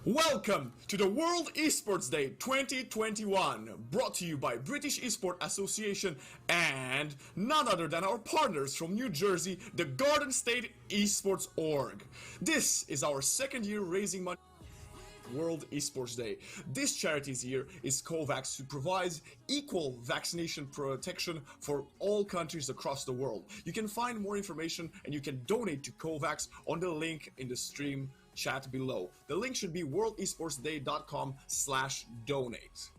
Welcome to the World Esports Day 2021, brought to you by British Esports Association and none other than our partners from New Jersey, the Garden State Esports org. This is our second year raising money World Esports Day. This charity's year is COVAX, who provides equal vaccination protection for all countries across the world. You can find more information and you can donate to COVAX on the link in the stream chat below. The link should be worldesportsday.com/donate.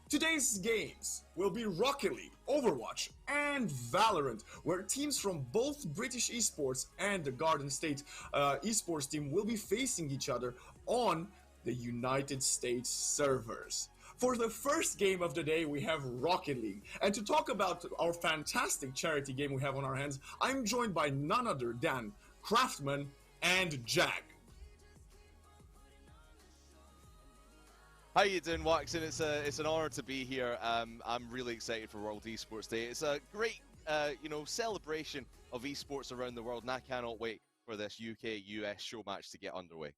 Today's games will be Rocket League, Overwatch, and Valorant, where teams from both British Esports and the Garden State Esports team will be facing each other on the United States servers. For the first game of the day, we have Rocket League. And to talk about our fantastic charity game we have on our hands, I'm joined by none other than Craftman and Jag. How you doing, Waxon? It's an honor to be here. I'm really excited for World Esports Day. It's a great, celebration of esports around the world, and I cannot wait for this UK-US show match to get underway.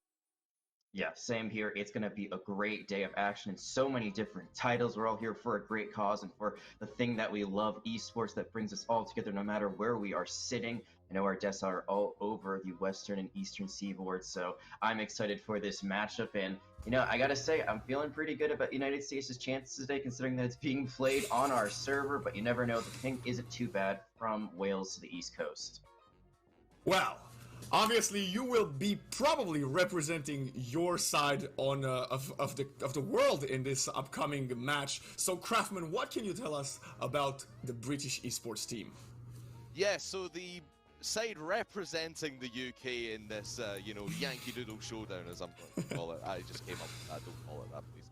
Yeah, same here. It's going to be a great day of action and so many different titles. We're all here for a great cause and for the thing that we love, esports, that brings us all together no matter where we are sitting. I know our desks are all over the western and eastern seaboard, so I'm excited for this matchup. And, I got to say, I'm feeling pretty good about United States' chances today, considering that it's being played on our server, but you never know. The ping isn't too bad from Wales to the East Coast. Well, obviously, you will be probably representing your side on of the world in this upcoming match. So, Craftman, what can you tell us about the British esports team? Yeah, so the side representing the UK in this, Yankee Doodle showdown, as I'm going to call it. I just came up with that. Don't call it that, please.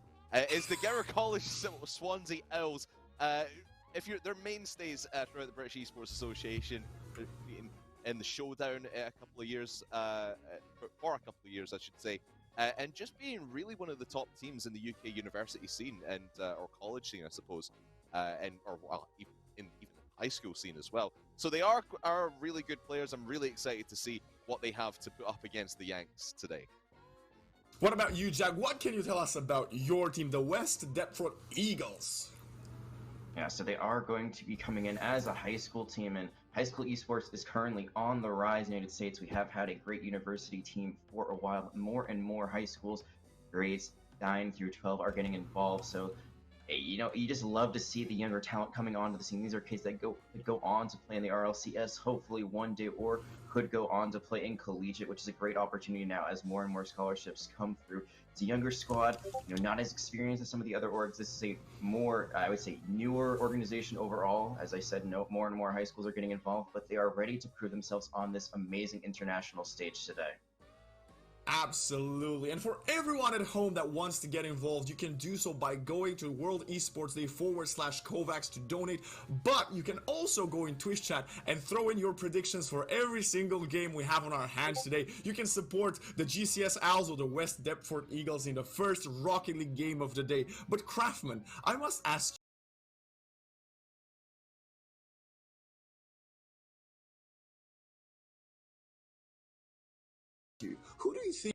Is the Garrett College Swansea Owls. They're mainstays throughout the British Esports Association. In the showdown a couple of years, for a couple of years, I should say, and just being really one of the top teams in the UK university scene and or college scene, I suppose, even the high school scene as well. So they are really good players. I'm really excited to see what they have to put up against the Yanks today. What about you, Jag? What can you tell us about your team, the West Deptford Eagles? Yeah, so they are going to be coming in as a high school team, and high school esports is currently on the rise in the United States. We have had a great university team for a while. More and more high schools, grades 9 through 12, are getting involved. So, you just love to see the younger talent coming onto the scene. These are kids that go on to play in the RLCS, hopefully one day, or could go on to play in collegiate, which is a great opportunity now as more and more scholarships come through. It's a younger squad, not as experienced as some of the other orgs. This is a more, I would say, newer organization overall. As I said, more and more high schools are getting involved, but they are ready to prove themselves on this amazing international stage today. Absolutely. And for everyone at home that wants to get involved, you can do so by going to World Esports Day /COVAX to donate. But you can also go in Twitch chat and throw in your predictions for every single game we have on our hands today. You can support the GCS Owls or the West Deptford Eagles in the first Rocket League game of the day. But Craftman, I must ask you, who do you think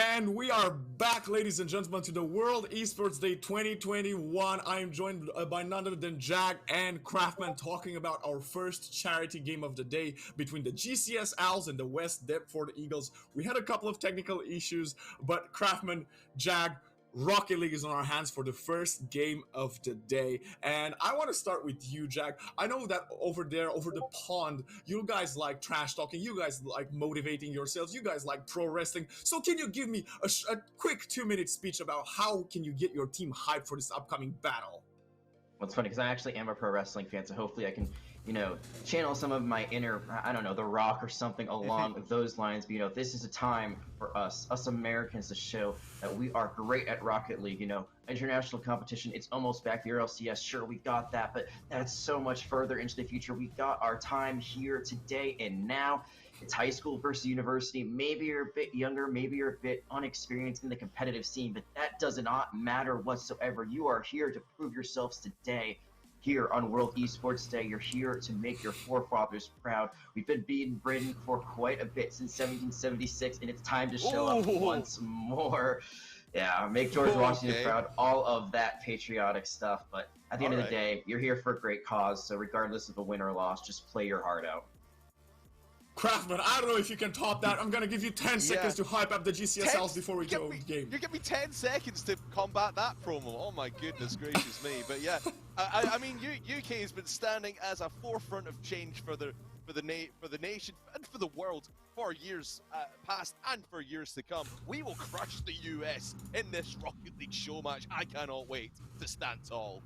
And we are back, ladies and gentlemen, to the World Esports Day 2021. I am joined by none other than Jag and Craftman talking about our first charity game of the day between the GCS Owls and the West Deptford Eagles. We had a couple of technical issues, but Craftman, Jag, Rocket League is on our hands for the first game of the day. And I want to start with you, Jack. I know that over there, over the pond, you guys like trash talking, you guys like motivating yourselves, you guys like pro wrestling. So can you give me a quick 2-minute speech about how can you get your team hyped for this upcoming battle? Well, it's funny because I actually am a pro wrestling fan, so hopefully I can, channel some of my inner, I don't know, The Rock or something along those lines. But, this is a time for us Americans, to show that we are great at Rocket League. International competition, it's almost back. The RLCS, sure, we got that, but that's so much further into the future. We got our time here today and now. It's high school versus university. Maybe you're a bit younger, maybe you're a bit unexperienced in the competitive scene, but that does not matter whatsoever. You are here to prove yourselves today. Here on World Esports Day, you're here to make your forefathers proud. We've been beating Britain for quite a bit since 1776, and it's time to show up once more. Yeah, make George Washington proud, all of that patriotic stuff. But at the end of the day, you're here for a great cause, so regardless of a win or loss, just play your heart out. Craftman, I don't know if you can top that. I'm gonna give you 10 seconds to hype up the GCSLs before we go game. You give me 10 seconds to combat that promo. Oh my goodness gracious me. But yeah, I mean, UK has been standing as a forefront of change for the nation and for the world for years past and for years to come. We will crush the US in this Rocket League show match. I cannot wait to stand tall.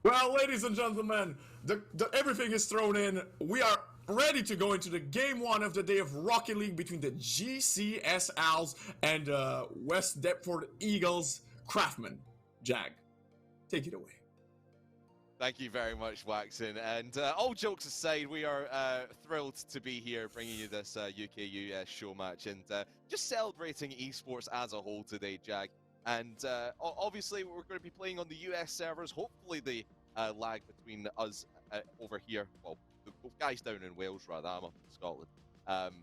Well, ladies and gentlemen, everything is thrown in. We are ready to go into the game 1 of the day of Rocket League between the GCS Owls and West Deptford Eagles. Craftman, Jag, take it away. Thank you very much, Waxon. And all jokes aside, we are thrilled to be here bringing you this UK-US show match and just celebrating esports as a whole today, Jag. And obviously, we're going to be playing on the US servers. Hopefully, the lag between us over here, well, the guys down in Wales, rather, I'm up in Scotland.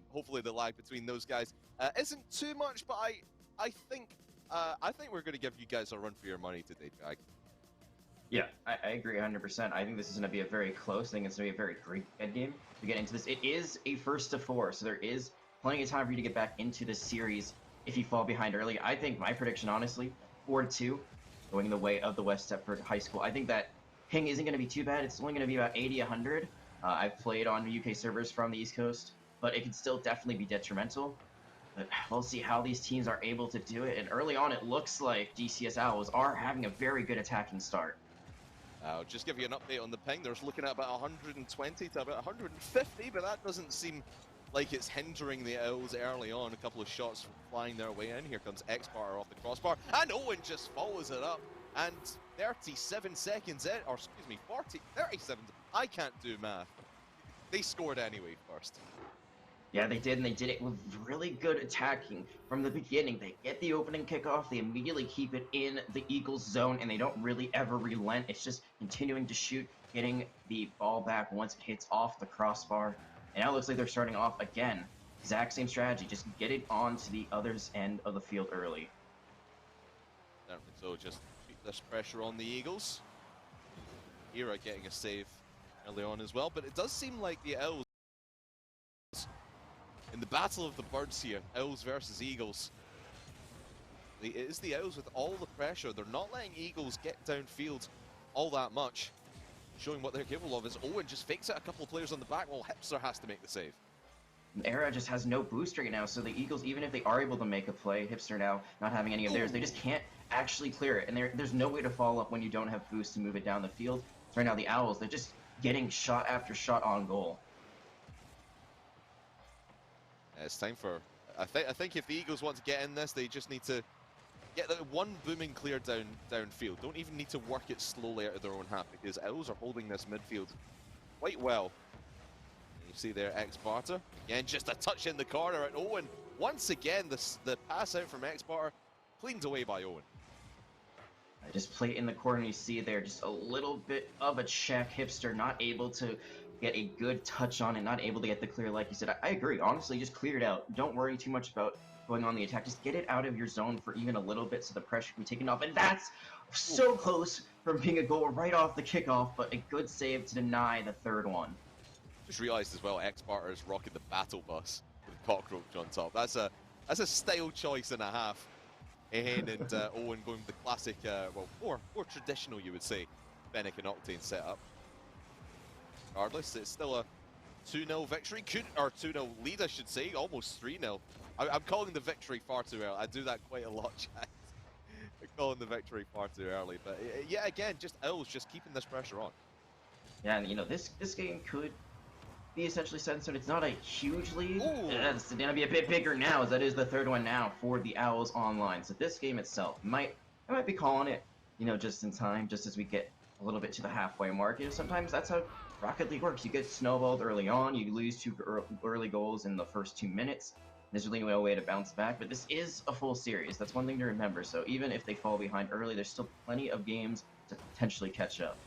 Hopefully, the lag between those guys isn't too much, but I think we're going to give you guys a run for your money today, Jag. Yeah, I agree 100%. I think this is going to be a very close thing. It's going to be a very great game to get into this. It is a first to 4, so there is plenty of time for you to get back into this series if you fall behind early. I think my prediction, honestly, 4-2, going the way of the West Deptford High School. I think that ping isn't going to be too bad. It's only going to be about 80, 100. I've played on UK servers from the East Coast, but it can still definitely be detrimental. But we'll see how these teams are able to do it. And early on, it looks like GCS Owls are having a very good attacking start. I'll just give you an update on the ping. They're looking at about 120 to about 150, but that doesn't seem like it's hindering the Owls early on. A couple of shots flying their way in. Here comes Xbar off the crossbar, and Owen just follows it up. And 37 seconds in, or excuse me, 37. I can't do math. They scored anyway first. Yeah, they did, and they did it with really good attacking from the beginning. They get the opening kickoff, they immediately keep it in the Eagles zone, and they don't really ever relent. It's just continuing to shoot, getting the ball back once it hits off the crossbar. And now it looks like they're starting off again. Exact same strategy, just get it on to the other's end of the field early. So just keep this pressure on the Eagles. Era getting a save early on as well, but it does seem like the Owls, in the battle of the birds here, Owls versus Eagles, it is the Owls with all the pressure. They're not letting Eagles get downfield all that much, showing what they're capable of. As Owen just fakes it a couple of players on the back while Hipster has to make the save. Era just has no boost right now, so the Eagles, even if they are able to make a play, Hipster now not having any of theirs, they just can't actually clear it. And there's no way to follow up when you don't have boost to move it down the field. So right now the Owls, they're just getting shot after shot on goal. It's time for, I think if the Eagles want to get in this, they just need to get that one booming clear downfield. Don't even need to work it slowly out of their own half, because Owls are holding this midfield quite well. And you see there X-Barter, again just a touch in the corner, and Owen, once again the pass out from X-Barter, cleaned away by Owen. I just play it in the corner, you see there just a little bit of a check. Hipster not able to get a good touch on it, not able to get the clear like you said. I agree. Honestly, just clear it out. Don't worry too much about going on the attack. Just get it out of your zone for even a little bit so the pressure can be taken off. And that's so close from being a goal right off the kickoff, but a good save to deny the third one. Just realised as well, X-Barter is rocking the battle bus with Cockroach on top. That's a style choice and a half. Ahen and Owen going with the classic, well, more traditional, you would say, Fennec and Octane setup. Regardless, it's still a 2-0 victory, or 2-0 lead, I should say, almost 3-0. I'm calling the victory far too early. I do that quite a lot, Jack. I'm calling the victory far too early, but yeah, again, just Owls just keeping this pressure on. Yeah, and this game could be essentially set in stone. It's not a huge lead. It's going to be a bit bigger now, as that is the third one now for the Owls online. So this game itself, I might be calling it, just in time, just as we get a little bit to the halfway mark. Sometimes that's how Rocket League works. You get snowballed early on, you lose 2 early goals in the first 2 minutes. There's really no way to bounce back, but this is a full series. That's one thing to remember. So even if they fall behind early, there's still plenty of games to potentially catch up.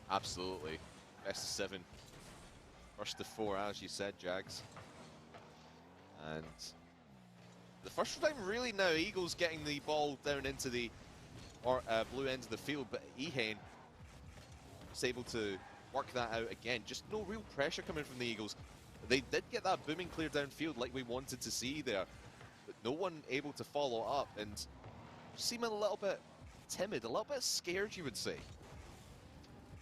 Absolutely. Best of 7. First to 4, as you said, Jags. And the first time really now, Eagles getting the ball down into the blue end of the field, but Ehane was able to work that out again. Just no real pressure coming from the Eagles. They did get that booming clear downfield like we wanted to see there, but no one able to follow up and seeming a little bit timid, a little bit scared, you would say.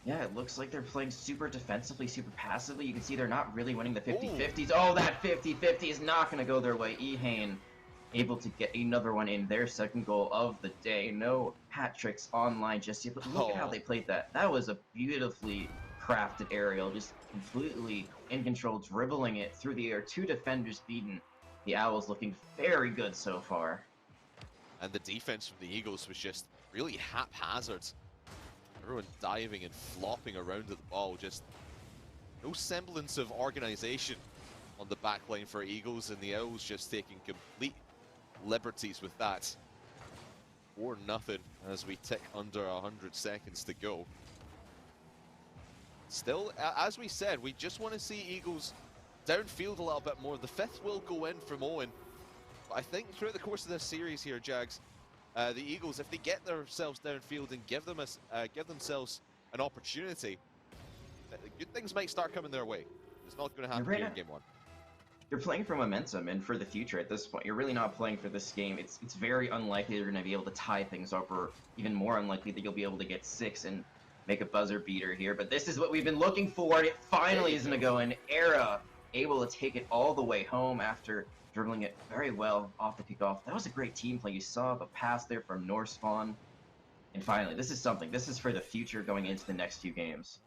Yeah, it looks like they're playing super defensively, super passively. You can see they're not really winning the 50-50s. Oh, that 50-50 is not going to go their way. Ehane able to get another one in, their second goal of the day. No hat tricks online just yet, but look at how they played that. That was a beautifully crafted aerial, just completely in control, dribbling it through the air. 2 defenders beaten. The Owls looking very good so far. And the defense from the Eagles was just really haphazard. Everyone diving and flopping around at the ball, just no semblance of organization on the back line for Eagles, and the Owls just taking complete liberties with that. 4-0 as we tick under 100 seconds to go. Still, as we said, we just want to see Eagles downfield a little bit more. The 5th will go in from Owen, but I think throughout the course of this series here, Jags, the Eagles, if they get themselves downfield and give themselves an opportunity, good things might start coming their way. It's not going to happen here in Game 1. You're playing for momentum and for the future at this point. You're really not playing for this game. It's very unlikely you're going to be able to tie things up, or even more unlikely that you'll be able to get 6 and make a buzzer beater here. But this is what we've been looking for, and it finally is going to go in. Era able to take it all the way home after dribbling it very well off the kickoff. That was a great team play. You saw the pass there from Norspawn. And finally, this is something. This is for the future going into the next few games.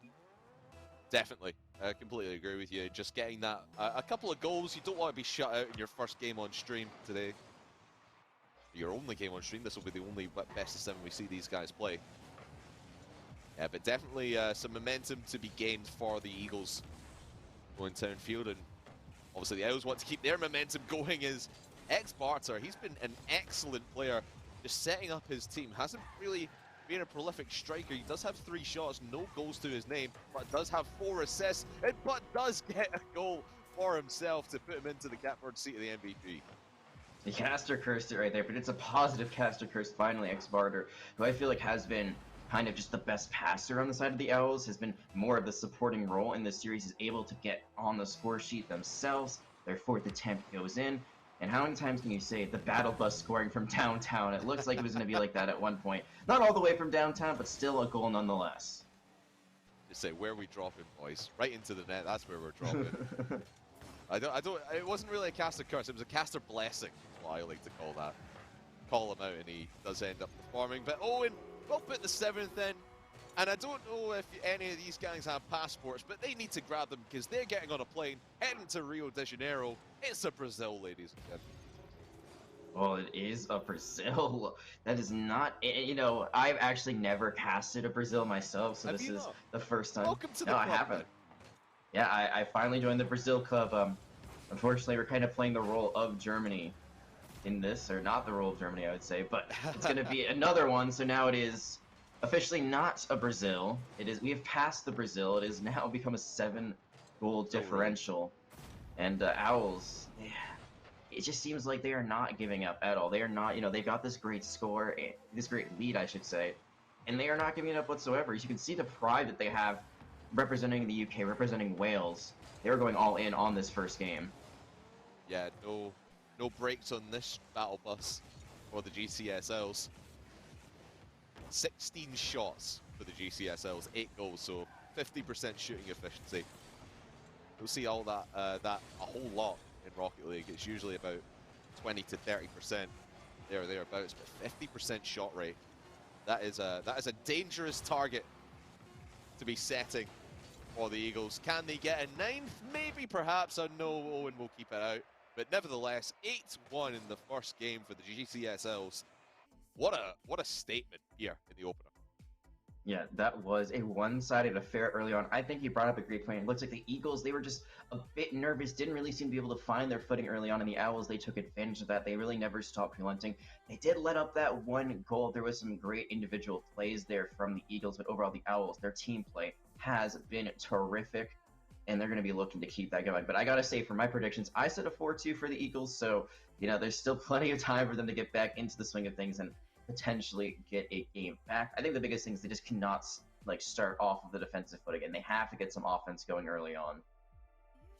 Definitely. I completely agree with you. Just getting that, a couple of goals. You don't want to be shut out in your first game on stream today. Your only game on stream. This will be the only best of 7 we see these guys play. Yeah, but definitely some momentum to be gained for the Eagles going downfield, and obviously the Owls want to keep their momentum going. Is X-Barter, he's been an excellent player, just setting up his team. Hasn't really been a prolific striker. He does have 3 shots, no goals to his name, but does have 4 assists, but does get a goal for himself to put him into the catbird seat of the MVP. The caster cursed it right there, but it's a positive caster curse finally. X-Barter, who I feel like has been kind of just the best passer on the side of the Owls, has been more of the supporting role in this series, is able to get on the score sheet themselves. Their 4th attempt goes in. And how many times can you say the battle bus scoring from downtown? It looks like it was going to be like that at one point. Not all the way from downtown, but still a goal nonetheless. Just say, where are we dropping, boys? Right into the net, that's where we're dropping. It wasn't really a caster curse, it was a caster blessing, is what I like to call that. Call him out, and he does end up performing. But Owen will put the 7th in. And I don't know if any of these guys have passports, but they need to grab them because they're getting on a plane, heading to Rio de Janeiro. It's a Brazil, ladies and gentlemen. Well, it is a Brazil. That is not, I've actually never casted a Brazil myself, so this is the first time. Welcome to the club. I haven't. Yeah, I finally joined the Brazil club. Unfortunately, we're kind of playing the role of Germany in this, or not the role of Germany, I would say, but it's going to be another one, so now it is Officially not a Brazil. It is. We have passed the Brazil. It has now become a 7-goal Oh, really? differential. And Owls, it just seems like they are not giving up at all. They are not, they've got this great score, this great lead, I should say, and they are not giving it up whatsoever. As you can see the pride that they have representing the UK, representing Wales. They're going all in on this first game. Yeah, no breaks on this battle bus for the GCSLs. 16 shots for the GCSLs, 8 goals, so 50% shooting efficiency. You'll see all that a whole lot in Rocket League. It's usually about 20 to 30% thereabouts, but 50% shot rate. That is a dangerous target to be setting for the Eagles. Can they get a 9th? Maybe, perhaps. I know Owen will keep it out, but nevertheless, 8-1 in the first game for the GCSLs. What a statement here in the opener. Yeah, that was a one-sided affair early on. I think you brought up a great point. It looks like the Eagles, they were just a bit nervous, didn't really seem to be able to find their footing early on, and the Owls, they took advantage of that. They really never stopped relenting. They did let up that one goal. There was some great individual plays there from the Eagles, but overall, the Owls, their team play has been terrific, and they're going to be looking to keep that going. But I got to say, for my predictions, I said a 4-2 for the Eagles, so, there's still plenty of time for them to get back into the swing of things, and potentially get a game back. I think the biggest thing is they just cannot start off of the defensive foot again. They have to get some offense going early on.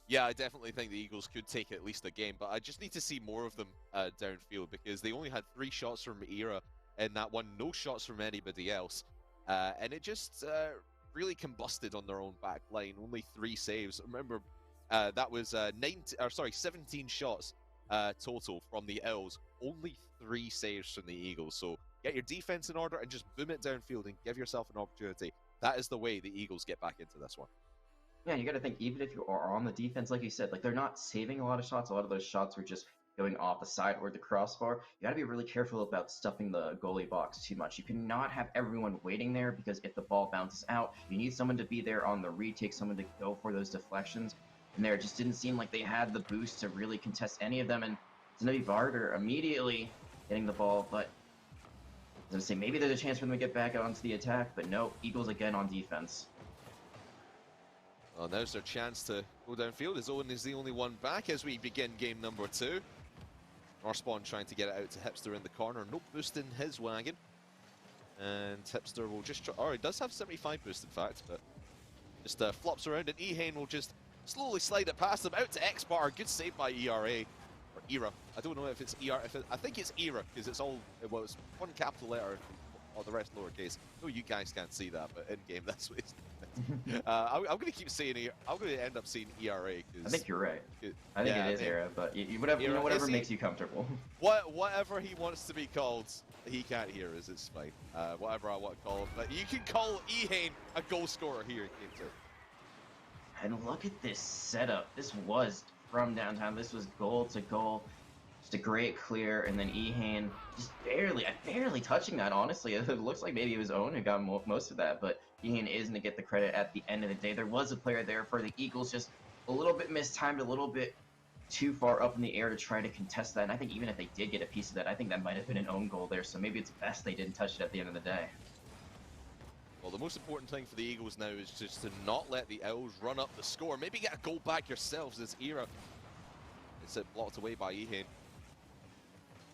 Yeah, I definitely think the Eagles could take at least a game, but I just need to see more of them downfield, because they only had 3 shots from Era in that one, no shots from anybody else, and it just really combusted on their own back line. Only 3 saves. Remember, that was 17 shots total from the L's. Only 3 saves from the Eagles. So get your defense in order and just boom it downfield and give yourself an opportunity. That is the way the Eagles get back into this one. Yeah, you got to think, even if you are on the defense, like you said, they're not saving a lot of shots. A lot of those shots were just going off the side or the crossbar. You got to be really careful about stuffing the goalie box too much. You cannot have everyone waiting there, because if the ball bounces out, you need someone to be there on the retake, someone to go for those deflections. And there, it just didn't seem like they had the boost to really contest any of them. And Zenobi Barter immediately getting the ball, but I was going to say, maybe there's a chance for them to get back onto the attack, but no, Eagles again on defense. Well, now's their chance to go downfield, as Owen is the only one back as we begin game number 2. Norspawn trying to get it out to Hipster in the corner, no boost in his wagon. And Hipster will just try, he does have 75 boost in fact, but just flops around, and Ehane will just slowly slide it past him, out to X-Bar. Good save by ERA. Or Era. I don't know if it's ER. I think it's Era, because it's all, well, it's one capital letter, or the rest lowercase. No, you guys can't see that, but in game, that's what it's. I'm going to keep saying I'm going to end up saying ERA. I think you're right. I think it is Era, but whatever, whatever makes you comfortable. Whatever he wants to be called, he can't hear us. It's fine. Whatever I want to call him, but you can call Ehane a goal scorer here in game 2. And look at this setup. This was from downtown. This was goal to goal. Just a great clear, and then Ehane just barely touching that, honestly. It looks like maybe it was Owen who got most of that, but Ehane is going to get the credit at the end of the day. There was a player there for the Eagles, just a little bit mistimed, a little bit too far up in the air to try to contest that, and I think even if they did get a piece of that, I think that might have been an own goal there, so maybe it's best they didn't touch it at the end of the day. Well, the most important thing for the Eagles now is just to not let the Owls run up the score. Maybe get a goal back yourselves this Era. It's blocked away by Ehane.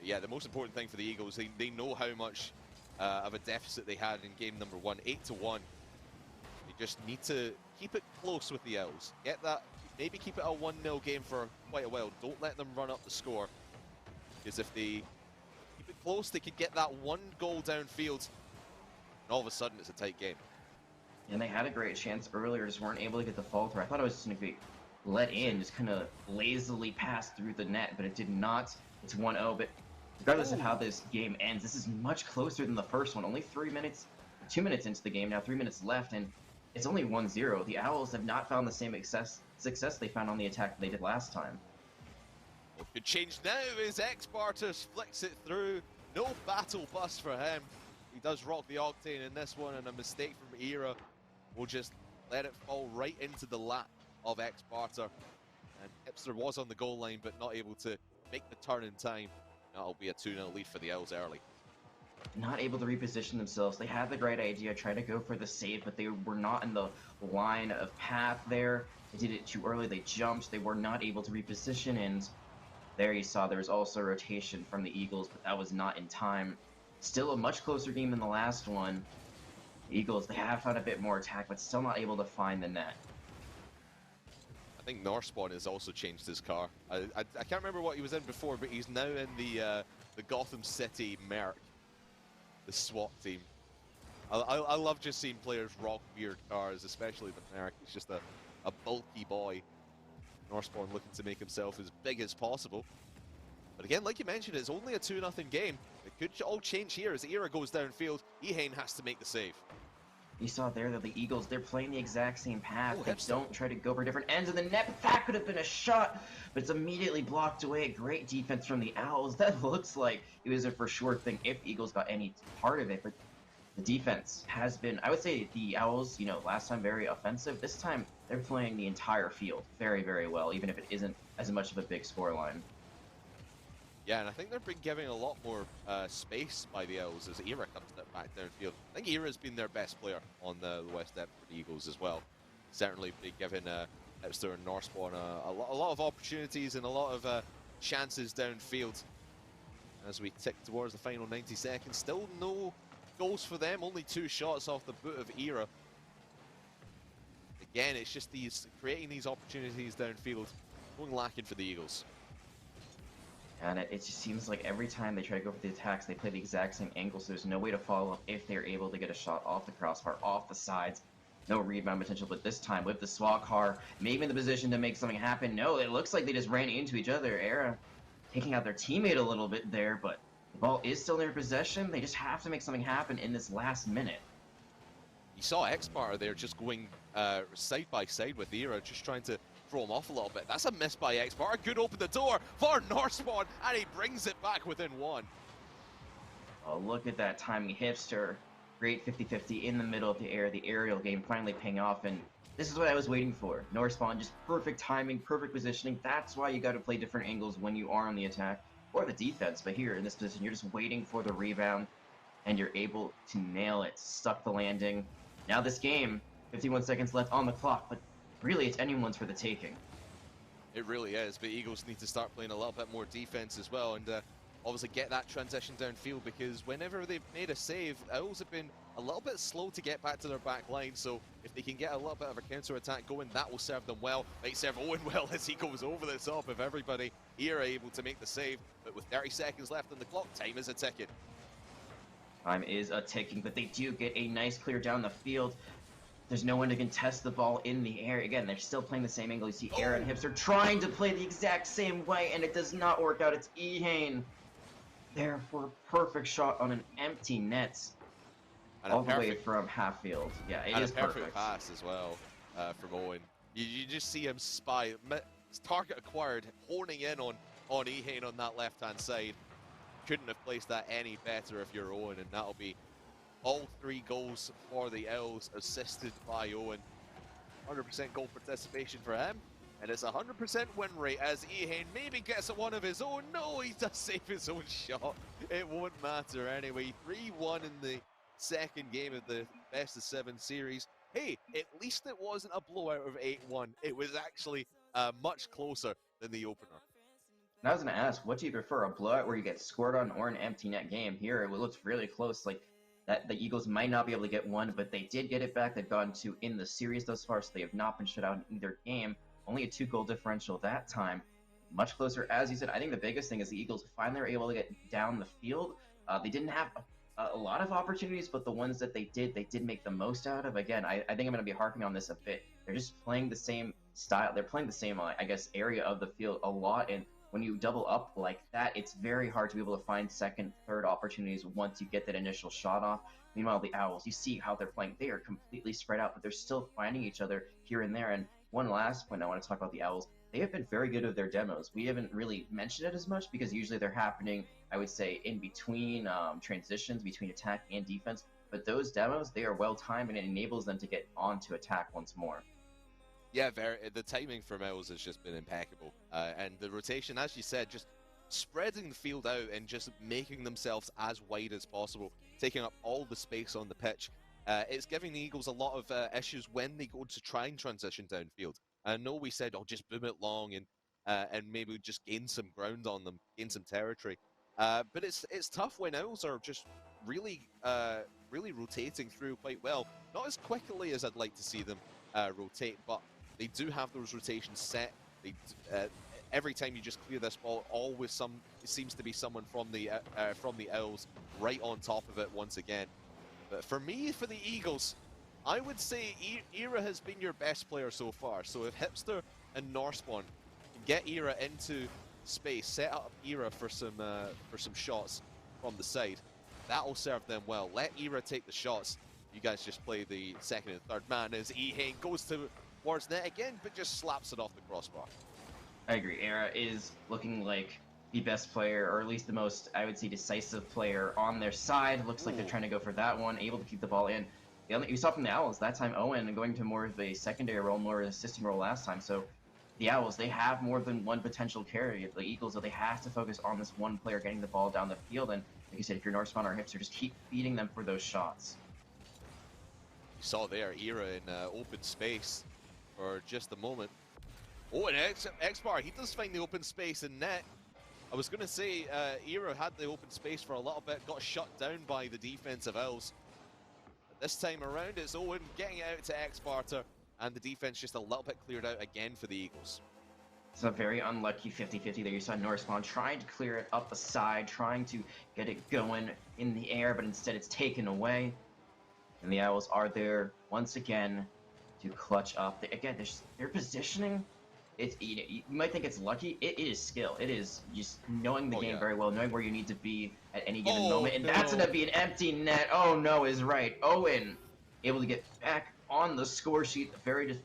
Yeah, the most important thing for the Eagles, they know how much of a deficit they had in game number 1, 8-1. They just need to keep it close with the Owls. Get that, maybe keep it a 1-0 game for quite a while. Don't let them run up the score, because if they keep it close, they could get that 1 goal downfield, and all of a sudden it's a tight game. And they had a great chance earlier, just weren't able to get the fall through. I thought it was just going to be let in, just kind of lazily pass through the net, but it did not. It's 1-0, but regardless of how this game ends, this is much closer than the first one. Only 2 minutes into the game, now 3 minutes left, and it's only 1-0. The Owls have not found the same success they found on the attack they did last time. What could change now is X-Bartus flicks it through. No battle bus for him. He does rock the Octane in this one, and a mistake from Era will just let it fall right into the lap of X-Barter. And Hipster was on the goal line, but not able to make the turn in time. That'll be a 2-0 lead for the Owls early. not able to reposition themselves. They had the right idea, trying to go for the save, but they were not in the line of path there. They did it too early. They jumped. They were not able to reposition, and there you saw there was also a rotation from the Eagles, but that was not in time. Still a much closer game than the last one. The Eagles, they have found a bit more attack, but still not able to find the net. I think Northspawn has also changed his car. I can't remember what he was in before, but he's now in the Gotham City Merc, the SWAT team. I love just seeing players rock weird cars, especially the Merc. He's just a bulky boy. Northspawn looking to make himself as big as possible. But again, like you mentioned, it's only a 2-0 game. It could all change here as Era goes downfield. Ehane has to make the save. You saw there that the Eagles, they're playing the exact same path. Oh, They hipster. don't try to go for different ends of the net, but that could have been a shot, but it's immediately blocked away. Great defense from the Owls. That looks like it was a for sure thing if the Eagles got any part of it, but the defense has been, I would say the Owls, last time very offensive. This time, they're playing the entire field very, very well, even if it isn't as much of a big scoreline. Yeah, and I think they've been giving a lot more space by the Owls as Era comes back downfield. I think Era's been their best player on the West End for the Eagles as well. Certainly been giving Hipster and Northspawn a lot of opportunities and a lot of chances downfield. As we tick towards the final 90 seconds, still no goals for them, only 2 shots off the boot of Era. Again, it's just creating these opportunities downfield, going lacking for the Eagles. And it just seems like every time they try to go for the attacks, they play the exact same angle, so there's no way to follow up if they're able to get a shot off the crossbar, off the sides. No rebound potential, but this time with the SWAT car, maybe in the position to make something happen. No, it looks like they just ran into each other. Era taking out their teammate a little bit there, but the ball is still in their possession. They just have to make something happen in this last minute. You saw X-Bar there just going side by side with Era, just trying to throw him off a little bit. That's a miss by X-Bar. Good open the door for Northspawn, and he brings it back within 1. Oh, look at that timing. Hipster, great 50-50 in the middle of the air. The aerial game finally paying off, and this is what I was waiting for. Northspawn, just perfect timing, perfect positioning. That's why you got to play different angles when you are on the attack or the defense. But here in this position, you're just waiting for the rebound, and you're able to nail it, stuck the landing. Now this game, 51 seconds left on the clock, but really it's anyone's for the taking. It really is, but Eagles need to start playing a little bit more defense as well, and obviously get that transition downfield, because whenever they've made a save, Owls have been a little bit slow to get back to their back line, so if they can get a little bit of a counter-attack going, that will serve them well. Might serve Owen well as he goes over the top of everybody. Here able to make the save, but with 30 seconds left on the clock, time is a ticking. Time is a ticking, but they do get a nice clear down the field. There's no one to contest the ball in the air. Again, they're still playing the same angle. You see Era and Hipster trying to play the exact same way, and it does not work out. It's Ehane there for a perfect shot on an empty net. And all the way from half field. Yeah, it is a perfect perfect. pass as well from Owen. You just see him spy. Target acquired, honing in on Ehane on that left-hand side. Couldn't have placed that any better if you're Owen, and that'll be all 3 goals for the Owls, assisted by Owen. 100% goal participation for him, and it's 100% win rate as Ehane maybe gets one of his own. No, he does save his own shot. It won't matter anyway. 3-1 in the second game of the best of 7 series. Hey, at least it wasn't a blowout of 8-1. It was actually much closer than the opener. And I was going to ask, what do you prefer, a blowout where you get scored on or an empty net game? Here, it looks really close. Like, that the Eagles might not be able to get one, but they did get it back. They've gotten 2 in the series thus far, so they have not been shut out in either game. Only a 2-goal differential that time. Much closer, as you said. I think the biggest thing is the Eagles finally were able to get down the field. They didn't have a lot of opportunities, but the ones that they did make the most out of. Again, I think I'm going to be harping on this a bit. They're just playing the same style. They're playing the same, I guess, area of the field a lot, and when you double up like that, it's very hard to be able to find second, third opportunities once you get that initial shot off. Meanwhile, the Owls, you see how they're playing. They are completely spread out, but they're still finding each other here and there. And one last point I want to talk about the Owls. They have been very good with their demos. We haven't really mentioned it as much because usually they're happening, I would say, in between transitions, between attack and defense. But those demos, they are well-timed, and it enables them to get on to attack once more. Yeah, the timing from Owls has just been impeccable. And the rotation, as you said, just spreading the field out and just making themselves as wide as possible, taking up all the space on the pitch. It's giving the Eagles a lot of issues when they go to try and transition downfield. I know we said, oh, just boom it long and maybe just gain some ground on them, gain some territory. But it's tough when Owls are just really really rotating through quite well. Not as quickly as I'd like to see them rotate, but they do have those rotations set. They every time you just clear this ball, always it seems to be someone from the Owls right on top of it once again. But for me, for the Eagles, I would say Era has been your best player so far. So if Hipster and Norspawn can get Era into space, set up Era for some shots from the side, that'll serve them well. Let Era take the shots. You guys just play the second and third man as Ehane goes towards net again, but just slaps it off the crossbar. I agree. Era is looking like the best player, or at least the most, I would say, decisive player on their side. Looks like they're trying to go for that one, able to keep the ball in. You saw from the Owls that time, Owen going to more of a secondary role, more of an assisting role last time. So the Owls, they have more than one potential carry. The Eagles, though, they have to focus on this one player getting the ball down the field. And like you said, if you're Norseman or Hipster, just keep feeding them for those shots. You saw there, Era in open space for just a moment. Oh, and X-Bar, he does find the open space in net. I was going to say, Era had the open space for a little bit, got shut down by the defensive Owls. But this time around, it's Owen getting it out to X-Barter, and the defense just a little bit cleared out again for the Eagles. It's a very unlucky 50-50 there. You saw Norseman trying to clear it up the side, trying to get it going in the air, but instead it's taken away. And the Owls are there once again to clutch up. Again, their positioning, you might think it's lucky. It is skill. It is just knowing the game very well, knowing where you need to be at any given moment. And that's going to be an empty net. Oh, no is right. Owen able to get back on the score sheet. Very,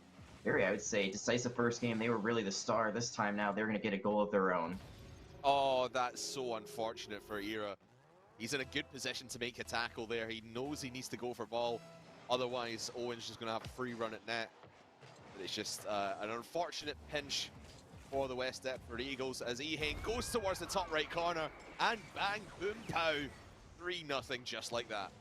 I would say, decisive first game. They were really the star. This time now, they're going to get a goal of their own. Oh, that's so unfortunate for Era. He's in a good position to make a tackle there. He knows he needs to go for ball. Otherwise, Owen's just going to have a free run at net. But it's just an unfortunate pinch for the West Deptford Eagles as Ehane goes towards the top right corner. And bang, boom, pow. 3-0 just like that.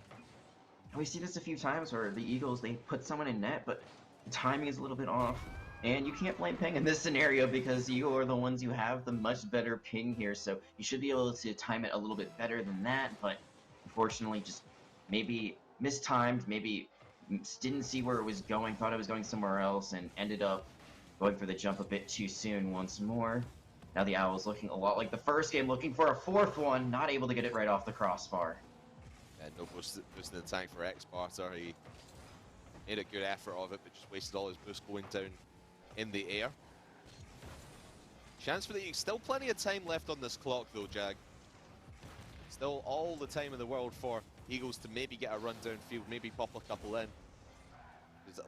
We see this a few times where the Eagles, they put someone in net, but the timing is a little bit off. And you can't blame Ping in this scenario because you are the ones who have the much better ping here. So you should be able to time it a little bit better than that. But unfortunately, just maybe mistimed, maybe didn't see where it was going, thought it was going somewhere else, and ended up going for the jump a bit too soon once more. Now the Owls looking a lot like the first game, looking for a fourth one, not able to get it right off the crossbar. And no boost in the tank for X-Barter. He made a good effort of it, but just wasted all his boost going down in the air. Chance for the Eagles. Still plenty of time left on this clock though, Jag. Still all the time in the world for Eagles to maybe get a run downfield, maybe pop a couple in.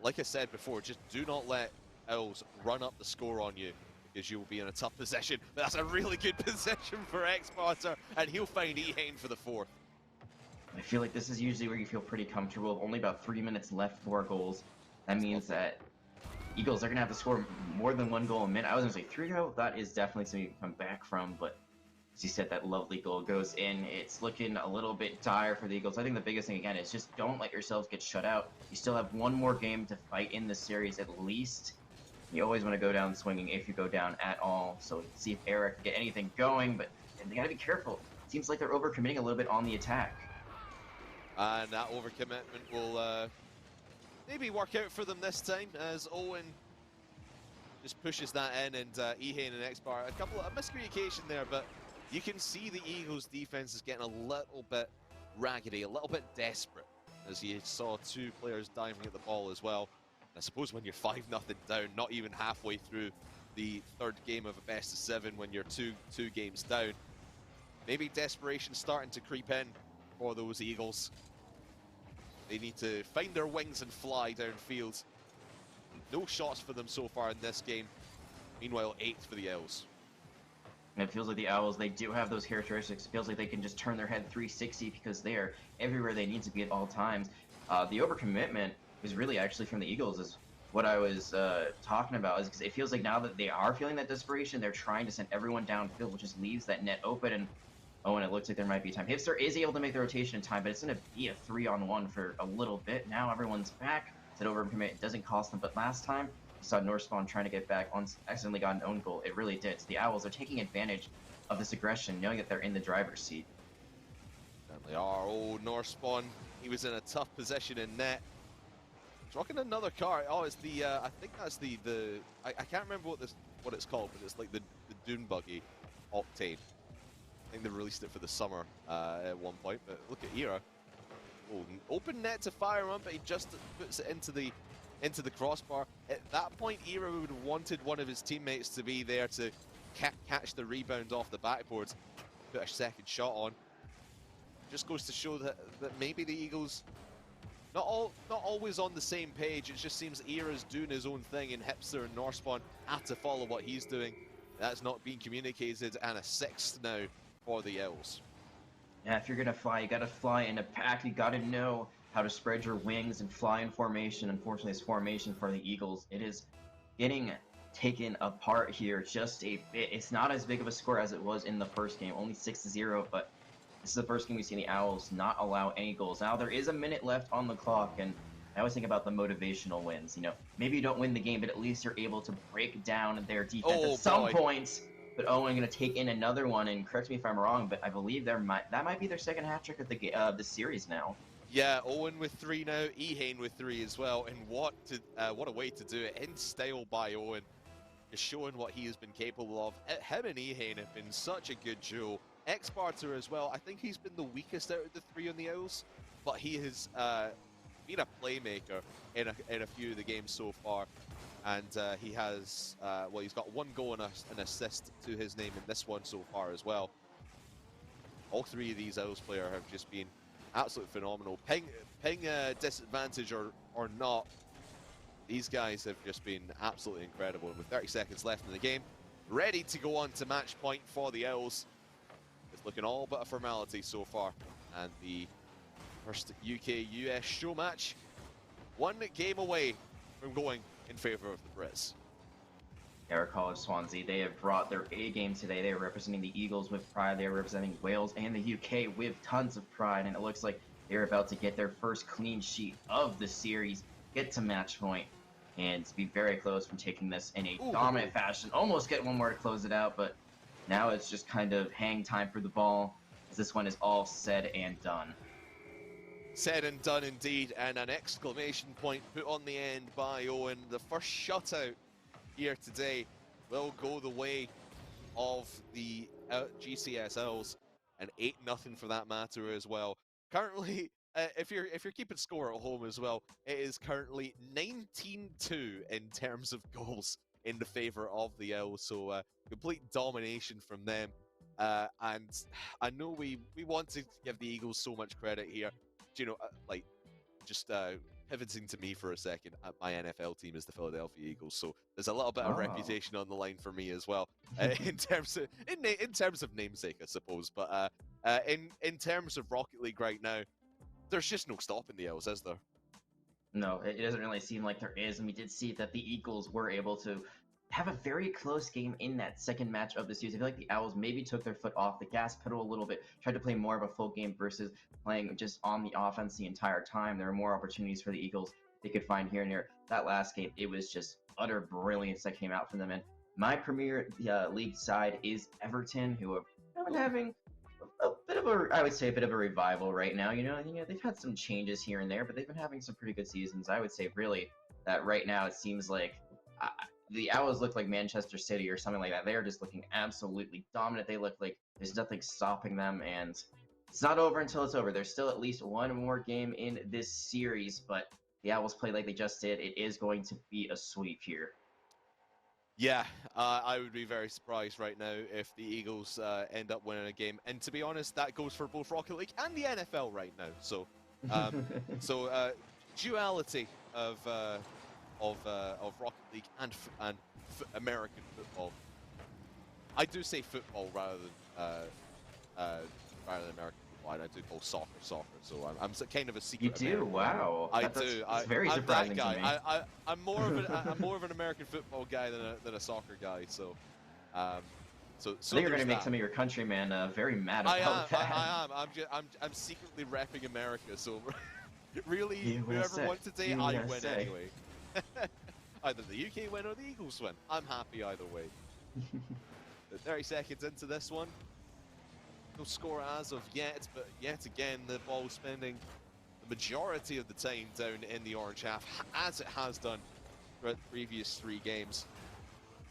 Like I said before, just do not let Owls run up the score on you, because you will be in a tough position. But that's a really good position for X-Barter, and he'll find Ehane for the fourth. I feel like this is usually where you feel pretty comfortable. Only about 3 minutes left for goals. That means that Eagles are going to have to score more than one goal a minute. I was going to say 3 goals. That is definitely something you can come back from. But as you said, that lovely goal goes in. It's looking a little bit dire for the Eagles. I think the biggest thing, again, is just don't let yourselves get shut out. You still have one more game to fight in the series at least. You always want to go down swinging if you go down at all. So see if Eric can get anything going. But they got to be careful. It seems like they're overcommitting a little bit on the attack. And that overcommitment will maybe work out for them this time as Owen just pushes that in, and Ehane and X-Bar, a couple of miscommunication there, but you can see the Eagles defense is getting a little bit raggedy, a little bit desperate, as you saw 2 players diving at the ball as well. And I suppose when you're 5-0 down, not even halfway through the third game of a best of 7, when you're two games down, maybe desperation's starting to creep in for those Eagles. They need to find their wings and fly downfield. No shots for them so far in this game. Meanwhile, 8 for the Owls. And it feels like the Owls, they do have those characteristics. It feels like they can just turn their head 360 because they are everywhere they need to be at all times. The overcommitment is really actually from the Eagles. Is what I was talking about is because it feels like now that they are feeling that desperation, they're trying to send everyone downfield, which just leaves that net open. And oh, and it looks like there might be time. Hipster is able to make the rotation in time, but it's going to be a 3-on-1 for a little bit. Now everyone's back. Said over commit. It doesn't cost them, but last time you saw Northspawn trying to get back on, accidentally got an own goal. It really did. So the Owls are taking advantage of this aggression, knowing that they're in the driver's seat. Certainly are. Oh, Northspawn, he was in a tough position in net. He's rocking another car. Oh, it's the I think that's the I can't remember what it's called, but it's like the Dune Buggy Octane. I think they released it for the summer at one point, but look at Era. Oh, open net to fire on, but he just puts it into the crossbar. At that point, Era would have wanted one of his teammates to be there to catch the rebound off the backboard, put a second shot on. Just goes to show that maybe the Eagles not always on the same page. It just seems Era's doing his own thing, and Hipster and Northspawn have to follow what he's doing. That's not being communicated, and a 6th now for the Owls. Yeah, if you're gonna fly, you gotta fly in a pack. You gotta know how to spread your wings and fly in formation. Unfortunately, this formation for the Eagles, it is getting taken apart here just a bit. It's not as big of a score as it was in the first game, only 6-0, but this is the first game we've seen the Owls not allow any goals. Now, there is a minute left on the clock, and I always think about the motivational wins. You know, maybe you don't win the game, but at least you're able to break down their defense at some points. But Owen going to take in another one, and correct me if I'm wrong, but I believe that might be their second hat trick of the series now. Yeah, Owen with 3 now, Ehane with 3 as well, and what a way to do it in style by Owen, just showing what he has been capable of. Him and Ehane have been such a good duo. X-Barter as well. I think he's been the weakest out of the 3 on the Owls, but he has been a playmaker in a few of the games so far. And he has, well, he's got 1 goal and an assist to his name in this one so far as well. All 3 of these Owls players have just been absolutely phenomenal. Ping disadvantage or not, these guys have just been absolutely incredible. And with 30 seconds left in the game, ready to go on to match point for the Owls. It's looking all but a formality so far. And the first UK-US show match, 1 game away from going in favor of the Brits. Eric College Swansea, they have brought their A game today. They are representing the Eagles with pride. They are representing Wales and the UK with tons of pride. And it looks like they're about to get their first clean sheet of the series, get to match point, and be very close from taking this in a dominant fashion. Almost get one more to close it out, but now it's just kind of hang time for the ball, as this one is all said and done. Said and done indeed, and an exclamation point put on the end by Owen. The first shutout here today will go the way of the GCS Owls, and 8-0 for that matter as well. Currently, if you're keeping score at home as well, it is currently 19-2 in terms of goals in the favor of the Owls. So complete domination from them. And I know we want to give the Eagles so much credit here. You know, like, just pivoting to me for a second, my NFL team is the Philadelphia Eagles, so there's a little bit of reputation on the line for me as well, in terms of namesake, I suppose. But in terms of Rocket League right now, there's just no stopping the Owls, is there? No, it doesn't really seem like there is, and we did see that the Eagles were able to have a very close game in that second match of the series. I feel like the Owls maybe took their foot off the gas pedal a little bit, tried to play more of a full game versus playing just on the offense the entire time. There were more opportunities for the Eagles they could find here and there. That last game, it was just utter brilliance that came out from them. And my Premier League side is Everton, who have been having a bit of a, I would say, a bit of a revival right now. You know, they've had some changes here and there, but they've been having some pretty good seasons. I would say, really, that right now it seems like the Owls look like Manchester City or something like that. They are just looking absolutely dominant. They look like there's nothing stopping them, and it's not over until it's over. There's still at least one more game in this series, but the Owls play like they just did. It is going to be a sweep here. Yeah, I would be very surprised right now if the Eagles end up winning a game. And to be honest, that goes for both Rocket League and the NFL right now. So, duality of Rocket League and American football. I do say football rather than American well, I do call soccer, so I'm kind of a You secret do? American. Wow. I That's, do. that's very I'm surprising that to guy. me. I'm more of an American football guy than a soccer guy. So, so I think you're going there's to make that. some of your countrymen very mad I about am. that. I am. I'm secretly repping America. So, really, whoever USA. won today, I win USA. anyway. Either the UK win or the Eagles win. I'm happy either way. 30 seconds into this one. No score as of yet, but yet again, the ball spending the majority of the time down in the orange half, as it has done throughout the previous 3 games.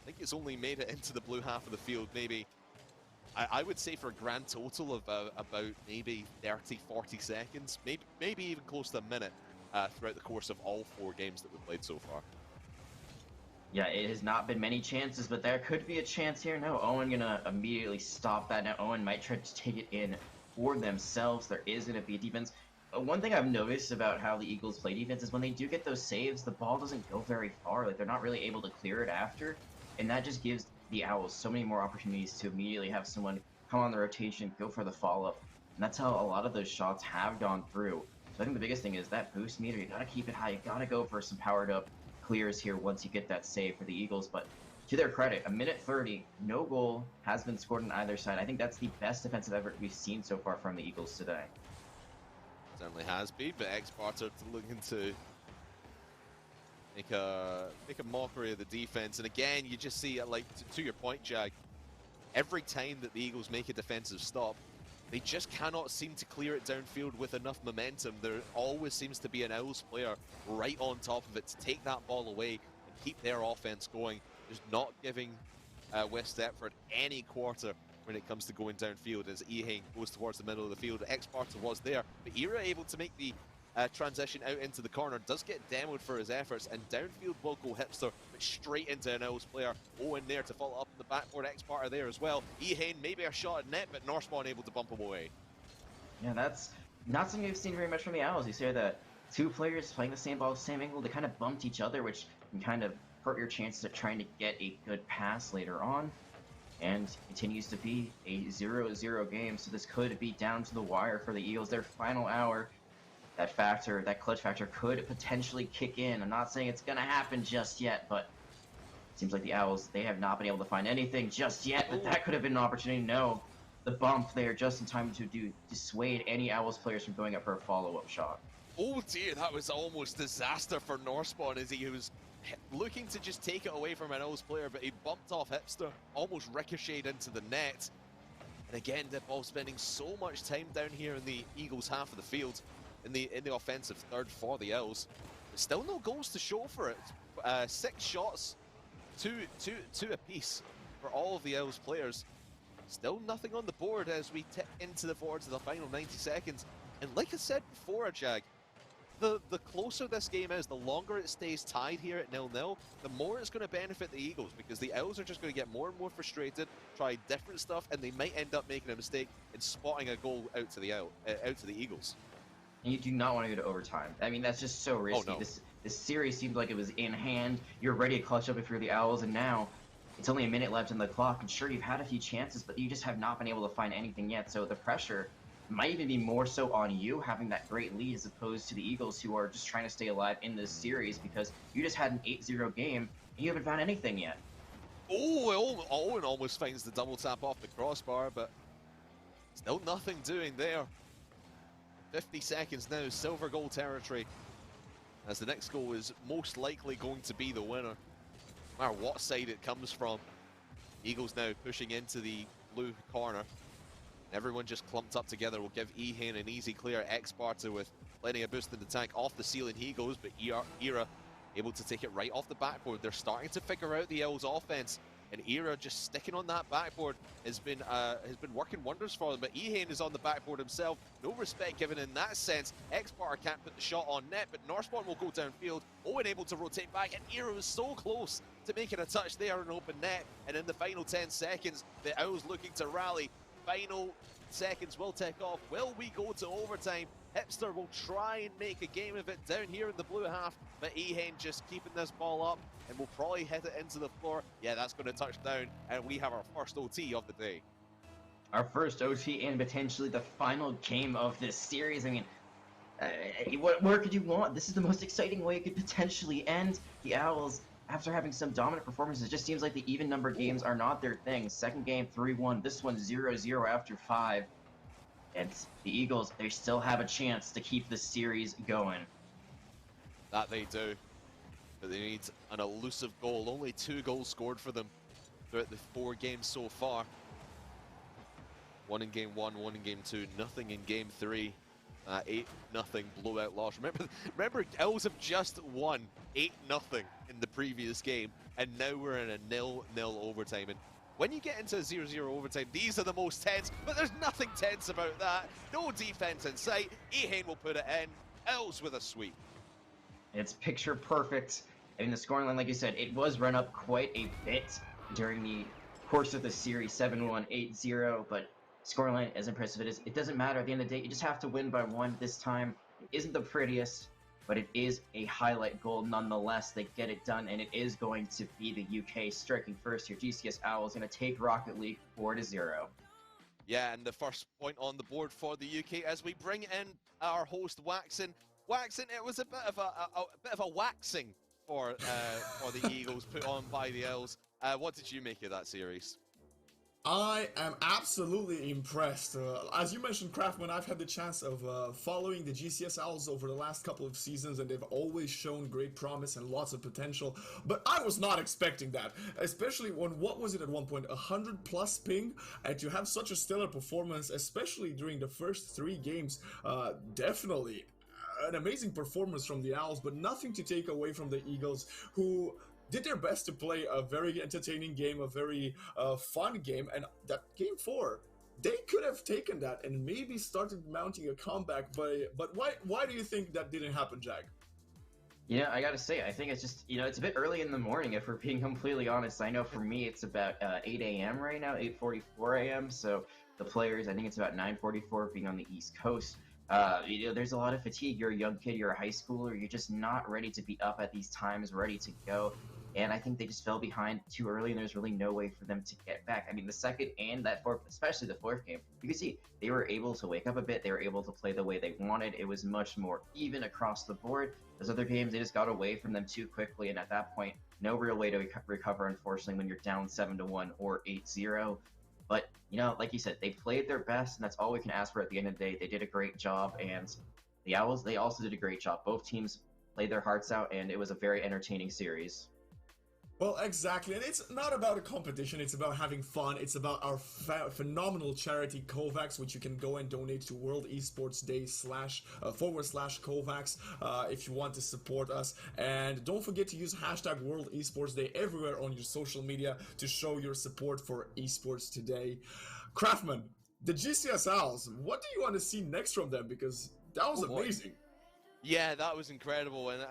I think it's only made it into the blue half of the field, maybe, I would say for a grand total of about maybe 30, 40 seconds, maybe even close to a minute throughout the course of all 4 games that we've played so far. Yeah, it has not been many chances, but there could be a chance here. No, Owen gonna immediately stop that. Now Owen might try to take it in for themselves. There is gonna be defense. One thing I've noticed about how the Eagles play defense is when they do get those saves, the ball doesn't go very far. Like, they're not really able to clear it after, and that just gives the Owls so many more opportunities to immediately have someone come on the rotation, go for the follow-up, and that's how a lot of those shots have gone through. So I think the biggest thing is that boost meter. You gotta keep it high. You gotta go for some powered-up clears here once you get that save for the Eagles. But to their credit, a minute 30, no goal has been scored on either side. I think that's the best defensive effort we've seen so far from the Eagles today. Certainly has been, but X-Sparta looking to make a mockery of the defense. And again, you just see, like, to your point, Jag, every time that the Eagles make a defensive stop, they just cannot seem to clear it downfield with enough momentum. There always seems to be an Owls player right on top of it to take that ball away and keep their offense going. Just not giving West Deptford any quarter when it comes to going downfield as Ehane goes towards the middle of the field. X-Sparta was there, but Era able to make the transition out into the corner, does get demoed for his efforts, and downfield will go Hipster, but straight into an Owls player. Owen there to follow up in the backboard. X-Sparta there as well. Ehane maybe a shot at net, but Norsepawn able to bump him away. Yeah, that's not something we've seen very much from the Owls. You see that 2 players playing the same ball, same angle, they kind of bumped each other, which can kind of hurt your chances at trying to get a good pass later on. And continues to be a 0-0 game, so this could be down to the wire for the Eagles. Their final hour, that clutch factor could potentially kick in. I'm not saying it's going to happen just yet, but it seems like the Owls, they have not been able to find anything just yet, but that could have been an opportunity. No, the bump there just in time to dissuade any Owls players from going up for a follow-up shot. Oh dear, that was almost disaster for Norsepawn as he was looking to just take it away from an Owls player, but he bumped off Hipster, almost ricocheted into the net. And again, the ball spending so much time down here in the Eagles half of the field, in the offensive third for the Owls. But still no goals to show for it. 6 shots, two apiece for all of the Owls players. Still nothing on the board as we tip into the forwards of the final 90 seconds. And like I said before, Jag, the closer this game is, the longer it stays tied here at 0-0, the more it's going to benefit the Eagles, because the Owls are just going to get more and more frustrated, try different stuff, and they might end up making a mistake in spotting a goal out to the Eagles. And you do not want to go to overtime. I mean, that's just so risky. Oh, no. This series seemed like it was in hand. You're ready to clutch up if you're the Owls, and now it's only a minute left in the clock. And sure, you've had a few chances, but you just have not been able to find anything yet. So the pressure might even be more so on you having that great lead as opposed to the Eagles, who are just trying to stay alive in this series because you just had an 8-0 game and you haven't found anything yet. Oh, Owen almost finds the double tap off the crossbar, but still nothing doing there. 50 seconds now, silver goal territory, as the next goal is most likely going to be the winner, no matter what side it comes from. Eagles now pushing into the blue corner. Everyone just clumped up together. Will give Ehane an easy clear. X-Sparta with letting a boost in the tank. Off the ceiling he goes, but Era able to take it right off the backboard. They're starting to figure out the Owls offense, and Era just sticking on that backboard has been working wonders for them. But Ehane is on the backboard himself. No respect given in that sense. X-Sparta can't put the shot on net, but Norsepawn will go downfield. Owen able to rotate back, and Era was so close to making a touch there in open net. And in the final 10 seconds, the Owls looking to rally. Final seconds will tick off. Will we go to overtime? Hipster will try and make a game of it down here in the blue half, but Ehane just keeping this ball up and will probably hit it into the floor. Yeah, that's going to touch down, and we have our first OT of the day. Our first OT and potentially the final game of this series. I mean, what more could you want? This is the most exciting way it could potentially end. The Owls, after having some dominant performances, it just seems like the even number games are not their thing. Second game 3-1, this one 0-0 after 5. And the Eagles, they still have a chance to keep the series going. That they do. But they need an elusive goal. Only 2 goals scored for them throughout the 4 games so far. 1 in game 1, 1 in game 2, nothing in game 3. 8-0 blowout loss. Remember, Owls have just won 8-0 in the previous game, and now we're in a 0-0 overtime. And when you get into a 0-0 overtime, these are the most tense, but there's nothing tense about that. No defense in sight. Ehane will put it in. Owls with a sweep. It's picture perfect. I mean, the scoring line, like you said, it was run up quite a bit during the course of the series, 7-1, 8-0, but scoreline, as impressive as it is, it doesn't matter. At the end of the day, you just have to win by 1 this time. It isn't the prettiest, but it is a highlight goal nonetheless. They get it done, and it is going to be the UK striking first here. GCS Owls going to take Rocket League 4-0. Yeah, and the first point on the board for the UK as we bring in our host Waxen. Waxen, it was a bit of a waxing for the Eagles put on by the Owls. What did you make of that series? I am absolutely impressed. As you mentioned, Craftman, I've had the chance of following the GCS Owls over the last couple of seasons, and they've always shown great promise and lots of potential. But I was not expecting that, especially when, what was it at one point, 100+ ping, and to have such a stellar performance, especially during the first 3 games, definitely an amazing performance from the Owls, but nothing to take away from the Eagles, who did their best to play a very entertaining game, a very fun game, and that game 4, they could have taken that and maybe started mounting a comeback, but why do you think that didn't happen, Jag? Yeah, I gotta say, I think it's just, it's a bit early in the morning, if we're being completely honest. I know for me, it's about 8 a.m. right now, 8:44 a.m., so the players, I think it's about 9:44 being on the East Coast. There's a lot of fatigue. You're a young kid, you're a high schooler, you're just not ready to be up at these times, ready to go. And I think they just fell behind too early, and there's really no way for them to get back. I mean, the second and that fourth, especially the fourth game, you can see they were able to wake up a bit. They were able to play the way they wanted. It was much more even across the board. Those other games, they just got away from them too quickly, and at that point, no real way to recover, unfortunately, when you're down 7-1 or 8-0. But, like you said, they played their best, and that's all we can ask for at the end of the day. They did a great job, and the Owls, they also did a great job. Both teams played their hearts out, and it was a very entertaining series. Well, exactly, and it's not about a competition, it's about having fun. It's about our phenomenal charity Kovacs, which you can go and donate to World Esports Day /Kovacs if you want to support us. And don't forget to use hashtag World Esports Day everywhere on your social media to show your support for esports today. Craftman, the GCS Owls, what do you want to see next from them? Because that was amazing. Yeah, that was incredible, and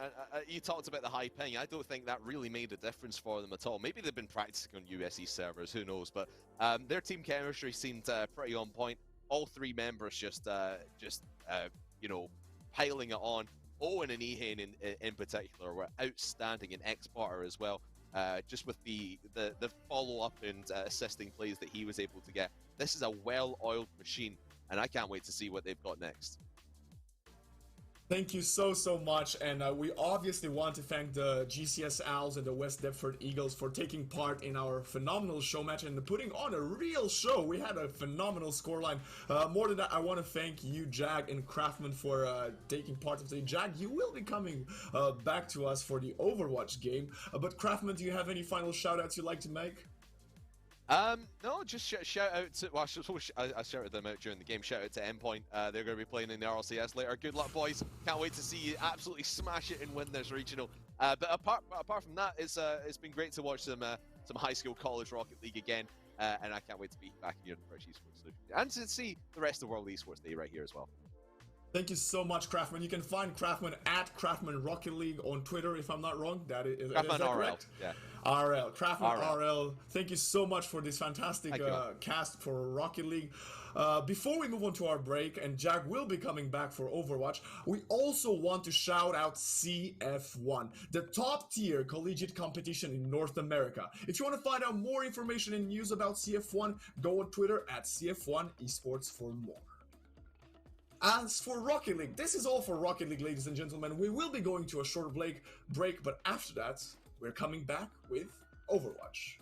you talked about the high ping. I don't think that really made a difference for them at all. Maybe they've been practicing on USE servers, who knows, but their team chemistry seemed pretty on point. All 3 members just piling it on. Owen and Ehane in particular were outstanding, and X-Potter as well, just with the follow-up and assisting plays that he was able to get. This is a well-oiled machine, and I can't wait to see what they've got next. Thank you so much, and we obviously want to thank the GCS Owls and the West Deptford Eagles for taking part in our phenomenal show match and putting on a real show. We had a phenomenal scoreline. More than that, I want to thank you, Jag and Craftman, for taking part of today. Jag, you will be coming back to us for the Overwatch game, but Craftman, do you have any final shout-outs you'd like to make? No, just shout out to, well, I shouted them out during the game. Shout out to Endpoint. They're going to be playing in the RLCS later. Good luck, boys. Can't wait to see you absolutely smash it and win this regional. But apart from that, it's been great to watch some high school college Rocket League again. And I can't wait to be back here in the British Esports Association and to see the rest of World Esports Day right here as well. Thank you so much, Craftman. You can find Craftman at Craftman Rocket League on Twitter, if I'm not wrong. Is Craftman that RL, correct? yeah. RL, Craftman RL. RL. Thank you so much for this fantastic cast for Rocket League. Before we move on to our break, and Jack will be coming back for Overwatch, we also want to shout out CF1, the top tier collegiate competition in North America. If you want to find out more information and news about CF1, go on Twitter at CF1 Esports for more. As for Rocket League, this is all for Rocket League, ladies and gentlemen. We will be going to a short break, but after that, we're coming back with Overwatch.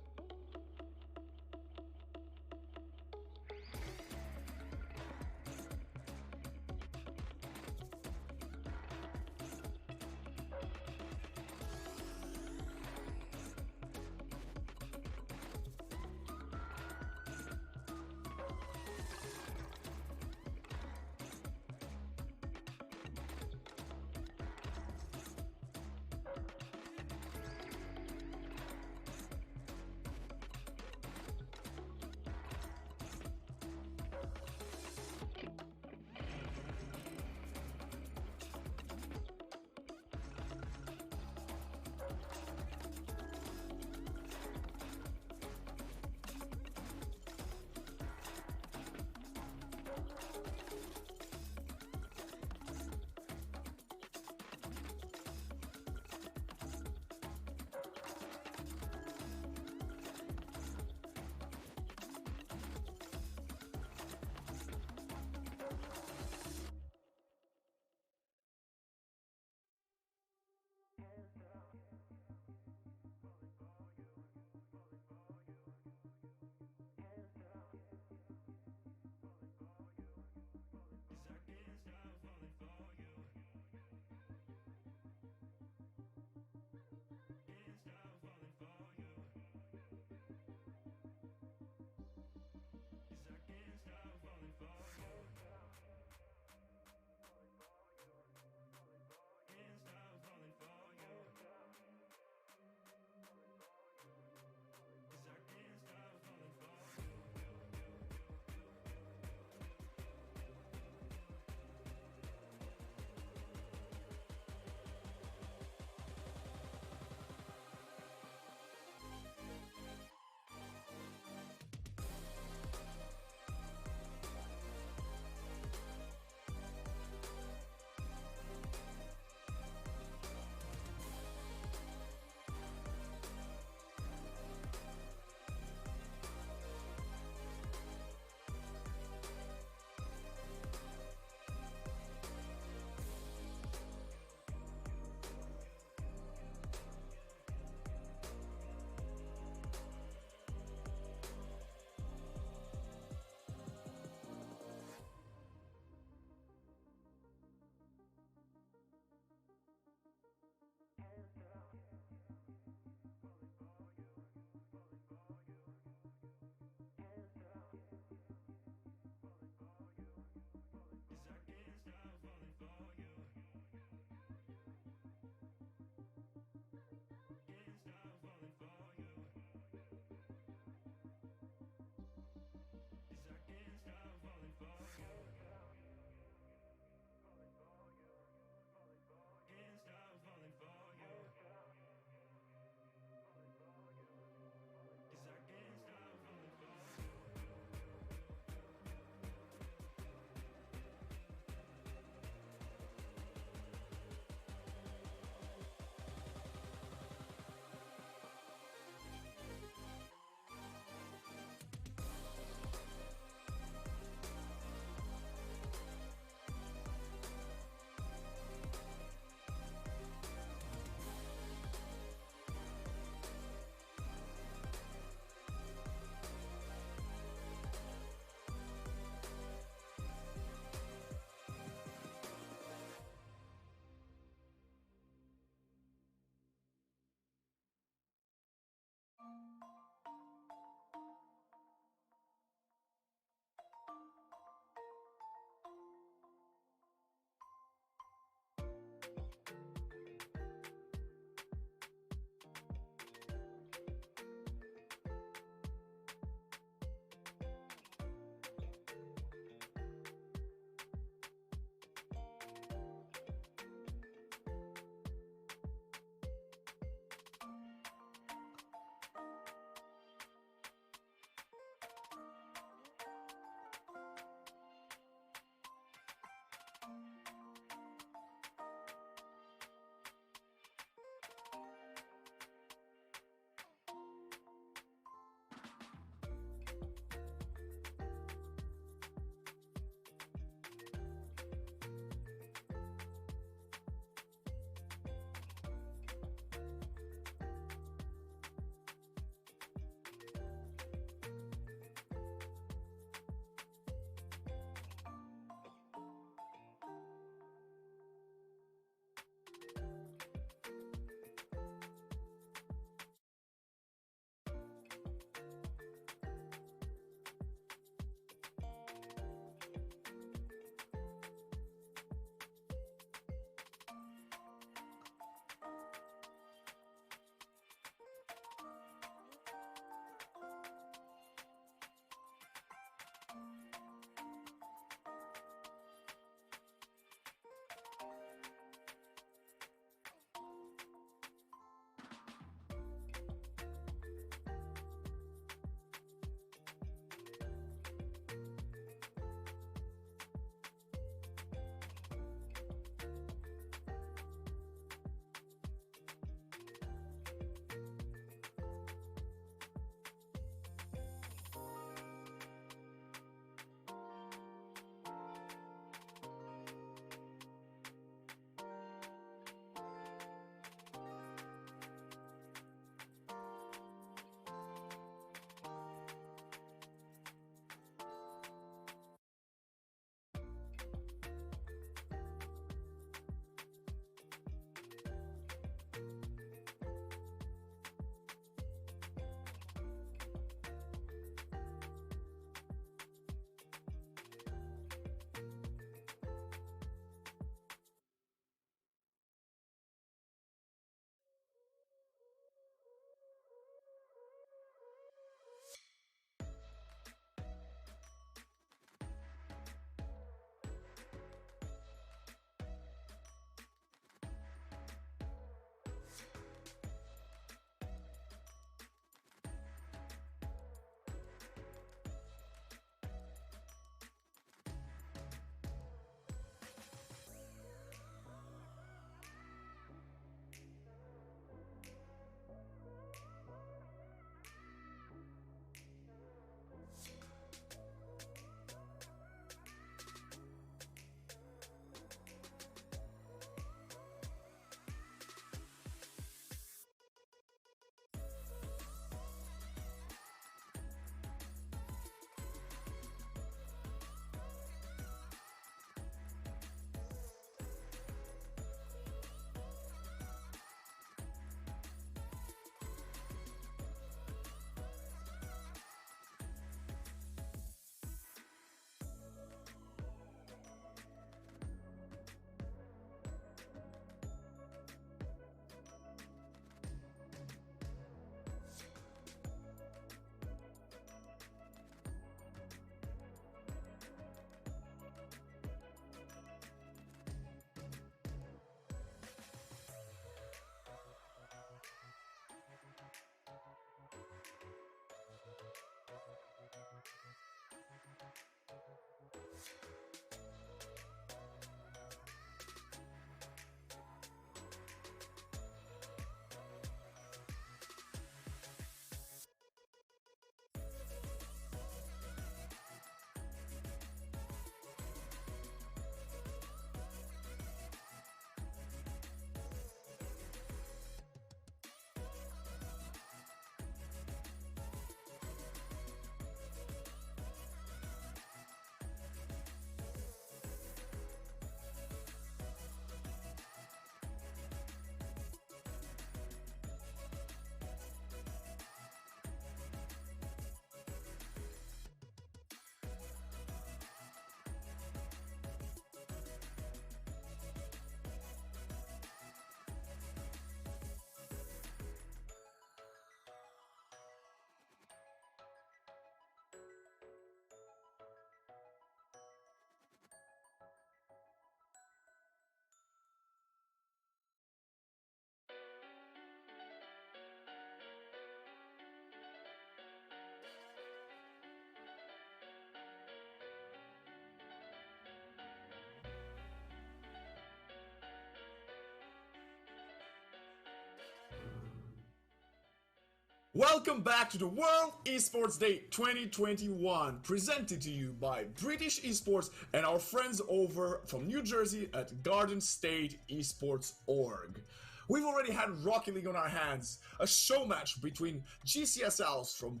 Welcome back to the World Esports Day 2021, presented to you by British Esports and our friends over from New Jersey at Garden State Esports org. We've already had Rocket League on our hands, a show match between GCSLs from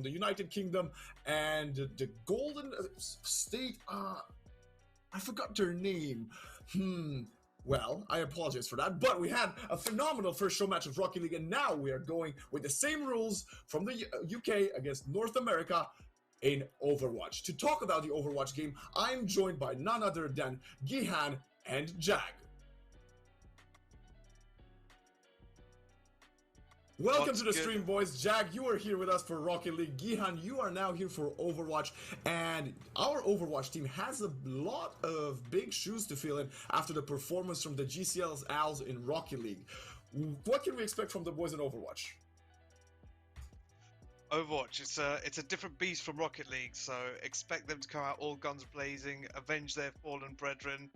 the United Kingdom and the Golden State. I forgot their name. Well, I apologize for that, but we had a phenomenal first show match of Rocket League, and now we are going with the same rules from the UK against North America in Overwatch. To talk about the Overwatch game, I'm joined by none other than Gihan and Jag. Welcome to the stream, boys. Jag, you are here with us for Rocket League. Gihan, you are now here for Overwatch. And our Overwatch team has a lot of big shoes to fill in after the performance from the GCL's Owls in Rocket League. What can we expect from the boys in Overwatch? Overwatch, it's a different beast from Rocket League, so expect them to come out all guns blazing, avenge their fallen brethren.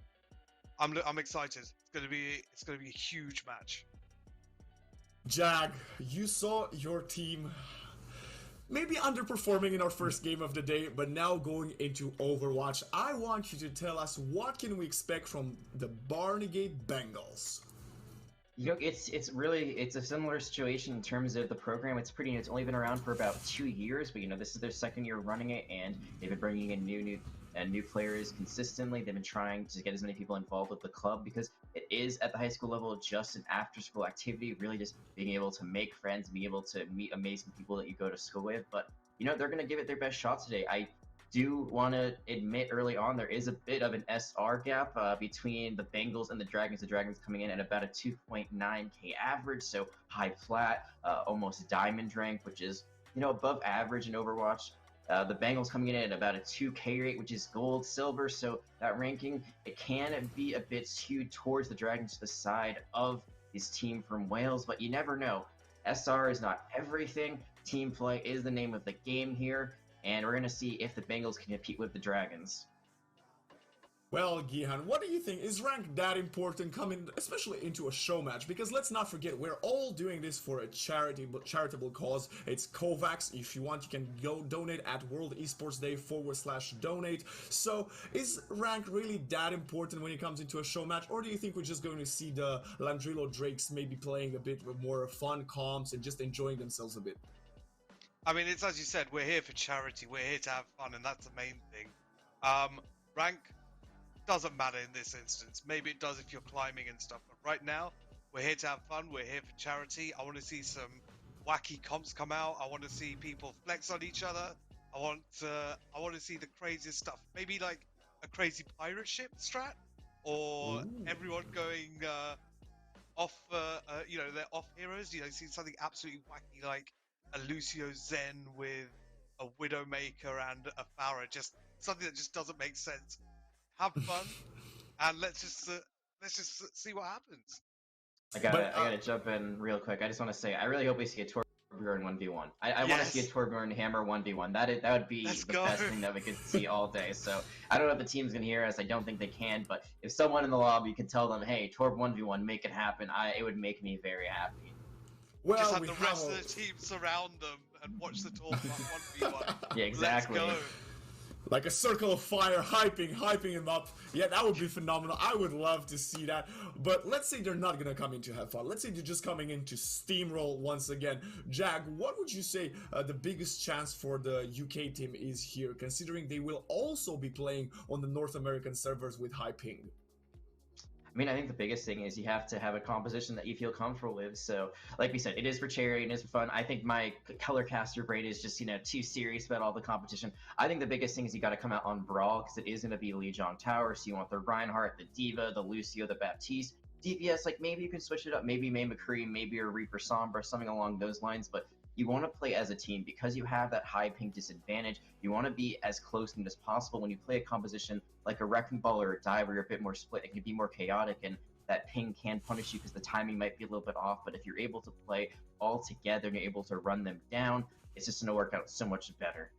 I'm excited. It's gonna be a huge match. Jag, you saw your team maybe underperforming in our first game of the day, but now going into Overwatch. I want you to tell us, what can we expect from the Barnegate Bengals? You know, it's a similar situation in terms of the program. It's only been around for about 2 years, but this is their second year running it, and they've been bringing in new players consistently. They've been trying to get as many people involved with the club because it is at the high school level just an after-school activity, really just being able to make friends, being able to meet amazing people that you go to school with. But they're going to give it their best shot today. I do want to admit early on there is a bit of an SR gap between the Bengals and the Dragons. The Dragons coming in at about a 2.9k average, so high flat, almost diamond rank, which is above average in Overwatch. The Bengals coming in at about a 2k rate, which is gold, silver, so that ranking, it can be a bit skewed towards the Dragons to the side of this team from Wales, but you never know. SR is not everything. Team play is the name of the game here, and we're going to see if the Bengals can compete with the Dragons. Well, Gihan, what do you think? Is rank that important coming, especially into a show match? Because let's not forget, we're all doing this for a charitable cause. It's Kovacs. If you want, you can go donate at World Esports Day /donate. So, is rank really that important when it comes into a show match? Or do you think we're just going to see the Landrillo Drakes maybe playing a bit more fun comps and just enjoying themselves a bit? I mean, it's as you said, we're here for charity. We're here to have fun, and that's the main thing. Rank doesn't matter in this instance. Maybe it does if you're climbing and stuff, but right now we're here to have fun. We're here for charity. I want to see some wacky comps come out. I want to see people flex on each other. I want to see the craziest stuff. Maybe like a crazy pirate ship strat, or everyone going off. They're off heroes. See something absolutely wacky like a Lucio Zen with a Widowmaker and a Pharah. Just something that just doesn't make sense. Have fun, and let's just see what happens. I gotta jump in real quick. I just want to say, I really hope we see a Torbjorn 1v1. I want to see a Torbjorn Hammer 1v1. That would be best thing that we could see all day. So I don't know if the team's gonna hear us. I don't think they can. But if someone in the lobby could tell them, "Hey, Torb 1v1, make it happen," it would make me very happy. Well, just have the rest of the team surround them and watch the Torb 1v1. Yeah, exactly. Let's go. Like a circle of fire, hyping him up. Yeah, that would be phenomenal. I would love to see that. But let's say they're not going to come in to have fun. Let's say they're just coming in to steamroll once again. Jag, what would you say the biggest chance for the UK team is here, considering they will also be playing on the North American servers with high ping? I mean, I think the biggest thing is you have to have a composition that you feel comfortable with. So, like we said, it is for charity and it is for fun. I think my color caster brain is just, too serious about all the competition. I think the biggest thing is you got to come out on Brawl, because it is going to be Lijiang Tower. So you want the Reinhardt, the Diva, the Lucio, the Baptiste. DPS, like maybe you can switch it up. Maybe May McCree, maybe a Reaper Sombra, something along those lines. But you want to play as a team because you have that high ping disadvantage. You want to be as close as possible. When you play a composition like a Wrecking Ball or a Dive, where you're a bit more split, it can be more chaotic, and that ping can punish you because the timing might be a little bit off. But if you're able to play all together and you're able to run them down, it's just going to work out so much better.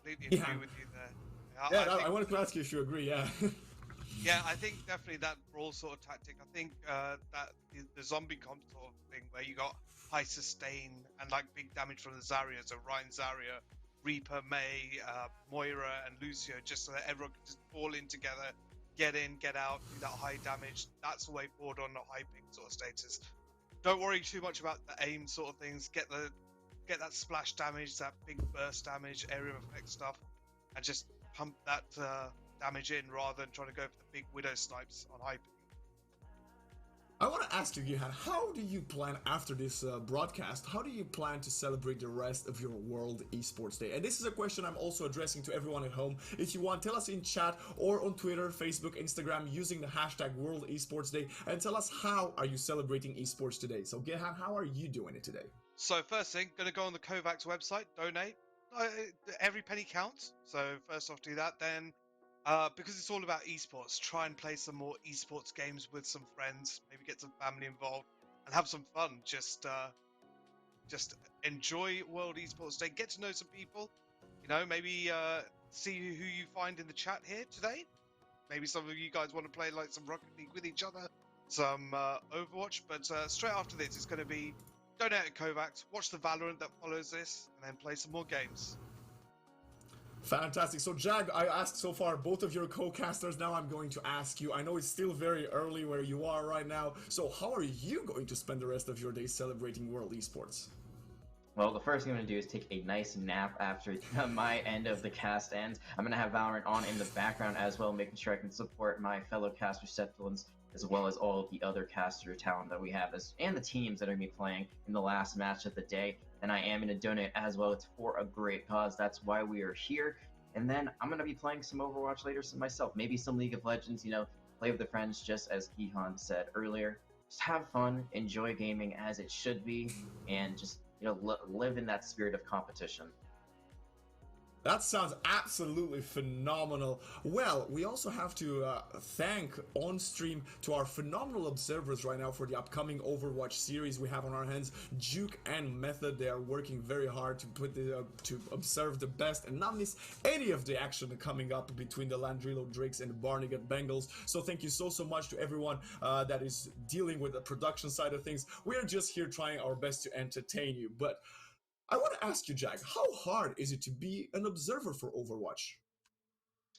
Completely agree with you there. I wanted to ask you if you agree, yeah. Yeah, I think definitely that Brawl sort of tactic. I think that the zombie comp sort of thing where you got high sustain and like big damage from the Zarya. So Ryan Zarya, Reaper, May, Moira, and Lucio, just so that everyone can just fall in together, get in, get out, do that high damage. That's the way forward on the high pick sort of status. Don't worry too much about the aim sort of things. Get that splash damage, that big burst damage, area of effect stuff, and just pump that damage in rather than trying to go for the big widow snipes on high pick. I want to ask you, Gihan, how do you plan after this broadcast? How do you plan to celebrate the rest of your World Esports Day? And this is a question I'm also addressing to everyone at home. If you want, tell us in chat or on Twitter, Facebook, Instagram using the hashtag World Esports Day, and tell us how are you celebrating esports today. So Gihan, how are you doing it today? So first thing, gonna go on the Kovacs website, donate. Every penny counts. So first off, do that. Then, because it's all about esports, try and play some more esports games with some friends. Maybe get some family involved and have some fun. Just enjoy World Esports Day. Get to know some people. You know, maybe see who you find in the chat here today. Maybe some of you guys want to play like some Rocket League with each other, some Overwatch. But straight after this, it's going to be donate at Kovacs, watch the Valorant that follows this, and then play some more games. Fantastic. So Jag, I asked so far both of your co-casters. Now I'm going to ask you. I know it's still very early where you are right now. So how are you going to spend the rest of your day celebrating World Esports? Well, the first thing I'm going to do is take a nice nap after my end of the cast ends. I'm going to have Valorant on in the background as well, making sure I can support my fellow caster Septulans, as well as all of the other caster talent that we have, and the teams that are going to be playing in the last match of the day. And I am going to donate as well. It's for a great cause. That's why we are here. And then I'm going to be playing some Overwatch later myself. Maybe some League of Legends, you know, play with the friends, just as Gihan said earlier. Just have fun, enjoy gaming as it should be, and just, you know, live in that spirit of competition. That sounds absolutely phenomenal. Well, we also have to thank on stream to our phenomenal observers right now for the upcoming Overwatch series we have on our hands. Juke and Method, they are working very hard to put to observe the best and not miss any of the action coming up between the Landrillo Drakes and the Barnegat Bengals. So thank you so much to everyone that is dealing with the production side of things. We're just here trying our best to entertain you, but I want to ask you, Jack, how hard is it to be an observer for Overwatch?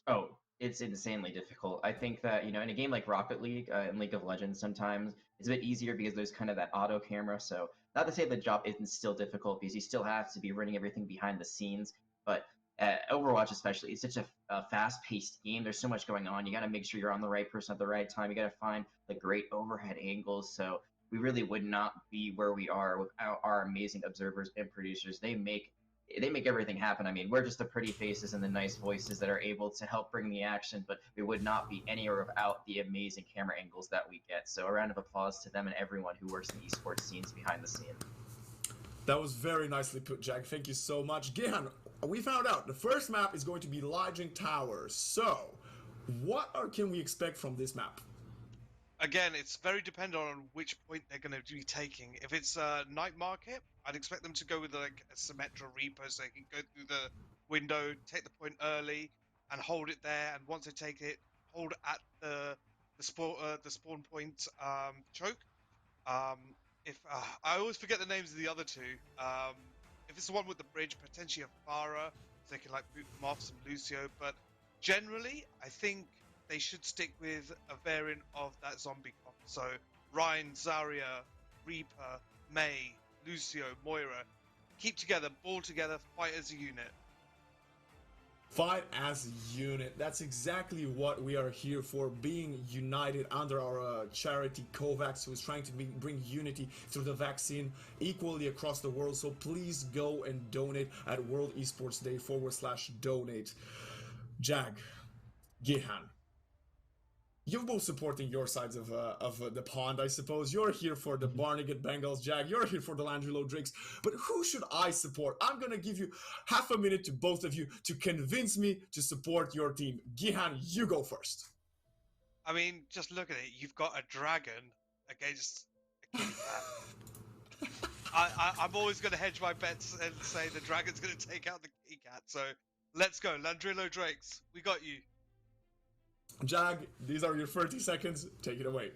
Oh, it's insanely difficult. I think that, you know, in a game like Rocket League and League of Legends, sometimes it's a bit easier because there's kind of that auto camera. So not to say the job isn't still difficult, because you still have to be running everything behind the scenes. But Overwatch especially, it's such a fast-paced game. There's so much going on. You got to make sure you're on the right person at the right time. You got to find the great overhead angles. So we really would not be where we are without our amazing observers and producers. They make everything happen. I mean, we're just the pretty faces and the nice voices that are able to help bring the action, but we would not be anywhere without the amazing camera angles that we get. So a round of applause to them and everyone who works in esports scenes behind the scene. That was very nicely put, Jack. Thank you so much. Gihan, we found out the first map is going to be Lodging Towers. So, can we expect from this map? Again, it's very dependent on which point they're going to be taking. If it's a night market, I'd expect them to go with like a Symmetra Reaper, so they can go through the window, take the point early, and hold it there. And once they take it, hold at the spawn point choke. If I always forget the names of the other two. If it's the one with the bridge, potentially a Farah, so they can like boot them off, some Lucio. But generally, I think they should stick with a variant of that zombie comp. So Ryan, Zarya, Reaper, May, Lucio, Moira. Keep together, ball together, fight as a unit. Fight as a unit. That's exactly what we are here for, being united under our charity Kovacs, who is trying to bring unity through the vaccine equally across the world. So please go and donate at World Esports Day /donate. Jag, Gihan, you're both supporting your sides of the pond, I suppose. You're here for the Barnegat Bengals, Jag. You're here for the Landrillo Drakes. But who should I support? I'm going to give you half a minute to both of you to convince me to support your team. Gihan, you go first. I mean, just look at it. You've got a dragon against a kitty cat. I'm always going to hedge my bets and say the dragon's going to take out the kitty cat. So let's go. Landrillo Drakes, we got you. Jag, these are your 30 seconds. Take it away.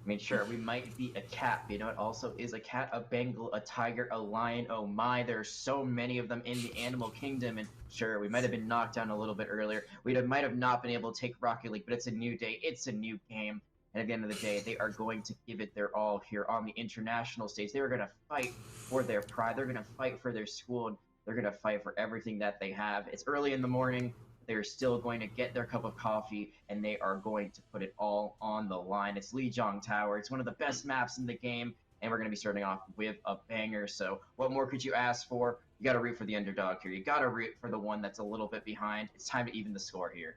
I mean, sure, we might be a cat, but you know what also is a cat? A Bengal, a tiger, a lion. Oh my, there are so many of them in the animal kingdom. And sure, we might have been knocked down a little bit earlier. Might have not been able to take Rocket League, but it's a new day. It's a new game. And at the end of the day, they are going to give it their all here on the international stage. They are going to fight for their pride. They're going to fight for their school. And they're going to fight for everything that they have. It's early in the morning. They're still going to get their cup of coffee, and they are going to put it all on the line. It's Lijiang Tower. It's one of the best maps in the game, and we're going to be starting off with a banger. So what more could you ask for? You got to root for the underdog here. You got to root for the one that's a little bit behind. It's time to even the score here.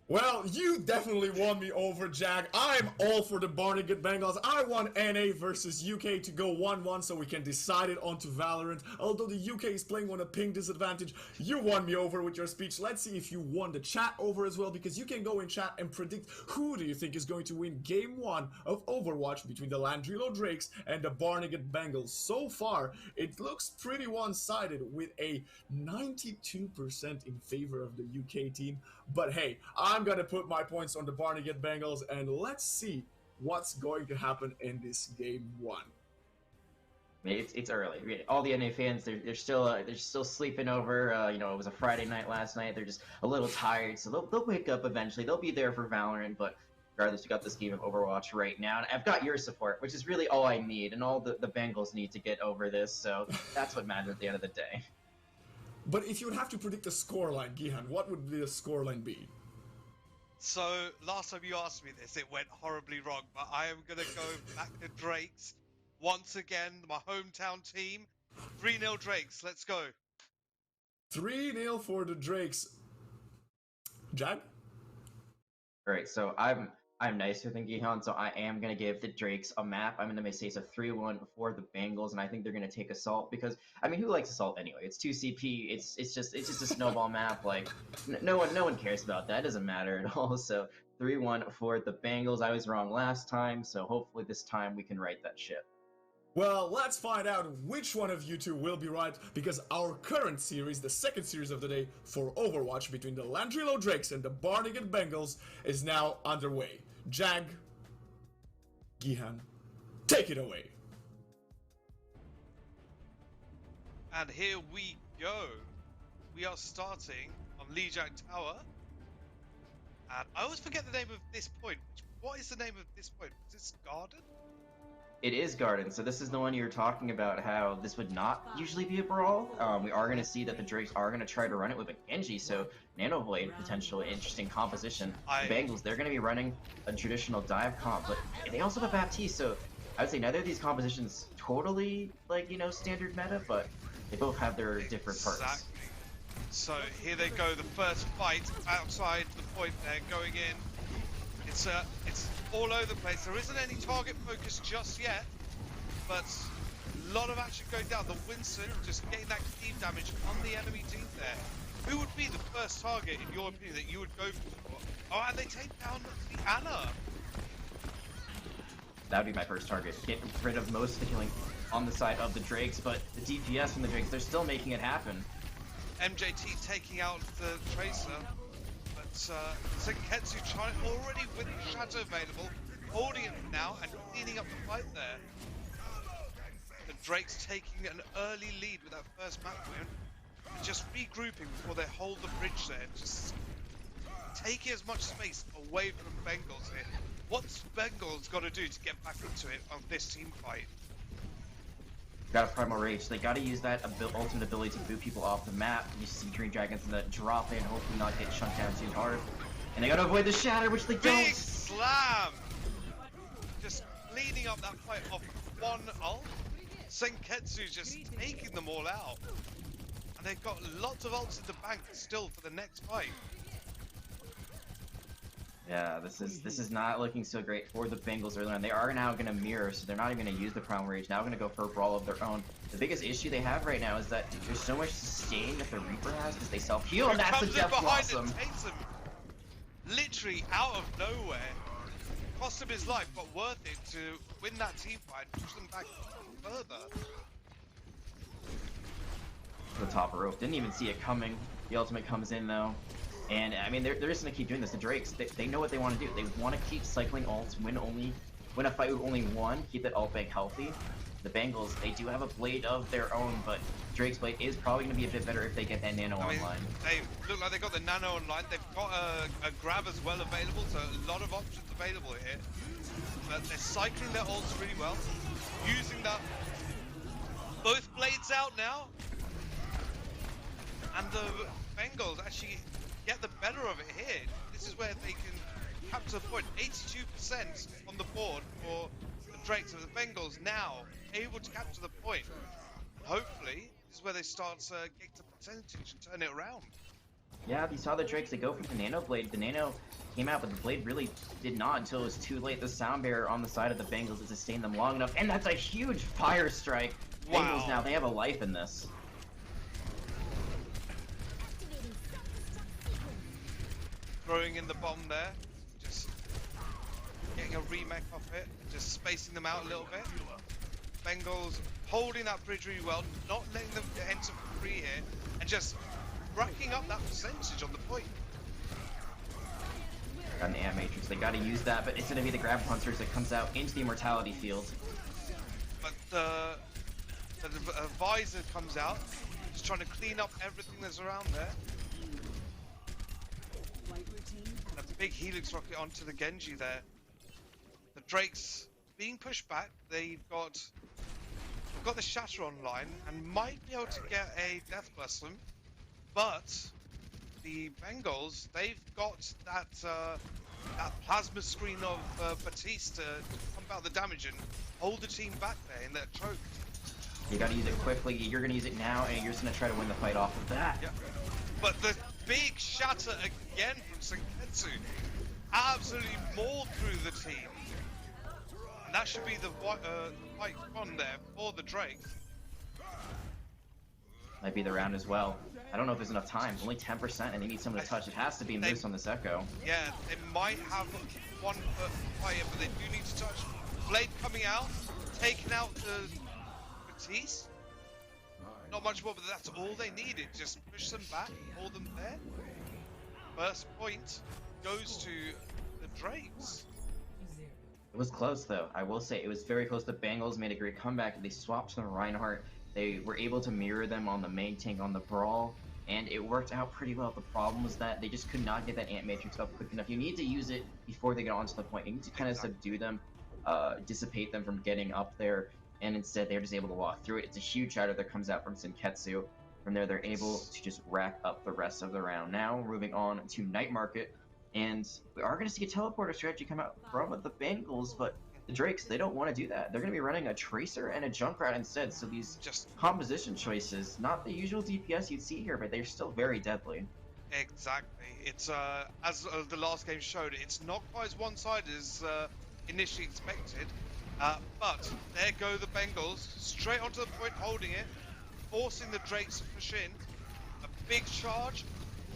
Well, you definitely won me over, Jag. I'm all for the Barnegat Bengals. I want NA versus UK to go 1-1 so we can decide it onto Valorant. Although the UK is playing on a ping disadvantage, you won me over with your speech. Let's see if you won the chat over as well, because you can go in chat and predict who do you think is going to win Game 1 of Overwatch between the Landrilo Drakes and the Barnegat Bengals. So far, it looks pretty one-sided with a 92% in favor of the UK team. But hey, I'm gonna put my points on the Barnegat Bengals, and let's see what's going to happen in this Game 1. I mean, it's early. All the NA fans, they're still sleeping over. You know, it was a Friday night last night. They're just a little tired, so they'll wake up eventually. They'll be there for Valorant, but regardless, we got this game of Overwatch right now, and I've got your support, which is really all I need, and all the Bengals need to get over this. So that's what matters at the end of the day. But if you would have to predict a scoreline, Gihan, what would the scoreline be? So, last time you asked me this, it went horribly wrong, but I am going to go back to Drakes. Once again, my hometown team. 3-0 Drakes, let's go. 3-0 for the Drakes. Jag? Alright, so I'm nicer than Gihan, so I am going to give the Drakes a map. I'm going to say it's a 3-1 for the Bengals, and I think they're going to take Assault because, I mean, who likes Assault anyway? It's 2 CP, it's just a snowball map, like, no one cares about that, it doesn't matter at all, so 3-1 for the Bengals. I was wrong last time, so hopefully this time we can right that ship. Well, let's find out which one of you two will be right, because our current series, the second series of the day for Overwatch between the Landrilo Drakes and the Barnegat Bengals, is now underway. Jag, Gihan, take it away. And here we go. We are starting on Lijiang Tower. And I always forget the name of this point. What is the name of this point? Is this Garden? It is Garden, so this is the one you were talking about, how this would not usually be a brawl. We are going to see that the Drakes are going to try to run it with a Genji, so Nano Blade, potential interesting composition. The Bengals, they're going to be running a traditional dive comp, but they also have a Baptiste, so I would say neither of these compositions totally, like, you know, standard meta, but they both have their different parts. So here they go, the first fight outside the point there, going in. It's all over the place. There isn't any target focus just yet, but a lot of action going down. The Winston just getting that cleave damage on the enemy team there. Who would be the first target, in your opinion, that you would go for? Oh, and they take down the Ana. That would be my first target. Get rid of most of the killing on the side of the Drakes, but the DPS from the Drakes, they're still making it happen. MJT taking out the Tracer. Senketsu trying already with the Shadow available, holding it now and cleaning up the fight there. The Drakes taking an early lead with that first map win, just regrouping before they hold the bridge there, just taking as much space away from Bengals here. What's Bengals got to do to get back into it on this team fight? Got a Primal Rage. They got to use that ultimate ability to boot people off the map. You see Green Dragons and that drop in, hopefully not get shut down too hard. And they got to avoid the Shatter, which they don't. Big slam! Just cleaning up that fight off one ult. Senketsu just taking them all out. And they've got lots of ults in the bank still for the next fight. Yeah, this is not looking so great for the Bengals early on. They are now going to mirror, so they're not even going to use the Primal Rage. Now going to go for a brawl of their own. The biggest issue they have right now is that there's so much sustain that the Reaper has because they self-heal, and that's the Death Blossom. And takes him literally out of nowhere. Cost him his life, but worth it to win that team fight, push them back further. The top rope. Didn't even see it coming. The ultimate comes in though. And I mean, they're just gonna keep doing this. The Drakes, they know what they want to do. They want to keep cycling ults, win only win a fight with only one, keep that ult bank healthy. The Bengals, they do have a blade of their own, but Drake's blade is probably going to be a bit better if they get that nano online. They look like they got the nano online. They've got a grab as well available, so a lot of options available here. But they're cycling their ults really well, using that. Both blades out now, and the Bengals actually get the better of it here. This is where they can capture the point. 82% on the board for the Drakes, of the Bengals now able to capture the point. Hopefully, this is where they start getting the percentage and turn it around. Yeah, you saw the Drakes, they go for the nano blade. The nano came out, but the blade really did not until it was too late. The sound barrier on the side of the Bengals has sustained them long enough, and that's a huge fire strike. Wow. Bengals now, they have a life in this. Throwing in the bomb there, just getting a remake off it, just spacing them out a little bit. Bengals holding that bridge really well, not letting them enter for free here, and just racking up that percentage on the point. On the Ant Matrix, they gotta use that, but it's gonna be the Grab Hunters that comes out into the Immortality field. But the Visor comes out, just trying to clean up everything that's around there. And a big Helix rocket onto the Genji there. The Drakes being pushed back, they've got the Shatter online and might be able to get a Death Bless them, but the Bengals, they've got that plasma screen of Batiste to pump out the damage and hold the team back there in that choke. You gotta use it quickly, you're gonna use it now, and you're just gonna try to win the fight off of that. Yeah. But the big Shatter again from Senketsu absolutely mauled through the team. And that should be the fight on there for the Drake. Might be the round as well. I don't know if there's enough time. Only 10%, and they need someone to touch. It has to be Moose on this Echo. Yeah, they might have one fire, but they do need to touch. Blade coming out, taking out the Batiste. Not much more, but that's all they needed. Just push them back, hold them there. First point goes to the Drakes. It was close, though. I will say, it was very close. The Bengals made a great comeback. They swapped from Reinhardt. They were able to mirror them on the main tank on the Brawl, and it worked out pretty well. The problem was that they just could not get that Ant Matrix up quick enough. You need to use it before they get onto the point. You need to kind of subdue them, dissipate them from getting up there, and instead they're just able to walk through it. It's a huge shadow that comes out from Senketsu. From there, they're able to just rack up the rest of the round. Now, we're moving on to Night Market, and we are going to see a teleporter strategy come out from the Bengals, but the Drakes, they don't want to do that. They're going to be running a Tracer and a Junkrat instead, so these just composition choices, not the usual DPS you'd see here, but they're still very deadly. Exactly. It's, as the last game showed, it's not quite as one-sided as initially expected, but there go the Bengals, straight onto the point, holding it, forcing the Drakes to push in. A big charge,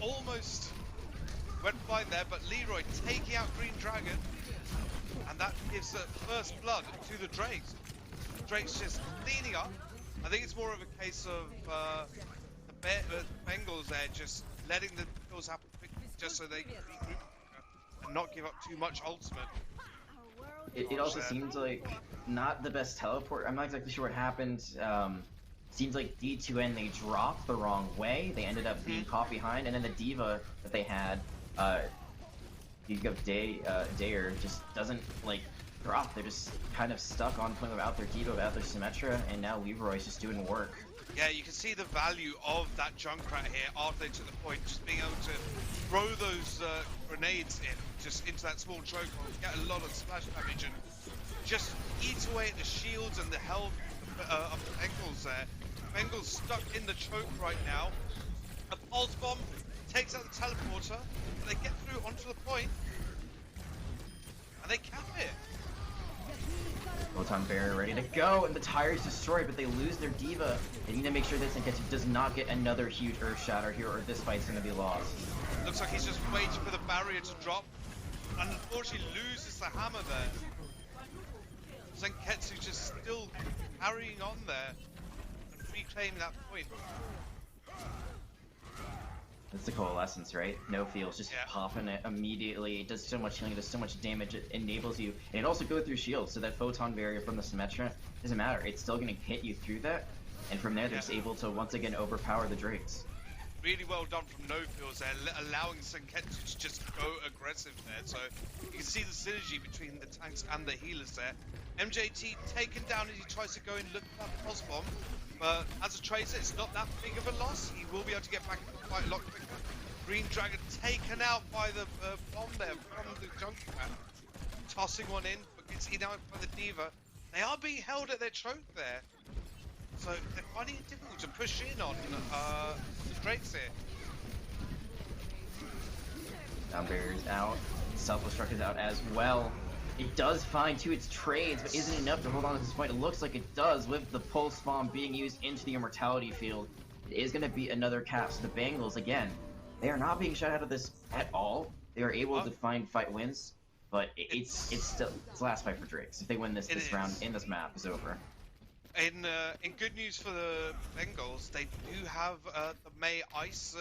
almost went fine there, but Leroy taking out Green Dragon, and that gives the first blood to the Drakes. The Drakes just cleaning up. I think it's more of a case of the Bengals there just letting the kills happen quickly, just so they can regroup and not give up too much ultimate. It also seems like not the best teleport. I'm not exactly sure what happened. Seems like D2N, they dropped the wrong way. They ended up being caught behind, and then the Diva that they had, Dayer, just doesn't like drop. They're just kind of stuck on point without their Diva, without their Symmetra, and now Leroy's just doing work. Yeah, you can see the value of that Junkrat here after they took the point, just being able to throw those grenades in, just into that small choke, get a lot of splash damage, and just eat away at the shields and the health of the Bengals there. Bengals stuck in the choke right now. A pulse bomb takes out the teleporter, and they get through onto the point, and they cap it. Photon Barrier ready to go, and the tire's destroyed, but they lose their Diva. They need to make sure that Senketsu does not get another huge Earth Shatter here, or this fight's going to be lost. Looks like he's just waiting for the barrier to drop, and unfortunately loses the hammer there. Senketsu just still carrying on there and reclaiming that point. That's the coalescence, right? No feels, just Yeah. popping it immediately. It does so much healing, it does so much damage, it enables you. And it also goes through shield, so that photon barrier from the Symmetra doesn't matter. It's still going to hit you through that. And from there, they're just able to once again overpower the Drakes. Really well done from No Feels there, allowing Senketsu to just go aggressive there. So you can see the synergy between the tanks and the healers there. MJT taken down as he tries to go and look at that pulse bomb. But as a Tracer, it's not that big of a loss. He will be able to get back into the fight a lot quicker. Green Dragon taken out by the bomb there from the Junkrat. Tossing one in, but gets eaten out by the Diva. They are being held at their choke there. So they're finding it difficult to push in on the Drakes here. Down barriers out. Self-destruct is out as well. It does find two its trades, but isn't enough to hold on to this point. It looks like it does with the pulse bomb being used into the immortality field. It is going to be another cap. So the Bengals, again, they are not being shut out of this at all. They are able to find fight wins, but it's still it's the last fight for Drakes. If they win this round in this map, is over. In good news for the Bengals, they do have the May Ice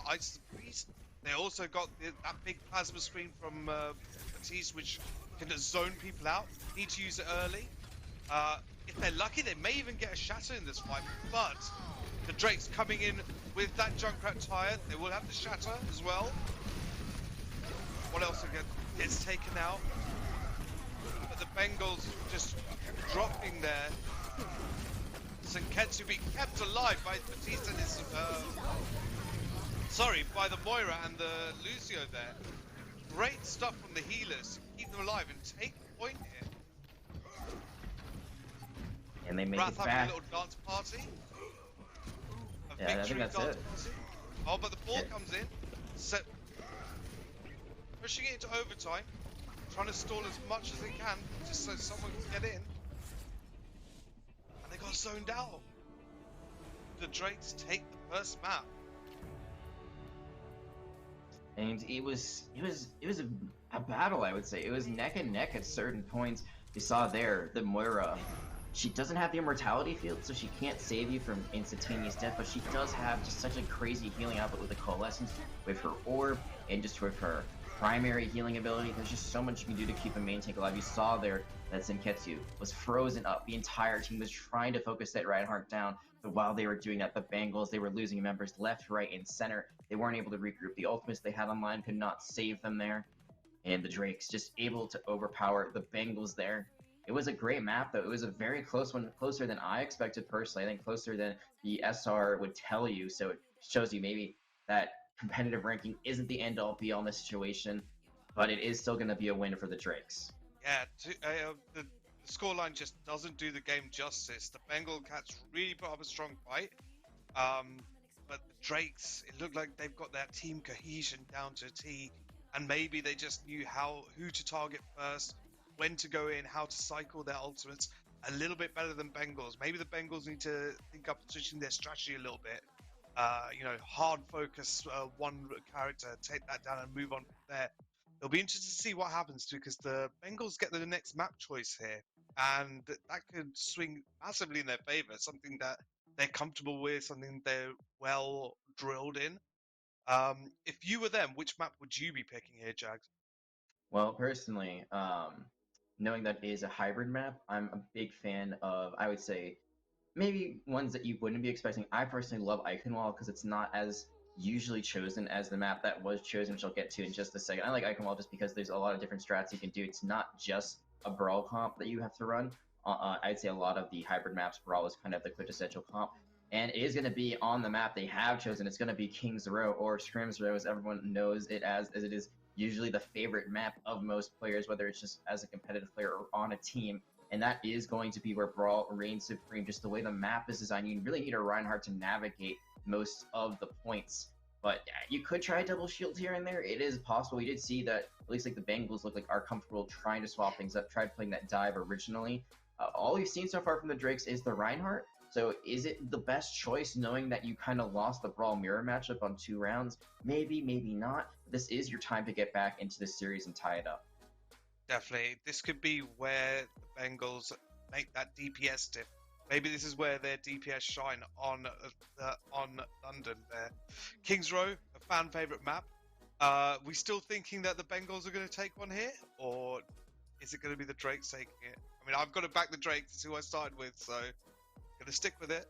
Ice Priest. They also got that big plasma screen from Batiste, which can just zone people out. Need to use it early. If they're lucky, they may even get a shatter in this fight. But the Drakes coming in with that Junkrat tire, they will have the shatter as well. What else gets taken out? But the Bengals just dropping there. Senketsu being kept alive by Batista and his by the Moira and the Lucio there. Great stuff from the healers to keep them alive and take the point here. And they make Wrath it having back. a little dance party. A Yeah, I victory think that's dance it. party. Oh, but the ball comes in. So, pushing it into overtime. Trying to stall as much as they can just so someone can get in. And they got zoned out. The Drakes take the first map. And it was a battle, I would say. It was neck and neck at certain points. You saw there the Moira. She doesn't have the immortality field, so she can't save you from instantaneous death, but she does have just such a crazy healing output with the coalescence, with her orb, and just with her primary healing ability. There's just so much you can do to keep a main tank alive. You saw there that Senketsu was frozen up. The entire team was trying to focus that Reinhardt down, but while they were doing that, the Bengals, they were losing members left, right, and center. They weren't able to regroup. The ultimates they had online could not save them there. And the Drakes just able to overpower the Bengals there. It was a great map, though. It was a very close one, closer than I expected personally. I think closer than the SR would tell you. So it shows you maybe that competitive ranking isn't the end-all be-all in this situation, but it is still going to be a win for the Drakes. Yeah, the scoreline just doesn't do the game justice. The Bengal Cats really put up a strong fight, but the Drakes, it looked like they've got their team cohesion down to a T, and maybe they just knew who to target first, when to go in, how to cycle their ultimates a little bit better than Bengals. Maybe the Bengals need to think up switching their strategy a little bit. Hard focus one character, take that down and move on from there. It'll be interesting to see what happens because the Bengals get the next map choice here, and that could swing massively in their favor. Something that they're comfortable with, something they're well drilled in. If you were them, which map would you be picking here, Jags? Well, personally, knowing that it is a hybrid map, I'm a big fan of, I would say, maybe ones that you wouldn't be expecting. I personally love Eichenwald because it's not as usually chosen as the map that was chosen, which I'll get to in just a second. I like Eichenwald just because there's a lot of different strats you can do. It's not just a Brawl comp that you have to run. I'd say a lot of the hybrid maps, Brawl is kind of the quintessential comp. And it is going to be on the map they have chosen. It's going to be King's Row or Scrim's Row, as everyone knows it as it is usually the favorite map of most players, whether it's just as a competitive player or on a team. And that is going to be where Brawl reigns supreme. Just the way the map is designed, you really need a Reinhardt to navigate most of the points. But you could try double shield here and there. It is possible. We did see that at least like the Bengals look like are comfortable trying to swap things up, tried playing that dive originally. All we've seen so far from the Drakes is the Reinhardt. So is it the best choice knowing that you kind of lost the Brawl mirror matchup on 2 rounds? Maybe, maybe not. This is your time to get back into this series and tie it up. Definitely. This could be where the Bengals make that DPS dip. Maybe this is where their DPS shine on London there. Kings Row, a fan favorite map. We still thinking that the Bengals are going to take one here, or is it going to be the Drakes taking it? I mean, I've got to back the Drakes. It's who I started with, so going to stick with it.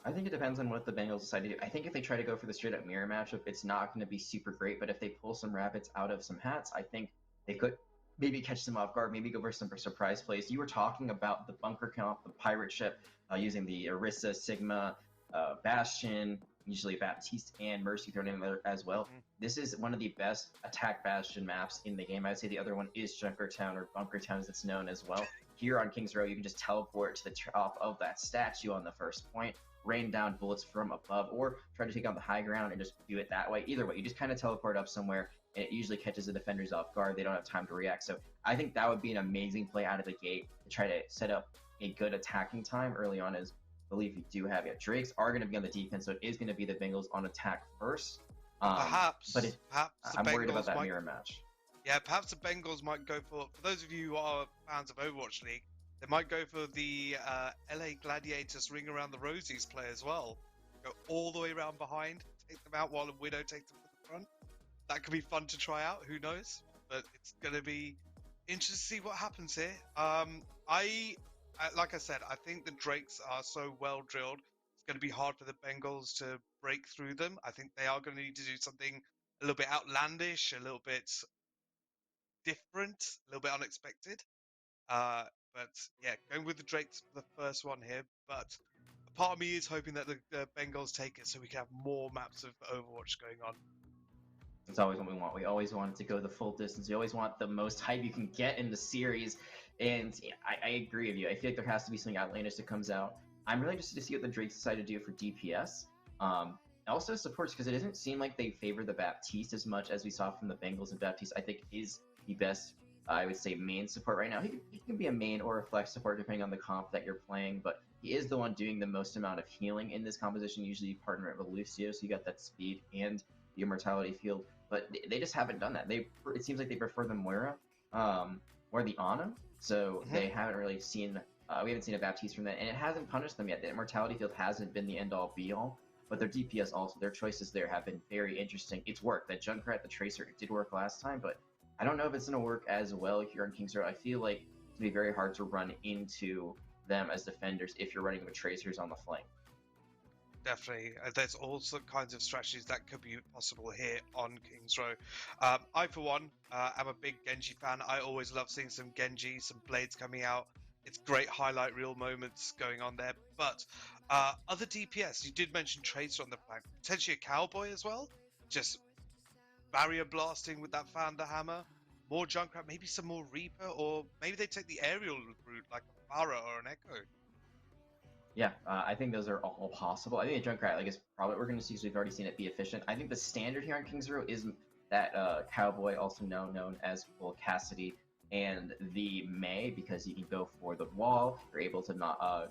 I think it depends on what the Bengals decide to do. I think if they try to go for the straight up mirror matchup, it's not going to be super great. But if they pull some rabbits out of some hats, I think they could maybe catch them off guard, maybe go for some surprise plays. You were talking about the bunker comp, the pirate ship, using the Orisa, Sigma, Bastion, usually Baptiste and Mercy thrown in there as well. This is one of the best attack Bastion maps in the game. I'd say the other one is Junkertown, or Bunkertown as it's known as well. Here on Kings Row, you can just teleport to the top of that statue on the first point, rain down bullets from above, or try to take on the high ground and just do it that way. Either way, you just kind of teleport up somewhere, and it usually catches the defenders off guard. They don't have time to react. So I think that would be an amazing play out of the gate to try to set up a good attacking time early on, as I believe you do have. Yeah, Drakes are going to be on the defense, so it is going to be the Bengals on attack first. Perhaps but I'm the worried about Bengals that might, mirror match. yeah, perhaps the Bengals might go for those of you who are fans of Overwatch League, they might go for the LA Gladiators ring around the rosies play as well. Go all the way around behind, take them out while a Widow takes them to the front. That could be fun to try out, who knows? But it's going to be interesting to see what happens here. Like I said, I think the Drakes are so well drilled, it's going to be hard for the Bengals to break through them. I think they are going to need to do something a little bit outlandish, a little bit different, a little bit unexpected. But yeah, going with the Drakes for the first one here. But a part of me is hoping that the Bengals take it so we can have more maps of Overwatch going on. It's always what we want. We always want it to go the full distance. We always want the most hype you can get in the series. And yeah, I agree with you. I feel like there has to be something outlandish that comes out. I'm really interested to see what the Drakes decide to do for DPS. Also supports, because it doesn't seem like they favor the Baptiste as much as we saw from the Bengals. And Baptiste, I think, is the best, I would say, main support right now. He can be a main or a flex support depending on the comp that you're playing, but he is the one doing the most amount of healing in this composition. Usually you partner it with Lucio, so you got that speed and the immortality field, but they just haven't done that. It seems like they prefer the Moira or the Ana, so they haven't really seen, we haven't seen a Baptiste from that, and it hasn't punished them yet. The immortality field hasn't been the end-all be-all, but their DPS also, their choices there have been very interesting. It's worked. That Junkrat, the Tracer, it did work last time, but I don't know if it's going to work as well here on Kings Row. I feel like it's going to be very hard to run into them as defenders if you're running with Tracers on the flank. Definitely. There's also kinds of strategies that could be possible here on Kings Row. I, for one, am a big Genji fan. I always love seeing some Genji, some Blades coming out. It's great highlight reel moments going on there. But other DPS, you did mention Tracer on the flank. Potentially a Cowboy as well. Just barrier blasting with that Founder Hammer. More Junkrat, maybe some more Reaper, or maybe they take the aerial route like a Pharah or an Echo. Yeah, I think those are all possible. I think the Junkrat, like, is probably what we're going to see, because we've already seen it be efficient. I think the standard here on Kings Row is that Cowboy, also known as Full Cassidy, and the May, because you can go for the wall, you're able to not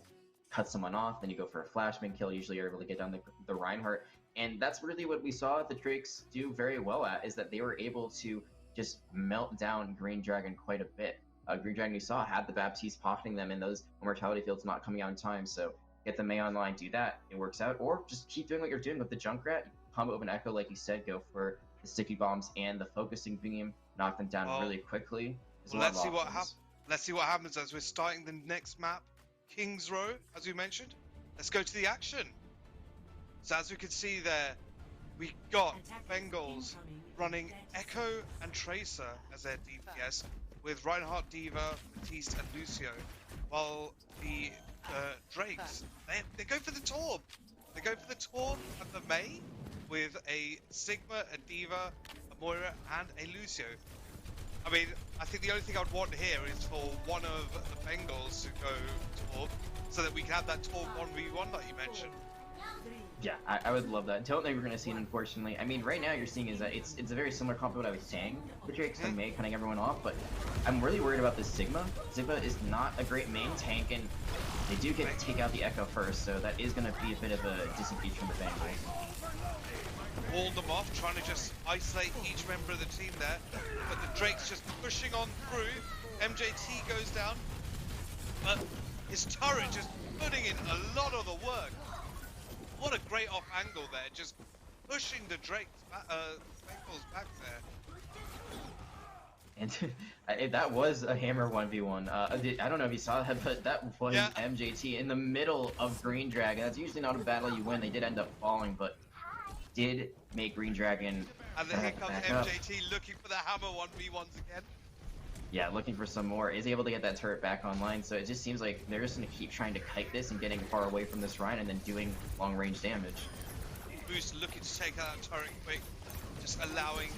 cut someone off, then you go for a flashman kill, usually you're able to get down the Reinhardt, and that's really what we saw the Drakes do very well at, is that they were able to just melt down Green Dragon quite a bit. Green Dragon, you saw, had the Baptiste pocketing them in those immortality fields not coming out in time, so get the May online, do that, it works out, or just keep doing what you're doing with the Junkrat, combo open Echo, like you said, go for the sticky bombs and the focusing beam, knock them down really quickly. Well, let's see what happens as we're starting the next map, Kings Row, as we mentioned. Let's go to the action. So as we can see there, we got Bengals running Echo and Tracer as their DPS, with Reinhardt, Diva, Baptiste, and Lucio, while the Drakes, they go for the Torb. They go for the Torb and the May, with a Sigma, a Diva, a Moira, and a Lucio. I mean, I think the only thing I'd want here is for one of the Bengals to go Torb, so that we can have that Torb 1v1 that you mentioned. Yeah, I would love that. Don't think we're going to see it, unfortunately. I mean, right now you're seeing is that it's a very similar comp to what I was saying. The Drakes and May cutting everyone off, but I'm really worried about this Sigma. Sigma is not a great main tank, and they do get to take out the Echo first, so that is going to be a bit of a disengage from the Bengals. Walled them off, trying to just isolate each member of the team there, but the Drake's just pushing on through. MJT goes down, but His turret just putting in a lot of the work. What a great off angle there, just pushing the Bengals back there. And that was a hammer 1v1. I don't know if you saw that, but that was MJT in the middle of Green Dragon. That's usually not a battle you win. They did end up falling, but did make Green Dragon. And then here comes MJT looking for the hammer 1v1s again. Yeah, looking for some more. Is able to get that turret back online, so it just seems like they're just going to keep trying to kite this and getting far away from this Rhine and then doing long-range damage. Boost looking to take out that turret quick, just allowing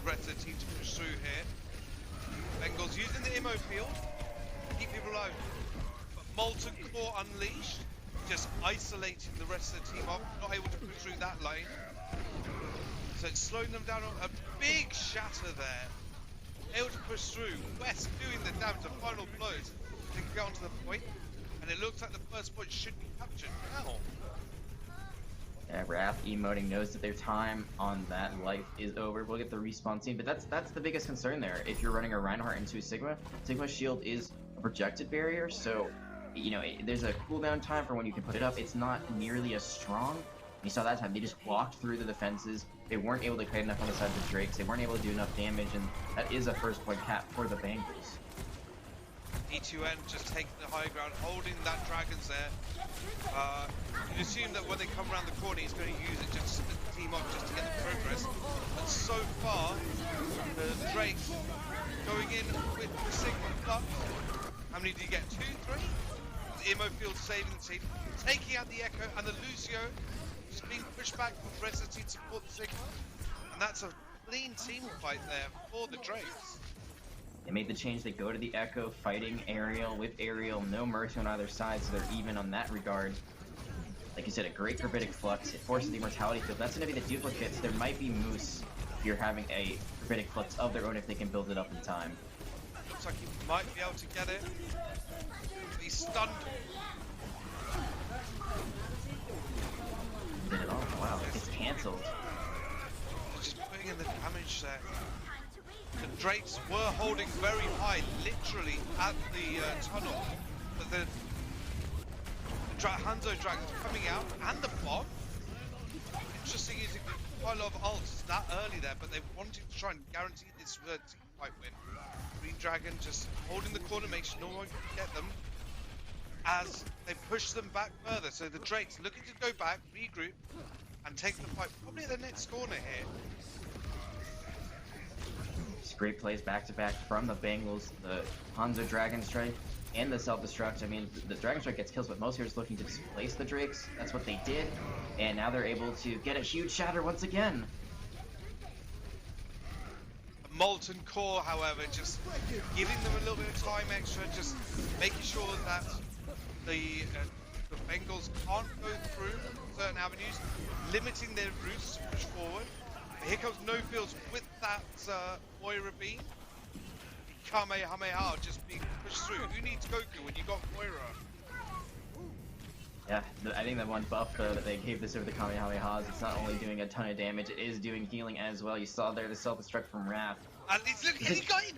the rest of the team to push through here. Bengals using the immo field to keep people alive. But Molten Core unleashed, just isolating the rest of the team up, not able to push through that lane. So it's slowing them down. A big shatter there. Able to push through. West doing the damage, the final blows. They can get onto the point. And it looks like the first point should be captured now. Yeah, Wrath emoting knows that their time on that life is over. We'll get the respawn scene, but that's the biggest concern there. If you're running a Reinhardt into Sigma, Sigma's shield is a projected barrier, so you know there's a cooldown time for when you can put it up. It's not nearly as strong. You saw that time, they just walked through the defenses. They weren't able to kite enough on the side of the Drakes. They weren't able to do enough damage, and that is a first point cap for the Bengals. E2N just taking the high ground, holding that Dragons there. You'd assume that when they come around the corner, he's going to use it just to team up, just to get the progress. But so far, the Drakes going in with the Sigma Flux. How many did you get? 2, 3? The Immo Field saving the team, taking out the Echo and the Lucio, just being pushed back from the rest of the team to support the Sigma. And that's a clean team fight there for the Drakes. They made the change, they go to the Echo, fighting Aerial with Aerial, no Mercy on either side, so they're even on that regard. Like you said, a great Gravitic Flux, it forces the Immortality Field. That's going to be the duplicates. There might be Moose if you're having a Gravitic Flux of their own if they can build it up in time. Looks like he might be able to get it. He's stunned. Did it all? Wow, it gets cancelled. They're just putting in the damage there. The Drakes were holding very high, literally at the tunnel, but the Hanzo Dragons coming out, and the bomb. Interesting using quite a lot of ults that early there, but they wanted to try and guarantee this team fight win. Green Dragon just holding the corner, make sure no one can get them, as they push them back further. So the Drakes looking to go back, regroup, and take the fight probably at the next corner here. Great plays back-to-back from the Bengals, the Hanzo Dragon Strike, and the Self-Destruct. I mean, the Dragon Strike gets kills, but most heroes looking to displace the Drakes. That's what they did, and now they're able to get a huge shatter once again. Molten Core, however, just giving them a little bit of time extra, just making sure that the Bengals can't go through certain avenues, limiting their routes to push forward. Here comes No Fields with that Moira beam. Kamehameha just being pushed through. Who needs Goku when you got Moira? Yeah, I think that one buff that they gave this over the Kamehamehas, it's not only doing a ton of damage, it is doing healing as well. You saw there the self-destruct from Wrath. And he's looking,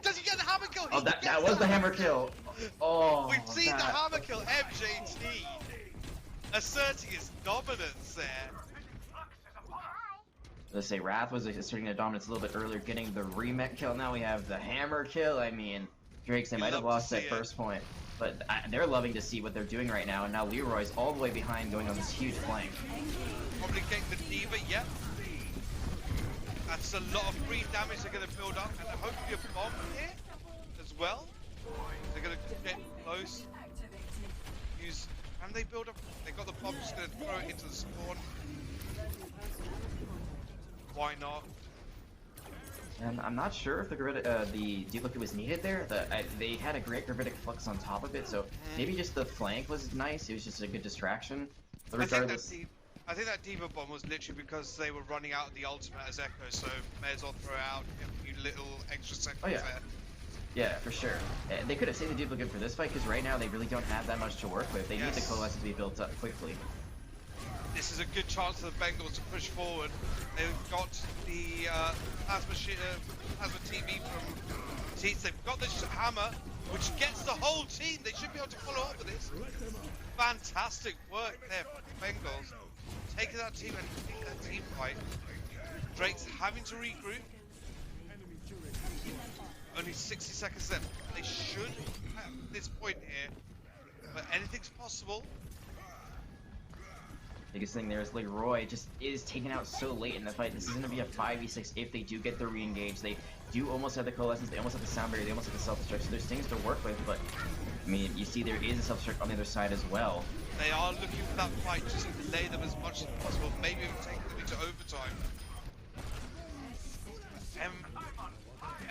does he get the hammer kill? Oh, that was the hammer kill. Oh, we've seen the hammer kill. MJT asserting his dominance there. Let's say Wrath was asserting their dominance a little bit earlier, getting the remech kill. Now we have the hammer kill. I mean, Drakes, they might have lost that first point, but they're loving to see what they're doing right now. And now Leroy's all the way behind, going on this huge flank. Probably getting the D.Va, yep. That's a lot of free damage they're going to build up, and hopefully a bomb here as well. They're going to get close. Can they build up? They got the bomb, just going to throw it into the spawn. Why not? And I'm not sure if the duplicate was needed there. They had a great gravitic flux on top of it, so maybe just the flank was nice. It was just a good distraction. But regardless, I think that D.Va bomb was literally because they were running out of the ultimate as Echo, so may as well throw out a few little extra seconds there. Yeah, for sure. They could have saved the duplicate for this fight, because right now they really don't have that much to work with. They need the coalescence to be built up quickly. This is a good chance for the Bengals to push forward. They've got the Plasma TV from Teats. They've got the hammer. which gets the whole team. They should be able to follow up with this. Fantastic work there from the Bengals. Taking that team and taking that team fight. Drake's having to regroup. Only 60 seconds left. They should at this point here, but anything's possible. Biggest thing there is Leroy just is taken out so late in the fight. This is going to be a 5v6 if they do get the re-engage. They do almost have the coalescence, they almost have the sound barrier, they almost have the self-destruct, so there's things to work with, but I mean, you see there is a self-destruct on the other side as well. They are looking for that fight, just to delay them as much as possible, maybe even take them into overtime.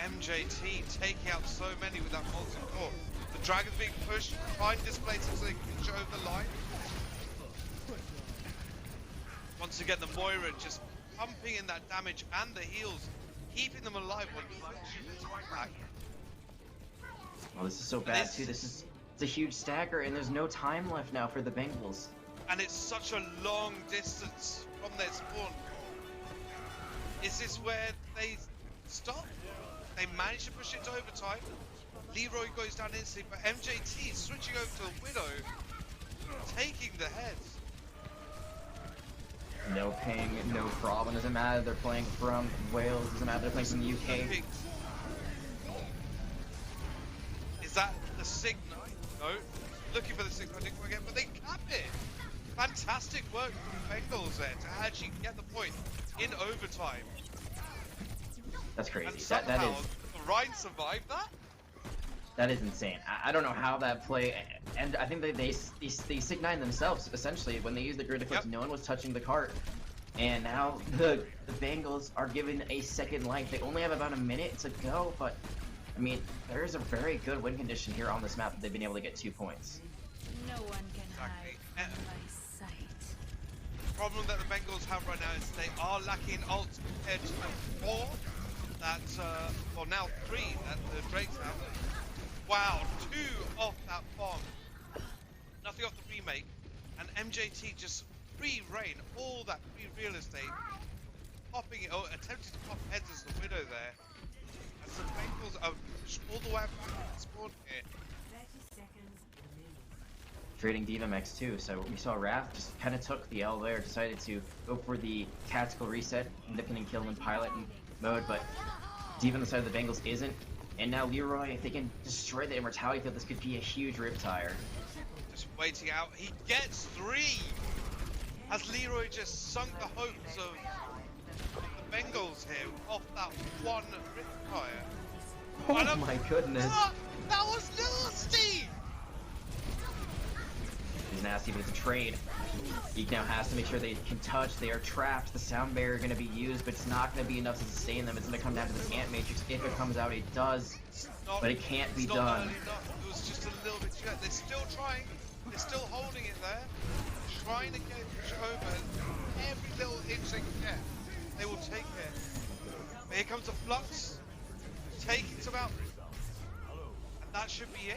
MJT taking out so many with that molten core. The Dragon's being pushed, trying to displace them so they can push over the line. Once again, the Moira just pumping in that damage and the heals, keeping them alive when Twitch is back. Well, this is so bad too. It's a huge stagger, and there's no time left now for the Bengals. And it's such a long distance from their spawn. Is this where they stop? They manage to push it to overtime. Leroy goes down instantly, but MJT switching over to the Widow, taking the heads. No ping, no problem. Doesn't matter. They're playing from Wales. Doesn't matter. They're playing from the UK. Is that the signal? No. Looking for the signal. I didn't get, but they cap it. Fantastic work from the Bengals there to actually get the point in overtime. That's crazy. And somehow, that is. Ryan survived that. That is insane. I don't know how that play, and I think they sig-9 themselves essentially when they used the grid defense. Yep. No one was touching the cart, and now the Bengals are given a second life. They only have about a minute to go, but I mean there is a very good win condition here on this map that they've been able to get 2 points. No one can hide Exactly. from my sight. The problem that the Bengals have right now is they are lacking ults compared to the 4 that, well now 3 that the Drakes have. Wow, 2 off that bomb. Nothing off the remake. And MJT just free reign all that free real estate. Popping it, attempting to pop heads as the Widow there. As the Bengals are all the way back to the spawn here. Trading DivaMex too, so we saw Raph just kind of took the L there, decided to go for the tactical reset, independent kill in pilot mode, but Diva on the side of the Bengals isn't. And now Leroy, if they can destroy the Immortality field, this could be a huge riptire. Just waiting out. He gets 3! Has Leroy just sunk the hopes of the Bengals here off that one riptire? Oh my goodness. Ah, that was nasty! He's nasty, but it's a trade. He now has to make sure they can touch. They are trapped. The sound barrier is going to be used, but it's not going to be enough to sustain them. It's going to come down to this Ant Matrix. If it comes out, it does. But it can't be done. It was just a little bit too late. They're still trying. They're still holding it there. Trying to get it over. Every little inch they can get, they will take it. But here comes the Flux. Taking some out. And that should be it.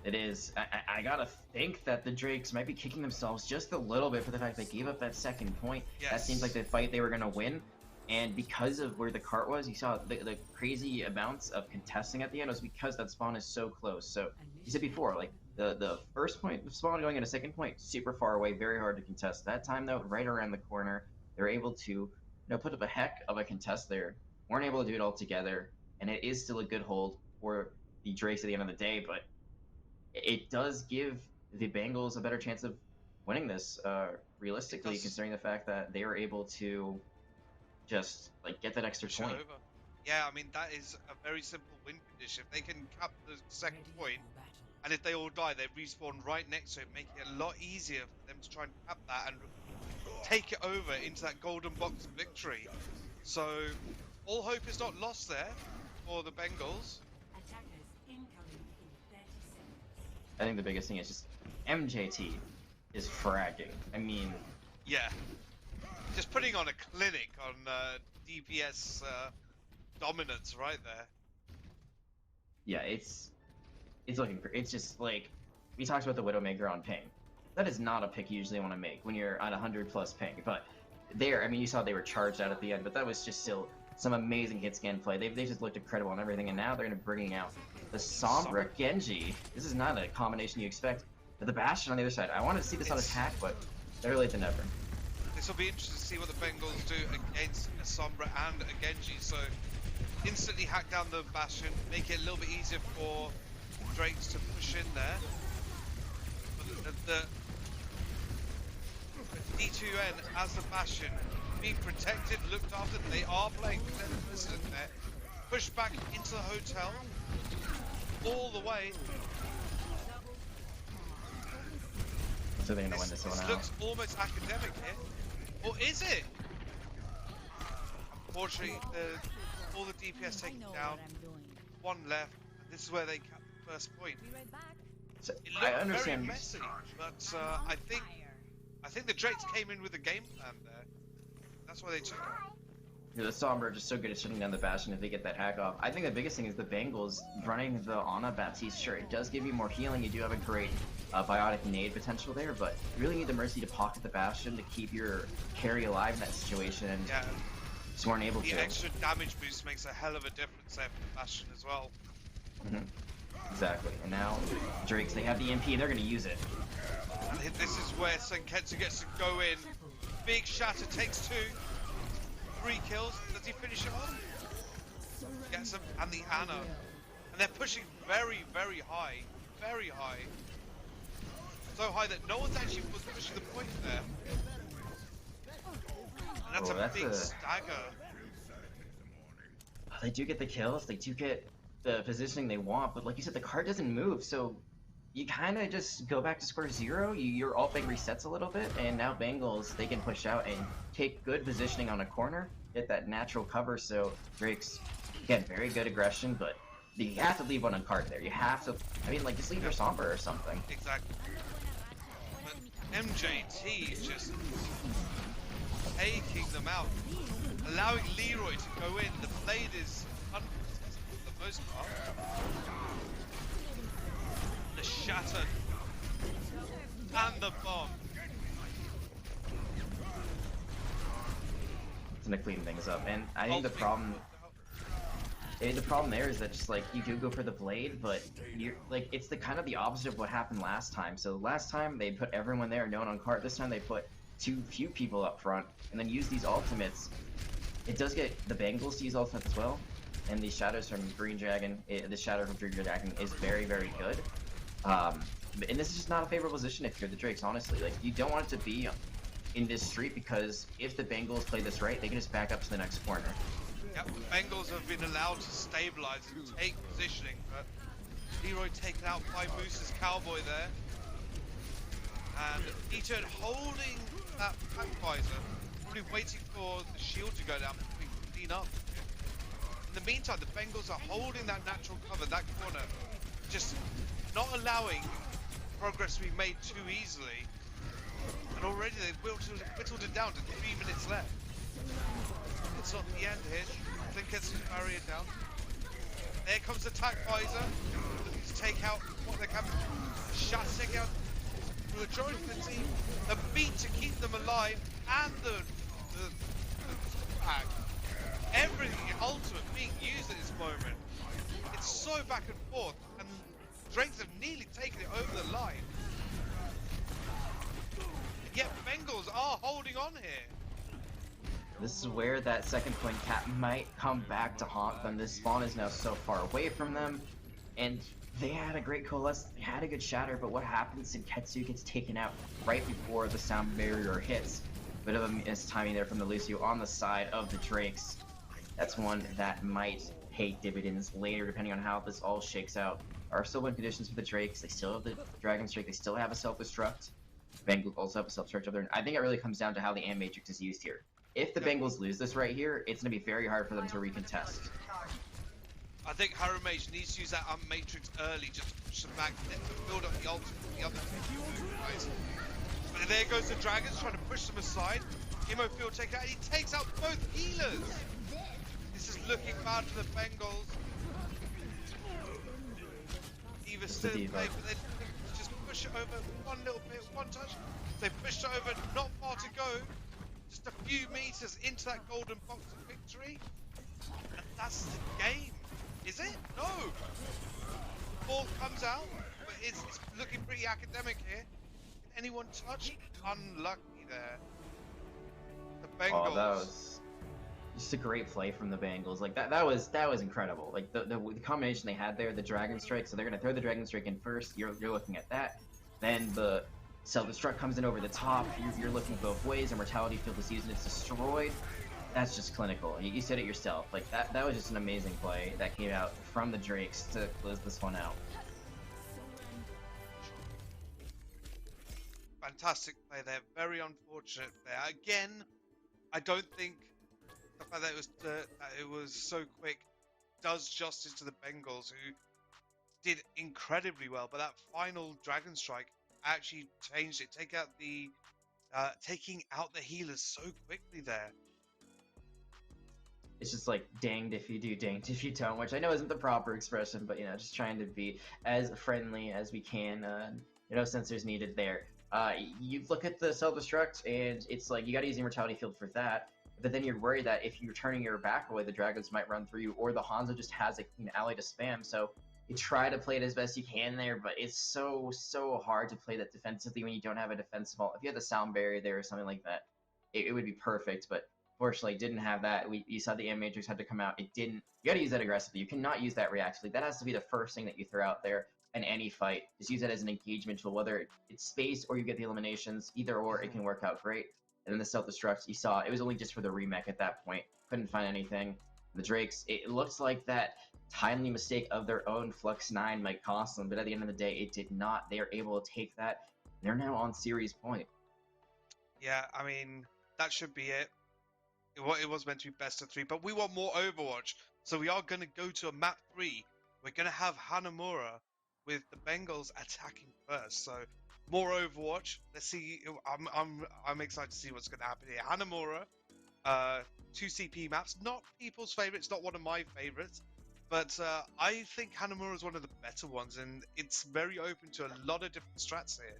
It is. I gotta think that the Drakes might be kicking themselves just a little bit for the fact they gave up that second point. Yes. That seems like the fight they were gonna win. And because of where the cart was, you saw the crazy amounts of contesting at the end was because that spawn is so close. So you said before, like the first point spawn going into second point, super far away, very hard to contest. That time though, right around the corner, they're able to put up a heck of a contest there. Weren't able to do it all together, and it is still a good hold for the Drakes at the end of the day, but it does give the Bengals a better chance of winning this, realistically, considering the fact that they were able to just like get that extra point. Over. Yeah, I mean that is a very simple win condition. If they can cap the second point, and if they all die, they respawn right next to it, making it a lot easier for them to try and cap that and take it over into that golden box victory. So all hope is not lost there for the Bengals. I think the biggest thing is just MJT is fragging. I mean, yeah, just putting on a clinic on DPS dominance right there. Yeah, it's looking. It's just like we talked about the Widowmaker on ping. That is not a pick you usually want to make when you're at 100+ ping. But there, I mean, you saw they were charged out at the end, but that was just still some amazing hit scan play. They just looked incredible and everything, and now they're going to bringing out the Sombra Genji. This is not a combination you expect. But the Bastion on the other side, I wanted to see this on attack, but better late than never. This will be interesting to see what the Bengals do against a Sombra and a Genji. So instantly hack down the Bastion, make it a little bit easier for Drakes to push in there. But the D2N as the Bastion being protected, looked after. They are playing President there. Push back into the hotel all the way. So they're gonna win this one out. Looks almost academic here, or is it? Unfortunately, all the DPS taken down. One left, and this is where they cap the first point. So, It looked I understand. very messy, but I think the Drakes came in with a game plan there. That's why they took it. The Sombra are just so good at shutting down the Bastion if they get that hack off. I think the biggest thing is the Bengals running the Ana Baptiste. Sure, it does give you more healing. You do have a great biotic nade potential there, but you really need the Mercy to pocket the Bastion to keep your carry alive in that situation, and Yeah, just weren't able the to. extra damage boost makes a hell of a difference there for the Bastion as well. Exactly. And now Drakes, they have the MP, and they're going to use it. And this is where Senketsu gets to go in. Big Shatter takes 2. 3 kills. Does he finish it off? Gets him, and the Ana. And they're pushing very, very high. Very high. So high that no one's actually pushing the point there. And that's a big stagger. They do get the kills, they do get the positioning they want, but like you said, the card doesn't move, so you kind of just go back to square zero. Your alt bank resets a little bit, and now Bengals, they can push out and take good positioning on a corner, get that natural cover. So Drake's, again, very good aggression, but you have to leave one on card there. You have to, I mean, like, just leave your Sombra or something. Exactly. But MJT is just taking them out, allowing Leroy to go in. The blade is uncontested for the most part. The shatter and the bomb. It's gonna clean things up, and I think the problem there is that just like you do go for the blade, but you're like it's the kind of the opposite of what happened last time. So last time they put everyone there, no one on cart. This time they put too few people up front, and then use these ultimates. It does get the Bengals to use ultimates as well, and these shadows from Green Dragon, the shadow from Green Dragon is very, very good. And this is just not a favorable position if you're the Drakes, honestly. Like, you don't want it to be in this street, because if the Bengals play this right, they can just back up to the next corner. Yep, Bengals have been allowed to stabilize and take positioning, but Leroy taken out by Moose's Cowboy there. And Eton holding that pack visor, probably waiting for the shield to go down before we can clean up. In the meantime, the Bengals are holding that natural cover, that corner, just not allowing progress to be made too easily. And already they've whittled it down to 3 minutes left. It's not the end here. Flynn gets his barrier down. There comes the attack visor. Looking to take out what they can. Shot take out the majority of the team. The beat to keep them alive, and the pack. Everything ultimate being used at this moment. It's so back and forth, and Drakes have nearly taken it over the line. And yet Bengals are holding on here. This is where that second point cap might come back to haunt them. This spawn is now so far away from them, and they had a great coalesce, they had a good shatter, but what happens? Senketsu gets taken out right before the sound barrier hits. Bit of a mistiming there from the Lucio on the side of the Drakes. That's one that might pay dividends later, depending on how this all shakes out. Are still win conditions for the Drakes. They still have the Dragon Strike. They still have a self-destruct. Bengals also have a self-destruct over there. I think it really comes down to how the Am Matrix is used here. If the Bengals lose this right here, it's going to be very hard for them to recontest. I think Harumage needs to use that Matrix early, just to push them back, then to build up the ultimate for the other team. Right? But there goes the Dragons trying to push them aside. Immofield take out, and he takes out both healers. This is looking bad for the Bengals. Eva still in play, but they just push it over one little bit, one touch. They pushed it over, not far to go. Just a few meters into that golden box of victory. And that's the game. Is it? No. Ball comes out, but it's looking pretty academic here. Can anyone touch? Unlucky there. The Bengals. Oh, that was just a great play from the Bengals. Like that was incredible. Like the combination they had there, the Dragon Strike. So they're gonna throw the Dragon Strike in first. You're looking at that. Then the Self-Destruct comes in over the top. You're looking both ways. A Mortality Field this season is destroyed. That's just clinical. You said it yourself. Like that was just an amazing play that came out from the Drakes to close this one out. Fantastic play there. Very unfortunate there. Again, I don't think the fact that it was so quick does justice to the Bengals, who did incredibly well. But that final Dragon Strike actually changed it. Taking out the healers so quickly there. It's just like danged if you do, danged if you don't, which I know isn't the proper expression, but just trying to be as friendly as we can. No censors needed there. You look at the self-destruct, and it's like you got to use the Immortality Field for that. But then you're worried that if you're turning your back away, the dragons might run through you, or the Hanzo just has a clean ally to spam. So you try to play it as best you can there, but it's so hard to play that defensively when you don't have a defensive ult. If you had the sound barrier there or something like that, it would be perfect. But fortunately, didn't have that. You saw the Matrix had to come out. It didn't. You got to use that aggressively. You cannot use that reactively. That has to be the first thing that you throw out there in any fight. Just use that as an engagement tool, whether it's space or you get the eliminations. Either or, it can work out great. And then the self-destruct, you saw, it was only just for the remake at that point. Couldn't find anything. The Drakes, it looks like that timely mistake of their own Flux 9 might cost them, but at the end of the day, it did not. They are able to take that. They're now on series point. Yeah, I mean, that should be it. It was meant to be best of 3, but we want more Overwatch. So we are going to go to a map 3. We're going to have Hanamura with the Bengals attacking first. So more Overwatch. Let's see. I'm excited to see what's going to happen here. Hanamura, 2 CP maps. Not people's favorites. Not one of my favorites. But I think Hanamura is one of the better ones, and it's very open to a lot of different strats here.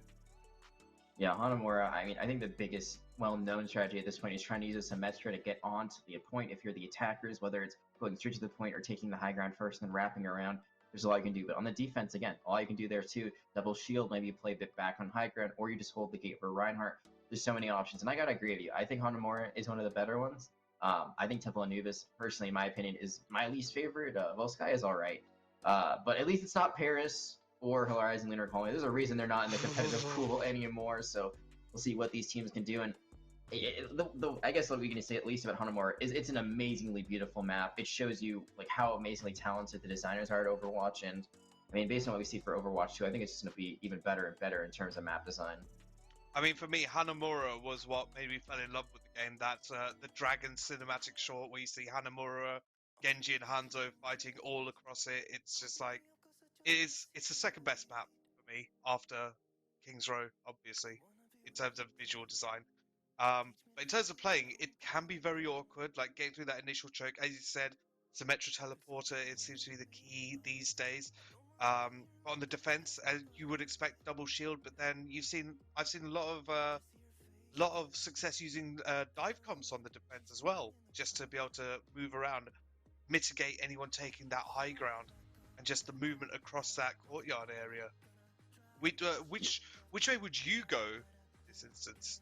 Yeah, Hanamura, I mean, I think the biggest well-known strategy at this point is trying to use a Symmetra to get onto the point if you're the attackers, whether it's going straight to the point or taking the high ground first and then wrapping around. There's a lot you can do. But on the defense, again, all you can do there too, double shield, maybe play a bit back on high ground, or you just hold the gate for Reinhardt. There's so many options, and I gotta agree with you. I think Hanamura is one of the better ones. I think Temple Anubis, personally, in my opinion, is my least favorite. Volsky is all right, but at least it's not Paris or Horizon Lunar Colony. There's a reason they're not in the competitive pool anymore, so we'll see what these teams can do. And I guess what we can say at least about Hanamura is it's an amazingly beautiful map. It shows you like how amazingly talented the designers are at Overwatch, and I mean, based on what we see for Overwatch 2, I think it's just going to be even better and better in terms of map design. I mean, for me, Hanamura was what made me fall in love with the game. That's the Dragon cinematic short where you see Hanamura, Genji, and Hanzo fighting all across it. It's just like it's the second best map for me after King's Row, obviously, in terms of visual design. But in terms of playing, it can be very awkward, like getting through that initial choke. As you said, Symmetra Teleporter, it seems to be the key these days. On the defense, as you would expect, double shield, but then I've seen a lot of success using dive comps on the defense as well, just to be able to move around, mitigate anyone taking that high ground, and just the movement across that courtyard area. Which way would you go in this instance?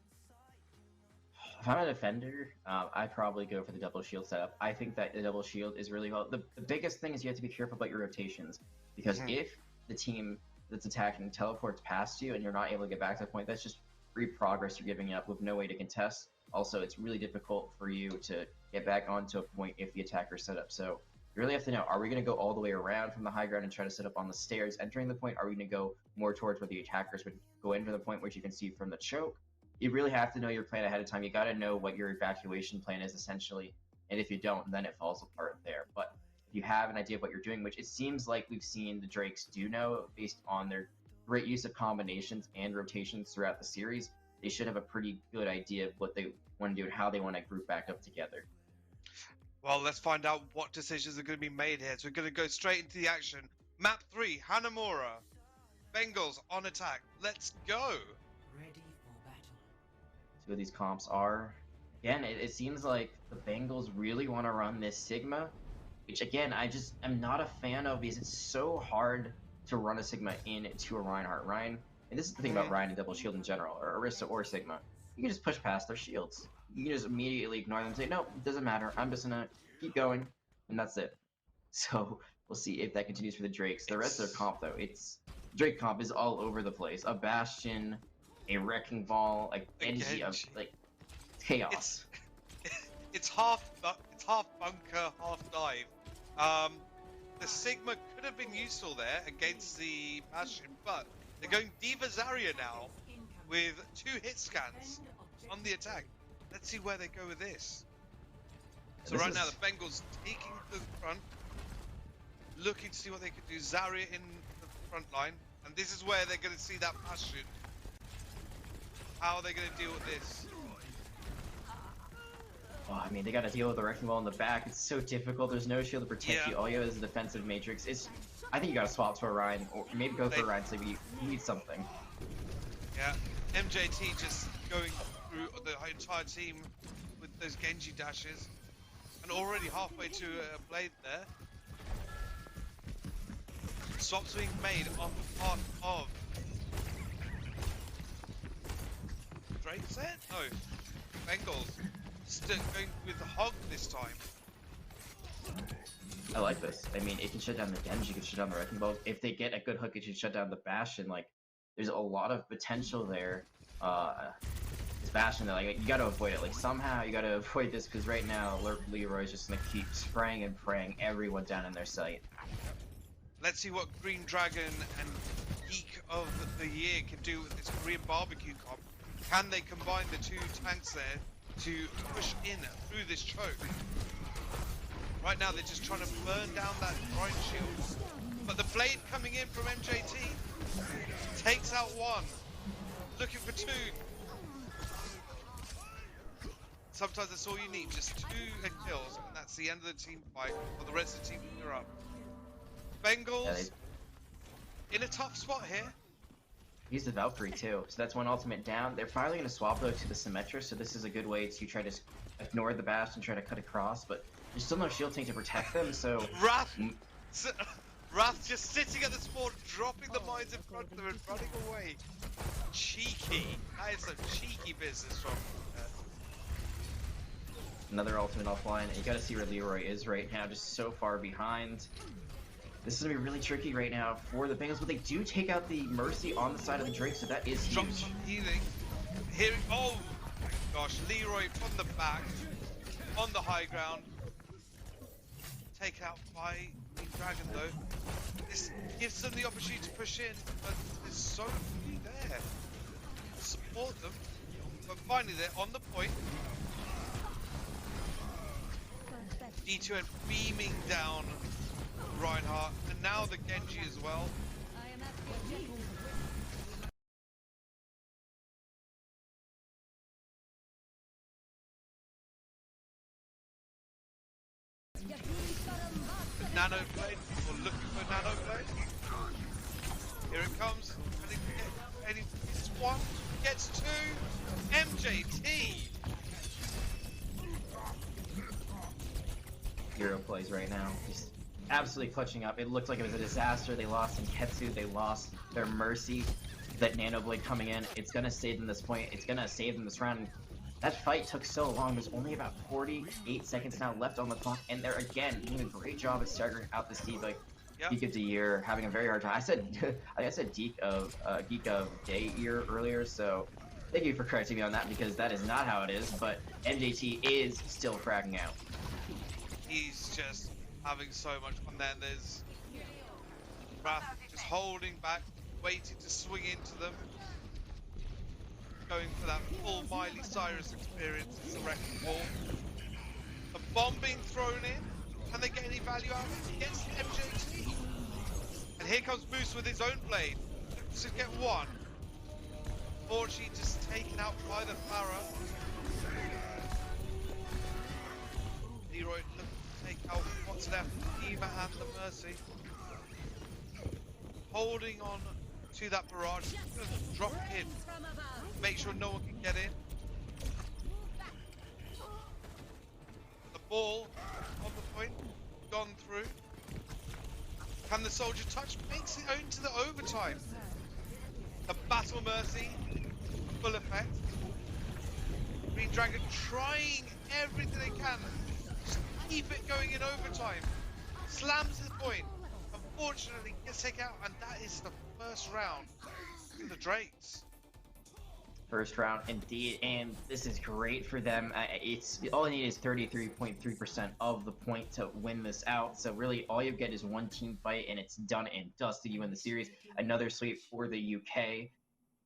If I'm a defender, I'd probably go for the double shield setup. I think that the double shield is really well. The biggest thing is you have to be careful about your rotations, because if the team that's attacking teleports past you and you're not able to get back to the point, that's just free progress you're giving up with no way to contest. Also, it's really difficult for you to get back onto a point if the attacker's set up. So you really have to know, are we going to go all the way around from the high ground and try to set up on the stairs entering the point? Are we going to go more towards where the attackers would go into the point, which you can see from the choke? You really have to know your plan ahead of time. You got to know what your evacuation plan is essentially, and if you don't, then it falls apart there. But if you have an idea of what you're doing, which it seems like we've seen the Drakes do know based on their great use of combinations and rotations throughout the series, they should have a pretty good idea of what they want to do and how they want to group back up together. Well, let's find out what decisions are going to be made here. So we're going to go straight into the action. Map 3, Hanamura. Bengals on attack. Let's go. See what these comps are. again, it seems like the Bengals really want to run this Sigma, which again, I just am not a fan of because it's so hard to run a Sigma into a Reinhardt. Ryan, and this is the thing about Ryan and Double Shield in general, or Orisa or Sigma. You can just push past their shields. You can just immediately ignore them and say, nope, it doesn't matter. I'm just gonna keep going, and that's it. So we'll see if that continues for the Drakes. The rest of their comp, though, Drake comp is all over the place. A Bastion, a Wrecking Ball, like Genji, like chaos. It's half bunker, half dive. The Sigma could have been useful there against the Bastion, but they're going Diva Zarya now with 2 hit scans on the attack. Let's see where they go with this. So right now the Bengals taking the front, looking to see what they could do. Zarya in the front line, and this is where they're going to see that Bastion. How are they going to deal with this? Oh, I mean, they got to deal with the Wrecking Ball in the back. It's so difficult. There's no shield to protect you. All you have is a defensive matrix. I think you got to swap to Orion, or maybe go for Orion. So you need something. Yeah, MJT just going through the entire team with those Genji dashes, and already halfway to a blade there. Swaps being made on the part of Drake set? No, Bengals. Still going with the Hog this time. I like this. I mean, it can shut down the Genji, it can shut down the Wrecking Ball. If they get a good hook, it should shut down the Bastion. Like, there's a lot of potential there. This Bastion, like, you gotta avoid it. Like, somehow you gotta avoid this, because right now, Leroy's just gonna keep spraying and praying everyone down in their sight. Let's see what Green Dragon and Geek of the Year can do with this Korean barbecue comp. Can they combine the 2 tanks there to push in through this choke? Right now they're just trying to burn down that right shield. But the blade coming in from MJT takes out 1. Looking for 2. Sometimes that's all you need, just 2 kills, and that's the end of the team fight, or the rest of the team clear up. Bengals in a tough spot here. Use the Valkyrie too, so that's 1 ultimate down. They're finally going to swap though to the Symmetra, so this is a good way to try to ignore the Bastion and try to cut across, but there's still no shield tank to protect them, so... Wrath just sitting at the spawn, dropping the mines in front of them and running away. Cheeky. That is some cheeky business from Another ultimate offline, and you gotta see where Leroy is right now, just so far behind. This is gonna be really tricky right now for the Bengals, but they do take out the Mercy on the side of the Drake, so that is huge. Drops some healing. Here, oh my gosh, Leroy from the back, on the high ground. Taken out by the Dragon though. This gives them the opportunity to push in, but there's so few there. Support them, but finally they're on the point. D2N beaming down Reinhardt, and now the Genji as well. The Nano Blade, or looking for Nano Blade. Here it comes, and he gets 1, gets 2, MJT! Hero plays right now. Just absolutely clutching up. It looked like it was a disaster. They lost in Ketsu. They lost their Mercy. That Nano Blade coming in, it's gonna save them this point. It's gonna save them this round. That fight took so long. There's only about 48 seconds now left on the clock, and they're again doing a great job at staggering out this team. Like Geek of the Year, having a very hard time. I said Geek of Day Year earlier, so thank you for correcting me on that because that is not how it is. But MJT is still fragging out. He's just having so much fun there. There's Wrath just holding back, waiting to swing into them. Going for that full Miley Cyrus experience. It's the Wrecking Ball. A bomb being thrown in. Can they get any value out of it? Against MJT. And here comes Moose with his own blade. To get 1. Fortunately just taken out by the Pharah. Leroy looking to take out what's left. Eva and the Mercy. Holding on to that barrage. Just drop in. Make sure no one can get in. Ball on the point, gone through. Can the soldier touch? Makes it into the overtime. The Battle Mercy, full effect. Green Dragon trying everything they can. Just keep it going in overtime. Slams the point. Unfortunately, gets taken out, and that is the first round for the Drakes. First round, indeed, and this is great for them. It's all they need is 33.3% of the point to win this out. So really, all you get is one team fight, and it's done and dusted. You win the series. Another sweep for the UK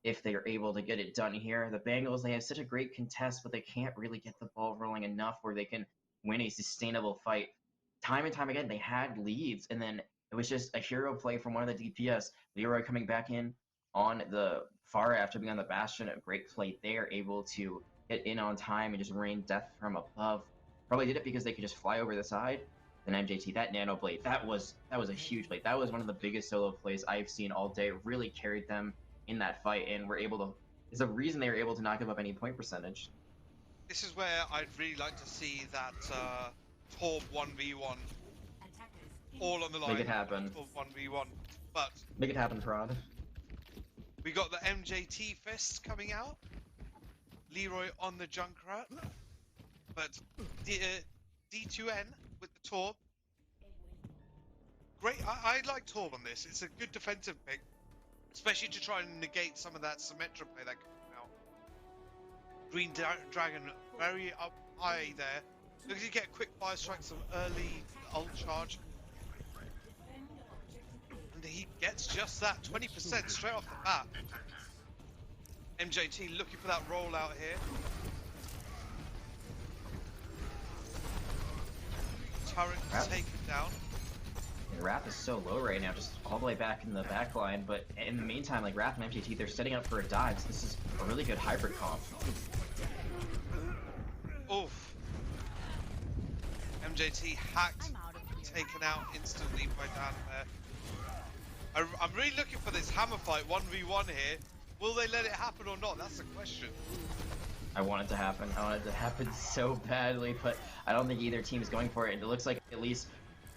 if they are able to get it done here. The Bengals, they have such a great contest, but they can't really get the ball rolling enough where they can win a sustainable fight. Time and time again, they had leads, and then it was just a hero play from one of the DPS. Leroy coming back in on the far after being on the Bastion, a great play there, able to get in on time and just rain death from above. Probably did it because they could just fly over the side. Then MJT, that nano blade, that was a huge blade. That was one of the biggest solo plays I've seen all day. Really carried them in that fight, and were able to. Is the reason they were able to not give up any point percentage. This is where I'd really like to see that Torb 1v1 all on the line. Make it happen. Torb 1v1, but Make it happen, Prod. we got the MJT fist coming out. Leroy on the Junkrat, but D2N with the Torb. Great, I like Torb on this. It's a good defensive pick, especially to try and negate some of that Symmetra play that could come out. Green Dragon very up high there. Looks to get a quick fire strike, some early ult charge. And he gets just that, 20% straight off the bat. MJT looking for that rollout here. Turret taken down. And Wrath is so low right now, just all the way back in the back line, but in the meantime, like Wrath and MJT, they're setting up for a dive, so this is a really good hybrid comp. Oof. MJT hacked, taken out instantly by Dan there. I'm really looking for this hammer fight 1v1 here. Will they let it happen or not? That's the question. I want it to happen. I want it to happen so badly, but I don't think either team is going for it, and it looks like, at least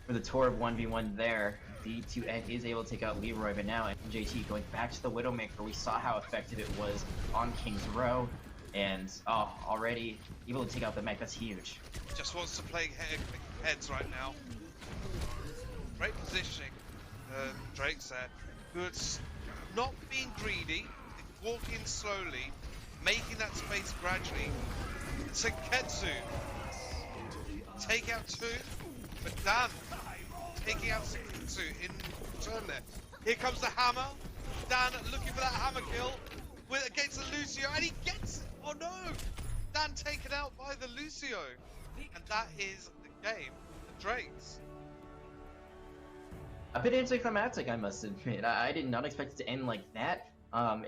for the tour of 1v1 there, D2N is able to take out Leroy, but now MJT going back to the Widowmaker. We saw how effective it was on King's Row, and already able to take out the mech. That's huge. Just wants to play heads right now. Great positioning. Drake's there. Good. Not being greedy, walking slowly, making that space gradually. Senketsu. Take out two, but Dan taking out Senketsu in return there. Here comes the hammer. Dan looking for that hammer kill against the Lucio, and he gets it. Oh no! Dan taken out by the Lucio. And that is the game. The Drakes. A bit anticlimactic, I must admit. I did not expect it to end like that.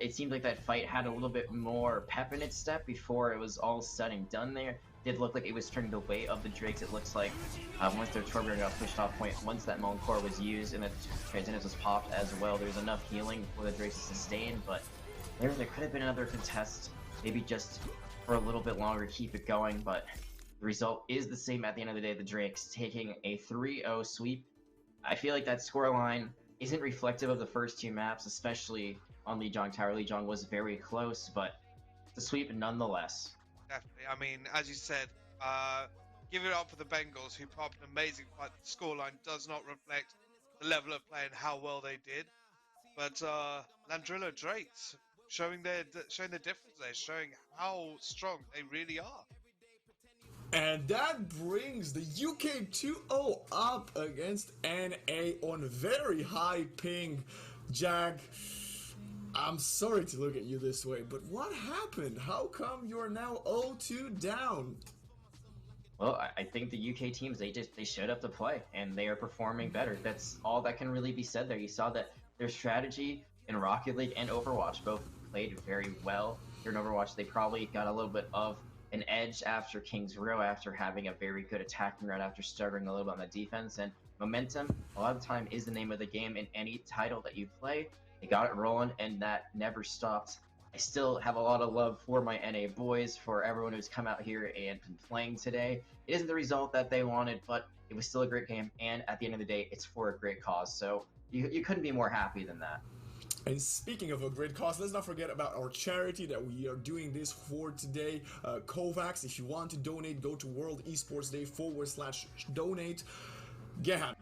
It seemed like that fight had a little bit more pep in its step before it was all said and done there. It did look like it was turning the way of the Drakes. It looks like once their Torbear got pushed off point, once that Molten Core was used and the Transcendence was popped as well, there's enough healing for the Drakes to sustain, but there could have been another contest, maybe just for a little bit longer, keep it going, but the result is the same at the end of the day. The Drakes taking a 3-0 sweep. I feel like that scoreline isn't reflective of the first two maps, especially on Lijiang Tower. Lijiang was very close, but the sweep nonetheless. Definitely. I mean, as you said, give it up for the Bengals, who popped an amazing fight. The scoreline does not reflect the level of play and how well they did. But Landrillo Drakes showing their difference there, showing how strong they really are. And that brings the UK 2-0 up against NA on very high ping. Jag, I'm sorry to look at you this way, but what happened? How come you're now 0-2 down? Well, I think the UK teams, they showed up to play, and they are performing better. That's all that can really be said there. You saw that their strategy in Rocket League and Overwatch both played very well. Here in Overwatch, they probably got a little bit of an edge after King's Row, after having a very good attacking run, after stuttering a little bit on the defense. And momentum, a lot of the time, is the name of the game in any title that you play. They got it rolling, and that never stopped I still have a lot of love for my NA boys, for everyone who's come out here and been playing today. It isn't the result that they wanted, but it was still a great game, and at the end of the day, it's for a great cause. So you couldn't be more happy than that. And speaking of a great cause, let's not forget about our charity that we are doing this for today, Kovacs. If you want to donate, go to World Esports Day /donate. Gehan,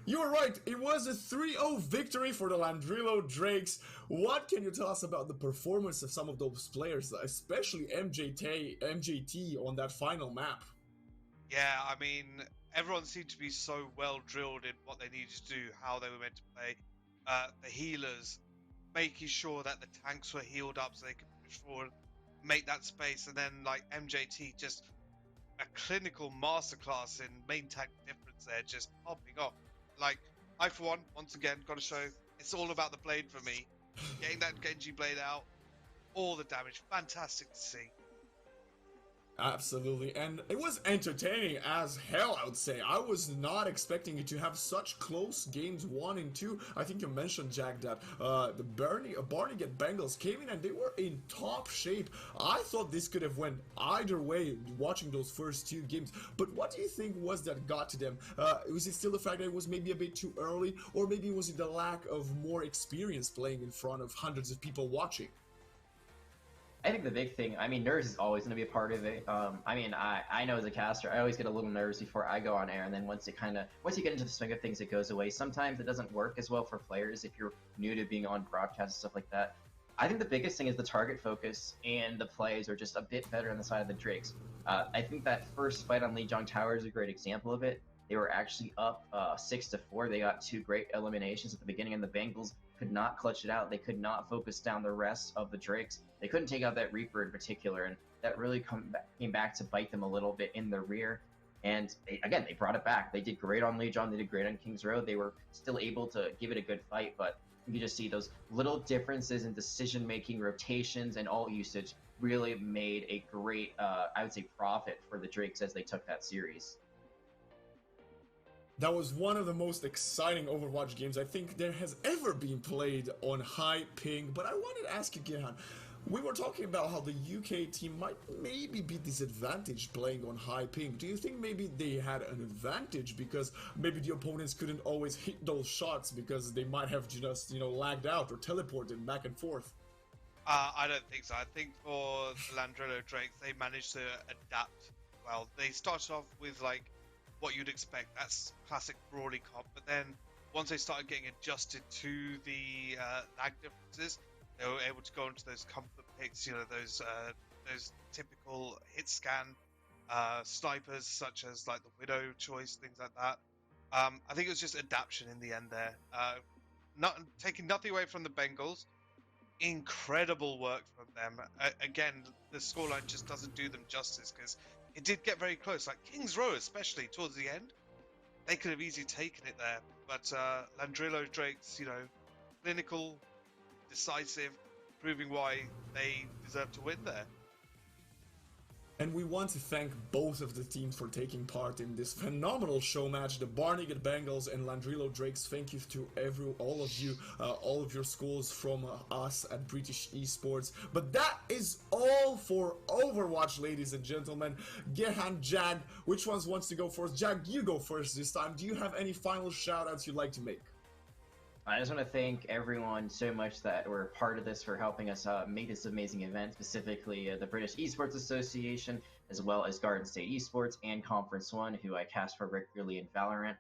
you were right. It was a 3-0 victory for the Landrillo Drakes. What can you tell us about the performance of some of those players, especially MJT on that final map? Yeah, I mean, everyone seemed to be so well drilled in what they needed to do, how they were meant to play. The healers, making sure that the tanks were healed up so they could push forward, make that space, and then like MJT, just a clinical masterclass in main tank difference there, just popping off. Like, I for one, once again, got to show it's all about the blade for me. Getting that Genji blade out, all the damage, fantastic to see. Absolutely, and it was entertaining as hell, I would say. I was not expecting it to have such close games 1 and 2. I think you mentioned, Jack, that the Barnegat Bengals came in and they were in top shape. I thought this could have went either way watching those first 2 games. But what do you think was that got to them? Was it still the fact that it was maybe a bit too early, or maybe was it the lack of more experience playing in front of hundreds of people watching? I think the big thing, I mean, nerves is always going to be a part of it. I mean, I know as a caster, I always get a little nervous before I go on air, and then once you get into the swing of things, it goes away. Sometimes it doesn't work as well for players if you're new to being on broadcast and stuff like that. I think the biggest thing is the target focus, and the plays are just a bit better on the side of the Drakes. I think that first fight on Lijiang Tower is a great example of it. They were actually up 6-4. They got 2 great eliminations at the beginning, and the Bengals could not clutch it out. They could not focus down the rest of the Drakes. They couldn't take out that Reaper in particular, and that really came back to bite them a little bit in the rear. And they brought it back. They did great on Lijiang. They did great on Kings Road. They were still able to give it a good fight, but you just see those little differences in decision-making, rotations, and ult usage really made a great, I would say, profit for the Drakes as they took that series. That was one of the most exciting Overwatch games I think there has ever been played on high ping. But I wanted to ask you, Gehan, we were talking about how the UK team might maybe be disadvantaged playing on high ping. Do you think maybe they had an advantage because maybe the opponents couldn't always hit those shots because they might have just, lagged out or teleported back and forth? I don't think so. I think for the Landrillo Drakes, they managed to adapt well. They started off with like what you'd expect. That's classic brawly comp. But then once they started getting adjusted to the lag differences, they were able to go into those comfort picks, those typical hit scan snipers, such as like the Widow choice, things like that. I think it was just adaptation in the end there. Not taking nothing away from the Bengals. Incredible work from them. Again, the scoreline just doesn't do them justice because it did get very close. Like Kings Row, especially towards the end, they could have easily taken it there. But Landrillo Drakes, clinical, decisive, proving why they deserve to win there. And we want to thank both of the teams for taking part in this phenomenal show match. The Barnegat Bengals and Landrillo Drakes. Thank you to all of you, all of your schools from us at British Esports. But that is all for Overwatch, ladies and gentlemen. Gehan, Jag, which ones wants to go first? Jag, you go first this time. Do you have any final shout-outs you'd like to make? I just want to thank everyone so much that were part of this for helping us make this amazing event, specifically the British Esports Association, as well as Garden State Esports and Conference 1, who I cast for regularly in Valorant.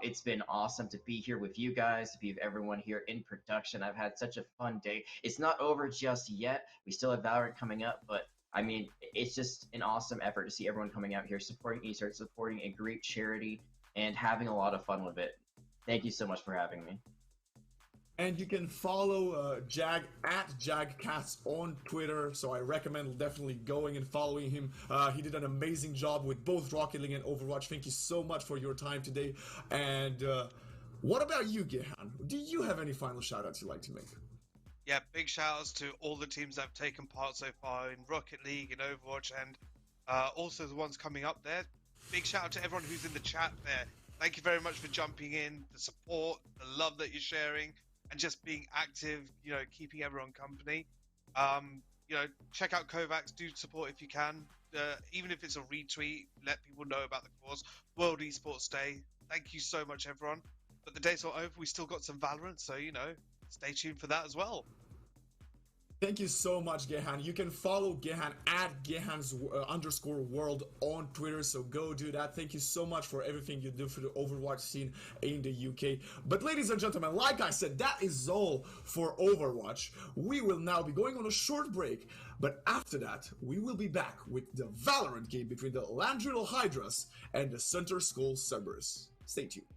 It's been awesome to be here with you guys, to be with everyone here in production. I've had such a fun day. It's not over just yet. We still have Valorant coming up, but I mean, it's just an awesome effort to see everyone coming out here, supporting esports, supporting a great charity, and having a lot of fun with it. Thank you so much for having me. And you can follow Jag at JagCats on Twitter, so I recommend definitely going and following him. He did an amazing job with both Rocket League and Overwatch. Thank you so much for your time today. And what about you, Gehan? Do you have any final shout-outs you'd like to make? Yeah, big shout-outs to all the teams that have taken part so far in Rocket League and Overwatch, and also the ones coming up there. Big shout-out to everyone who's in the chat there. Thank you very much for jumping in, the support, the love that you're sharing, and just being active, keeping everyone company. You know, check out Kovacs. Do support if you can. Even if it's a retweet, let people know about the cause. World Esports Day. Thank you so much, everyone. But the day's not over. We still got some Valorant, so you know, stay tuned for that as well. Thank you so much, Gehan. You can follow Gehan at Gehan's_world on Twitter, so go do that. Thank you so much for everything you do for the Overwatch scene in the UK. But ladies and gentlemen, like I said, that is all for Overwatch. We will now be going on a short break, but after that, we will be back with the Valorant game between the Landrill Hydras and the Center Skull Cerberus. Stay tuned.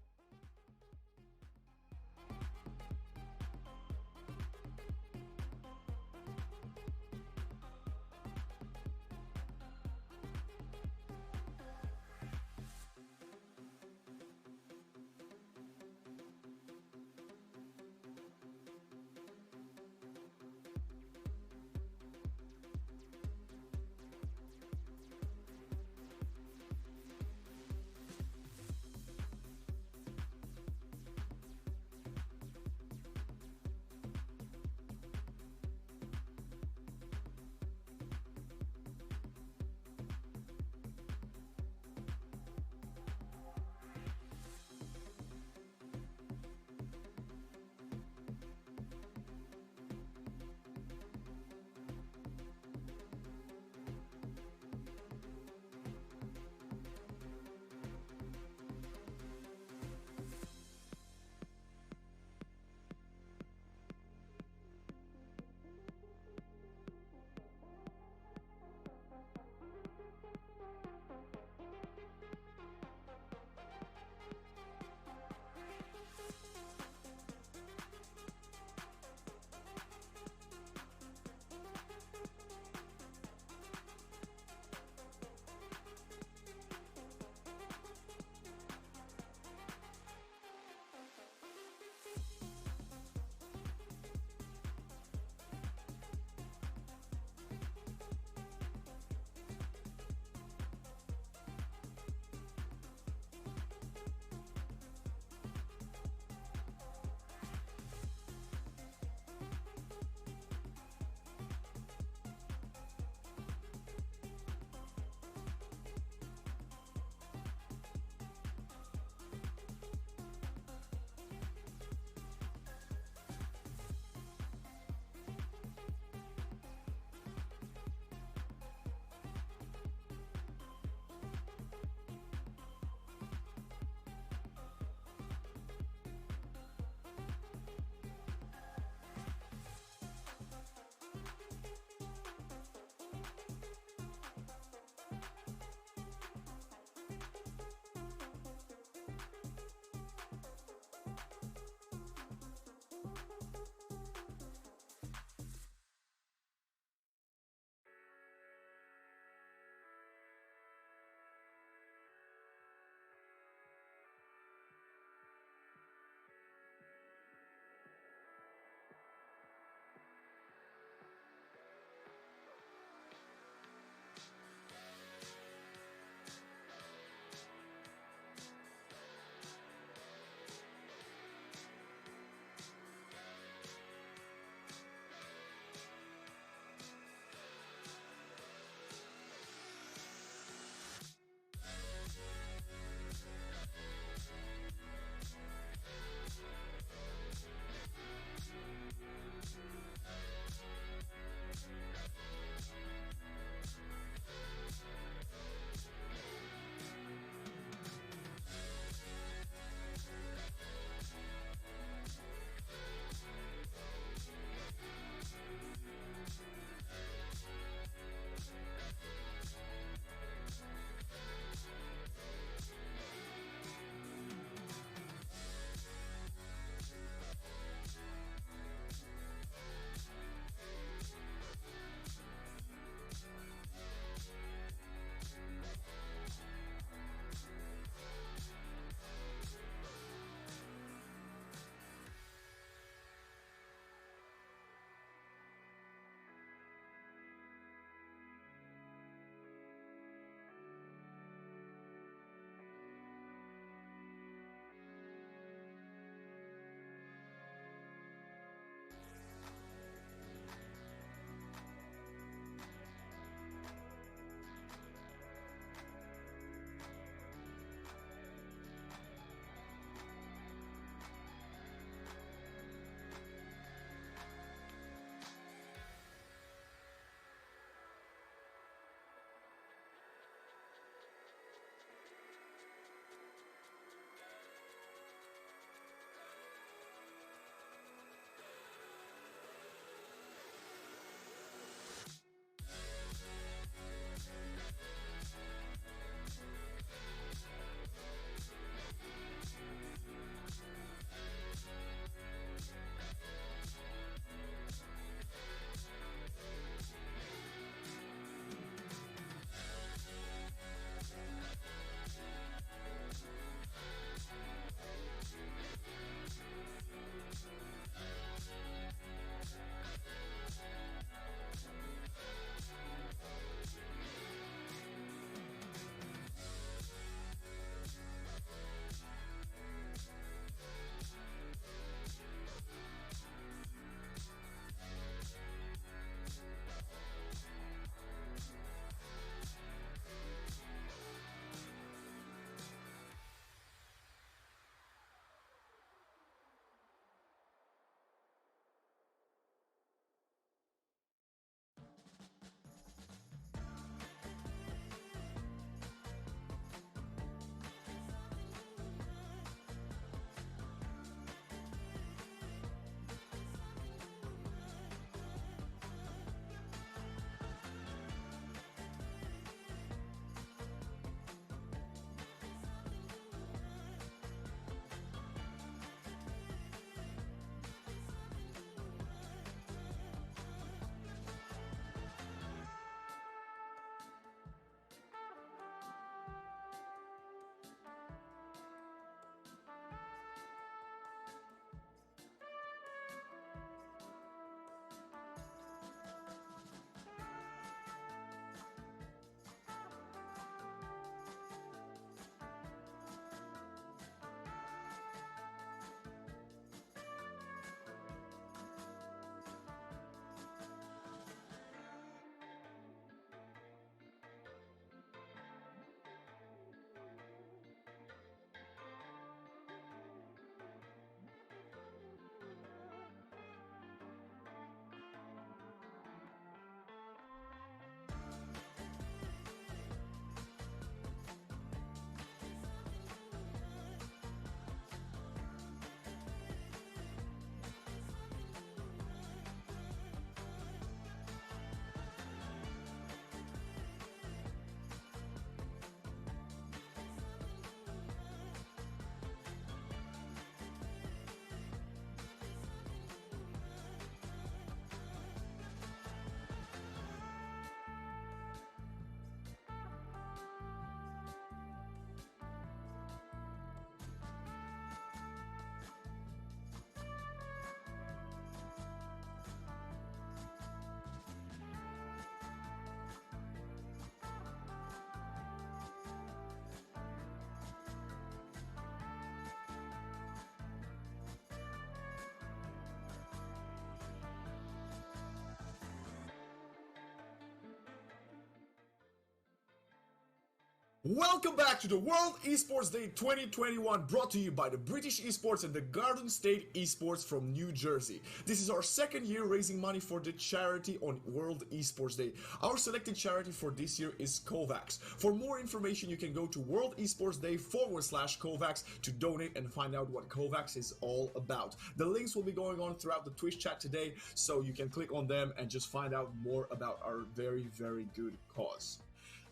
Welcome back to the World Esports Day 2021, brought to you by the British Esports and the Garden State Esports from New Jersey. This is our second year raising money for the charity on World Esports Day. Our selected charity for this year is Kovacs. For more information, you can go to World Esports Day /Kovacs to donate and find out what Kovacs is all about. The links will be going on throughout the Twitch chat today, so you can click on them and just find out more about our very, very good cause.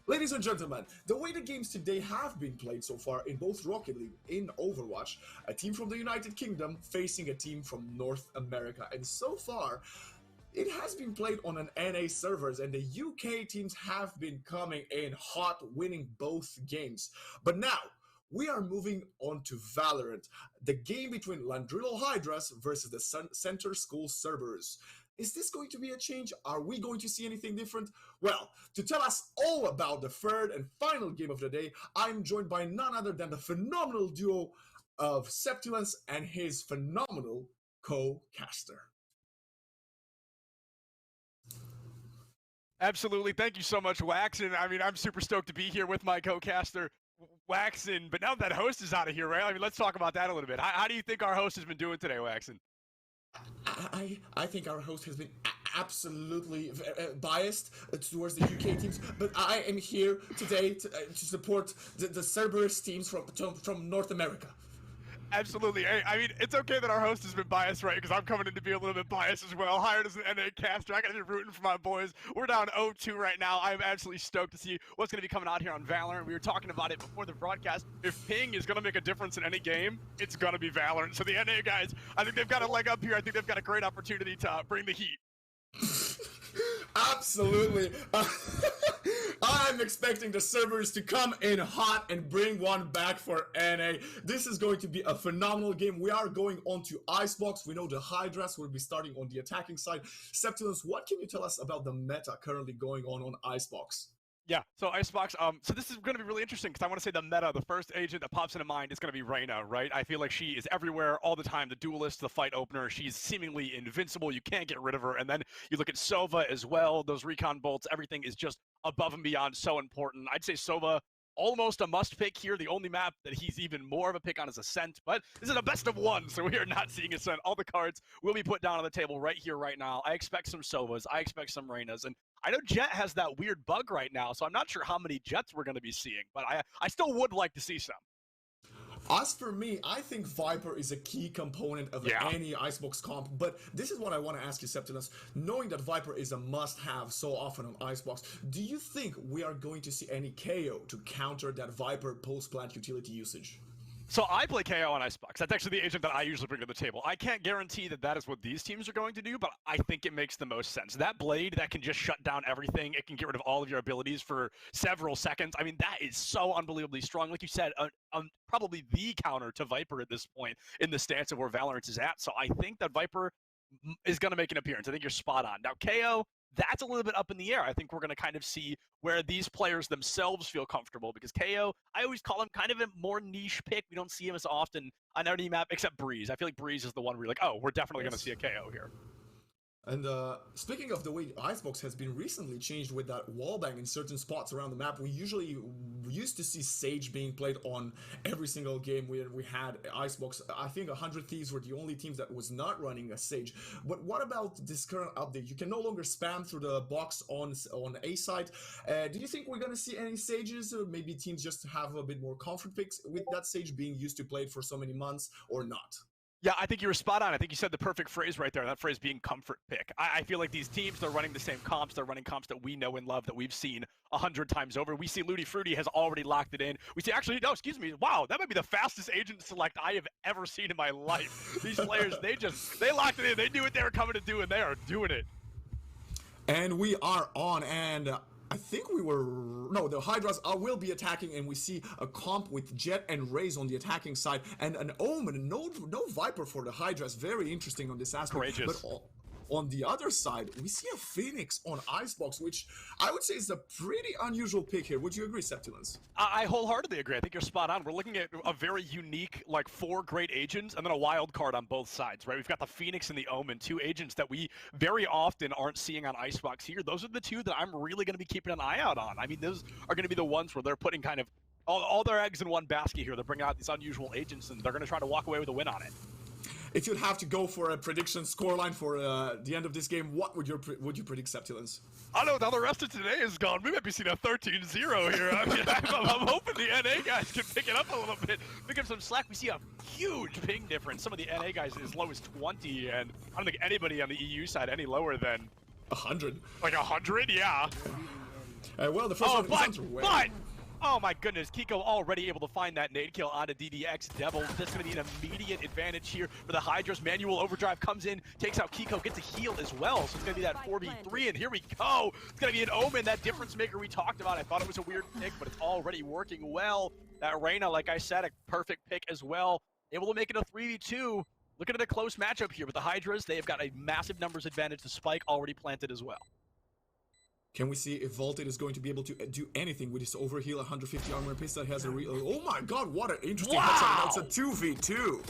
Ladies and gentlemen, the way the games today have been played so far in both Rocket League and Overwatch, a team from the United Kingdom facing a team from North America, and so far, it has been played on an NA servers, and the UK teams have been coming in hot, winning both games. But now, we are moving on to Valorant, the game between Landrillo Hydras versus the Center School Cerberus. Is this going to be a change? Are we going to see anything different? Well, to tell us all about the third and final game of the day, I'm joined by none other than the phenomenal duo of Septulence and his phenomenal co-caster. Absolutely. Thank you so much, Waxon. I mean, I'm super stoked to be here with my co-caster, Waxon. But now that host is out of here, right? I mean, let's talk about that a little bit. How do you think our host has been doing today, Waxon? I think our host has been absolutely biased towards the UK teams, but I am here today to support the Cerberus teams from North America. Absolutely. I mean, it's okay that our host has been biased, right? Because I'm coming in to be a little bit biased as well. Hired as an NA caster. I got to be rooting for my boys. We're down 0-2 right now. I'm absolutely stoked to see what's going to be coming out here on Valorant. We were talking about it before the broadcast. If ping is going to make a difference in any game, it's going to be Valorant. So the NA guys, I think they've got a leg up here. I think they've got a great opportunity to bring the heat. Absolutely. I'm expecting the servers to come in hot and bring one back for NA. This is going to be a phenomenal game. We are going on to Icebox. We know the Hydras will be starting on the attacking side. Septulence, what can you tell us about the meta currently going on Icebox? Yeah, so Icebox, so this is going to be really interesting because I want to say the meta, the first agent that pops into mind is going to be Reyna, right? I feel like she is everywhere all the time, the duelist, the fight opener. She's seemingly invincible. You can't get rid of her. And then you look at Sova as well, those recon bolts, everything is just above and beyond so important. I'd say Sova, almost a must pick here. The only map that he's even more of a pick on is Ascent, but this is a best of one, so we are not seeing Ascent. All the cards will be put down on the table right here, right now. I expect some Sovas. I expect some Reynas, and I know Jet has that weird bug right now, so I'm not sure how many Jets we're going to be seeing, but I still would like to see some. As for me, I think Viper is a key component of any Icebox comp, but this is what I want to ask you, Septulence. Knowing that Viper is a must-have so often on Icebox, do you think we are going to see any KO to counter that Viper post-plant utility usage? So I play KO on Icebox. That's actually the agent that I usually bring to the table. I can't guarantee that that is what these teams are going to do, but I think it makes the most sense. That blade that can just shut down everything, it can get rid of all of your abilities for several seconds. I mean, that is so unbelievably strong. Like you said, probably the counter to Viper at this point in the stance of where Valorant is at. So I think that Viper is going to make an appearance. I think you're spot on. Now, KO, that's a little bit up in the air. I think we're going to kind of see where these players themselves feel comfortable, because KO, I always call him kind of a more niche pick. We don't see him as often on any map except Breeze. I feel like Breeze is the one where you're like, oh, we're definitely going to see a KO here. And speaking of the way Icebox has been recently changed with that wallbang in certain spots around the map, we usually used to see Sage being played on every single game where we had Icebox. I think 100 Thieves were the only teams that was not running a Sage. But what about this current update? You can no longer spam through the box on A side. Do you think we're going to see any Sages, or maybe teams just have a bit more comfort picks with that Sage being used to play it for so many months, or not? Yeah, I think you were spot on. I think you said the perfect phrase right there, that phrase being comfort pick. I feel like these teams, they're running the same comps. They're running comps that we know and love, that we've seen 100 times over. We see Ludi Fruity has already locked it in. We see, actually, no, excuse me. Wow, that might be the fastest agent select I have ever seen in my life. These players, they locked it in. They knew what they were coming to do, and they are doing it. And we are on, and I think the Hydras will be attacking, and we see a comp with Jet and Raze on the attacking side, and an Omen, no Viper for the Hydras. Very interesting on this aspect. Courageous. But on the other side, we see a Phoenix on Icebox, which I would say is a pretty unusual pick here. Would you agree, Septulence? I wholeheartedly agree. I think you're spot on. We're looking at a very unique, like, 4 great agents and then a wild card on both sides, right? We've got the Phoenix and the Omen, 2 agents that we very often aren't seeing on Icebox here. Those are the 2 that I'm really going to be keeping an eye out on. I mean, those are going to be the ones where they're putting kind of all their eggs in one basket here. They're bringing out these unusual agents, and they're going to try to walk away with a win on it. If you'd have to go for a prediction scoreline for the end of this game, what would you predict, Septulence? I don't know how the rest of today is gone. We might be seeing a 13-0 here. I mean, I'm hoping the NA guys can pick it up a little bit, pick up some slack. We see a huge ping difference. Some of the NA guys as low as 20, and I don't think anybody on the EU side any lower than 100. Like 100, yeah. Well, the first one sounds but oh my goodness, Kiko already able to find that nade kill onto DDX Devil. This is going to be an immediate advantage here for the Hydras. Manual Overdrive comes in, takes out Kiko, gets a heal as well. So it's going to be that 4v3, and here we go. It's going to be an Omen, that difference maker we talked about. I thought it was a weird pick, but it's already working well. That Reyna, like I said, a perfect pick as well. Able to make it a 3v2. Looking at a close matchup here with the Hydras. They have got a massive numbers advantage. The spike already planted as well. Can we see if Volted is going to be able to do anything with his overheal 150 armor piece that has a real... Oh my god, what an interesting headshot. That's a 2v2.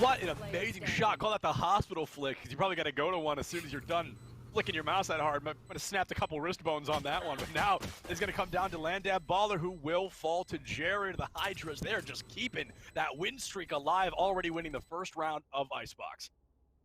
What an amazing shot. Call that the hospital flick, because you probably got to go to one as soon as you're done flicking your mouse that hard. Might have snapped a couple wrist bones on that one, but now it's going to come down to Landab Baller, who will fall to Jared. The Hydras, they're just keeping that win streak alive, already winning the first round of Icebox.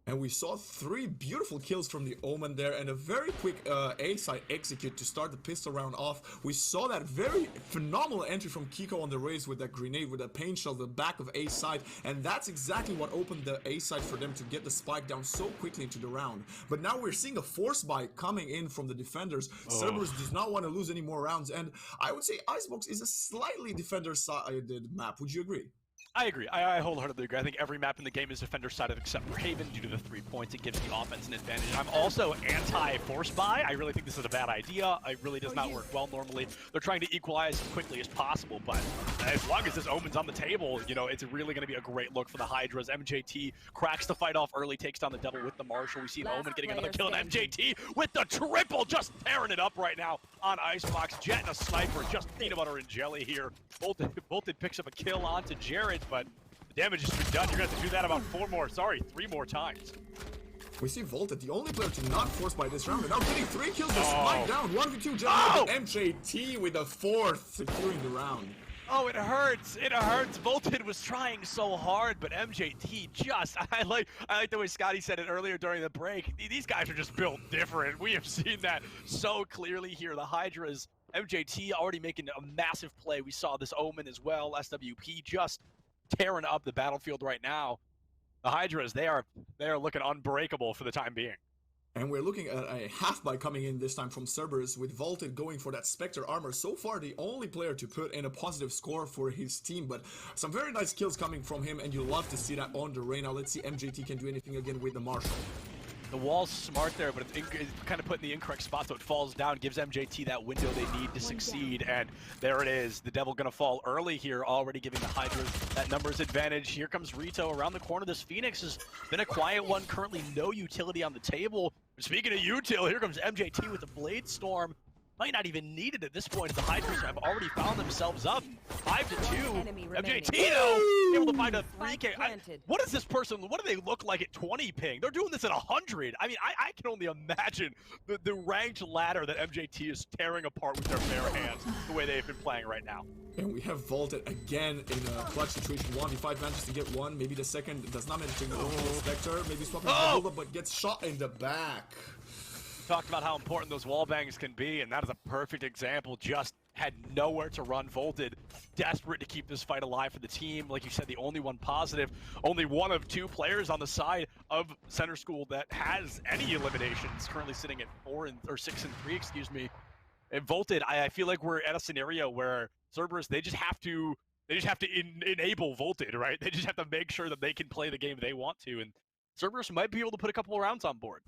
And we saw 3 beautiful kills from the Omen there, and a very quick A-side execute to start the pistol round off. We saw that very phenomenal entry from Kiko on the race with that grenade, with that paint shell, the back of A-side, and that's exactly what opened the A-side for them to get the spike down so quickly into the round. But now we're seeing a force buy coming in from the defenders. Cerberus does not want to lose any more rounds, and I would say Icebox is a slightly defender-sided map. Would you agree? I agree. I wholeheartedly agree. I think every map in the game is defender-sided except for Haven due to the 3 points. It gives the offense an advantage. I'm also anti-force buy. I really think this is a bad idea. It really does not work well normally. They're trying to equalize as quickly as possible, but as long as this Omen's on the table, you know, it's really going to be a great look for the Hydras. MJT cracks the fight off early, takes down the Devil with the Marshal. We see an Omen getting another kill, and MJT with the triple, just tearing it up right now on Icebox. Jet and a sniper, just peanut butter and jelly here. Bolted picks up a kill onto Jared, but the damage has been done. You're going to have to do that about 3 more times. We see Volted, the only player to not force by this round, and now getting 3 kills with spike down. 1v2 gentlemen, MJT with a 4th, securing the round. Oh, it hurts. It hurts. Volted was trying so hard, but MJT just... I like the way Scotty said it earlier during the break. These guys are just built different. We have seen that so clearly here. The Hydras, MJT already making a massive play. We saw this Omen as well. SWP just tearing up the battlefield right now. The Hydras, they are looking unbreakable for the time being. And we're looking at a half buy coming in this time from Cerberus, with Volted going for that Spectre armor. So far, the only player to put in a positive score for his team, but some very nice kills coming from him, and you love to see that on the Reyna. Let's see MJT can do anything again with the Marshal. The wall's smart there, but it's kind of put in the incorrect spot, so it falls down, gives MJT that window they need to succeed, and there it is. The Devil gonna fall early here, already giving the Hydras that numbers advantage. Here comes Rito around the corner. This Phoenix has been a quiet one, currently no utility on the table. Speaking of util, here comes MJT with the Blade Storm. Might not even need it at this point, as the Hydras have already found themselves up 5-2. MJT though, able to find a 3K. What is this person? What do they look like at 20 ping? They're doing this at 100. I mean, I can only imagine the ranked ladder that MJT is tearing apart with their bare hands, the way they've been playing right now. And we have Volted again in a clutch situation. 1v5 manages to get one, maybe the second does not manage to go. Spectre maybe swapping the build-up, but gets shot in the back. Talked about how important those wall bangs can be, and that is a perfect example. Just had nowhere to run. Volted, desperate to keep this fight alive for the team. Like you said, the only one positive, only one of 2 players on the side of Center School that has any eliminations. Currently sitting at 6-3, excuse me. And Volted, I feel like we're at a scenario where Cerberus, they just have to enable Volted, right? They just have to make sure that they can play the game they want to, and Cerberus might be able to put a couple of rounds on board.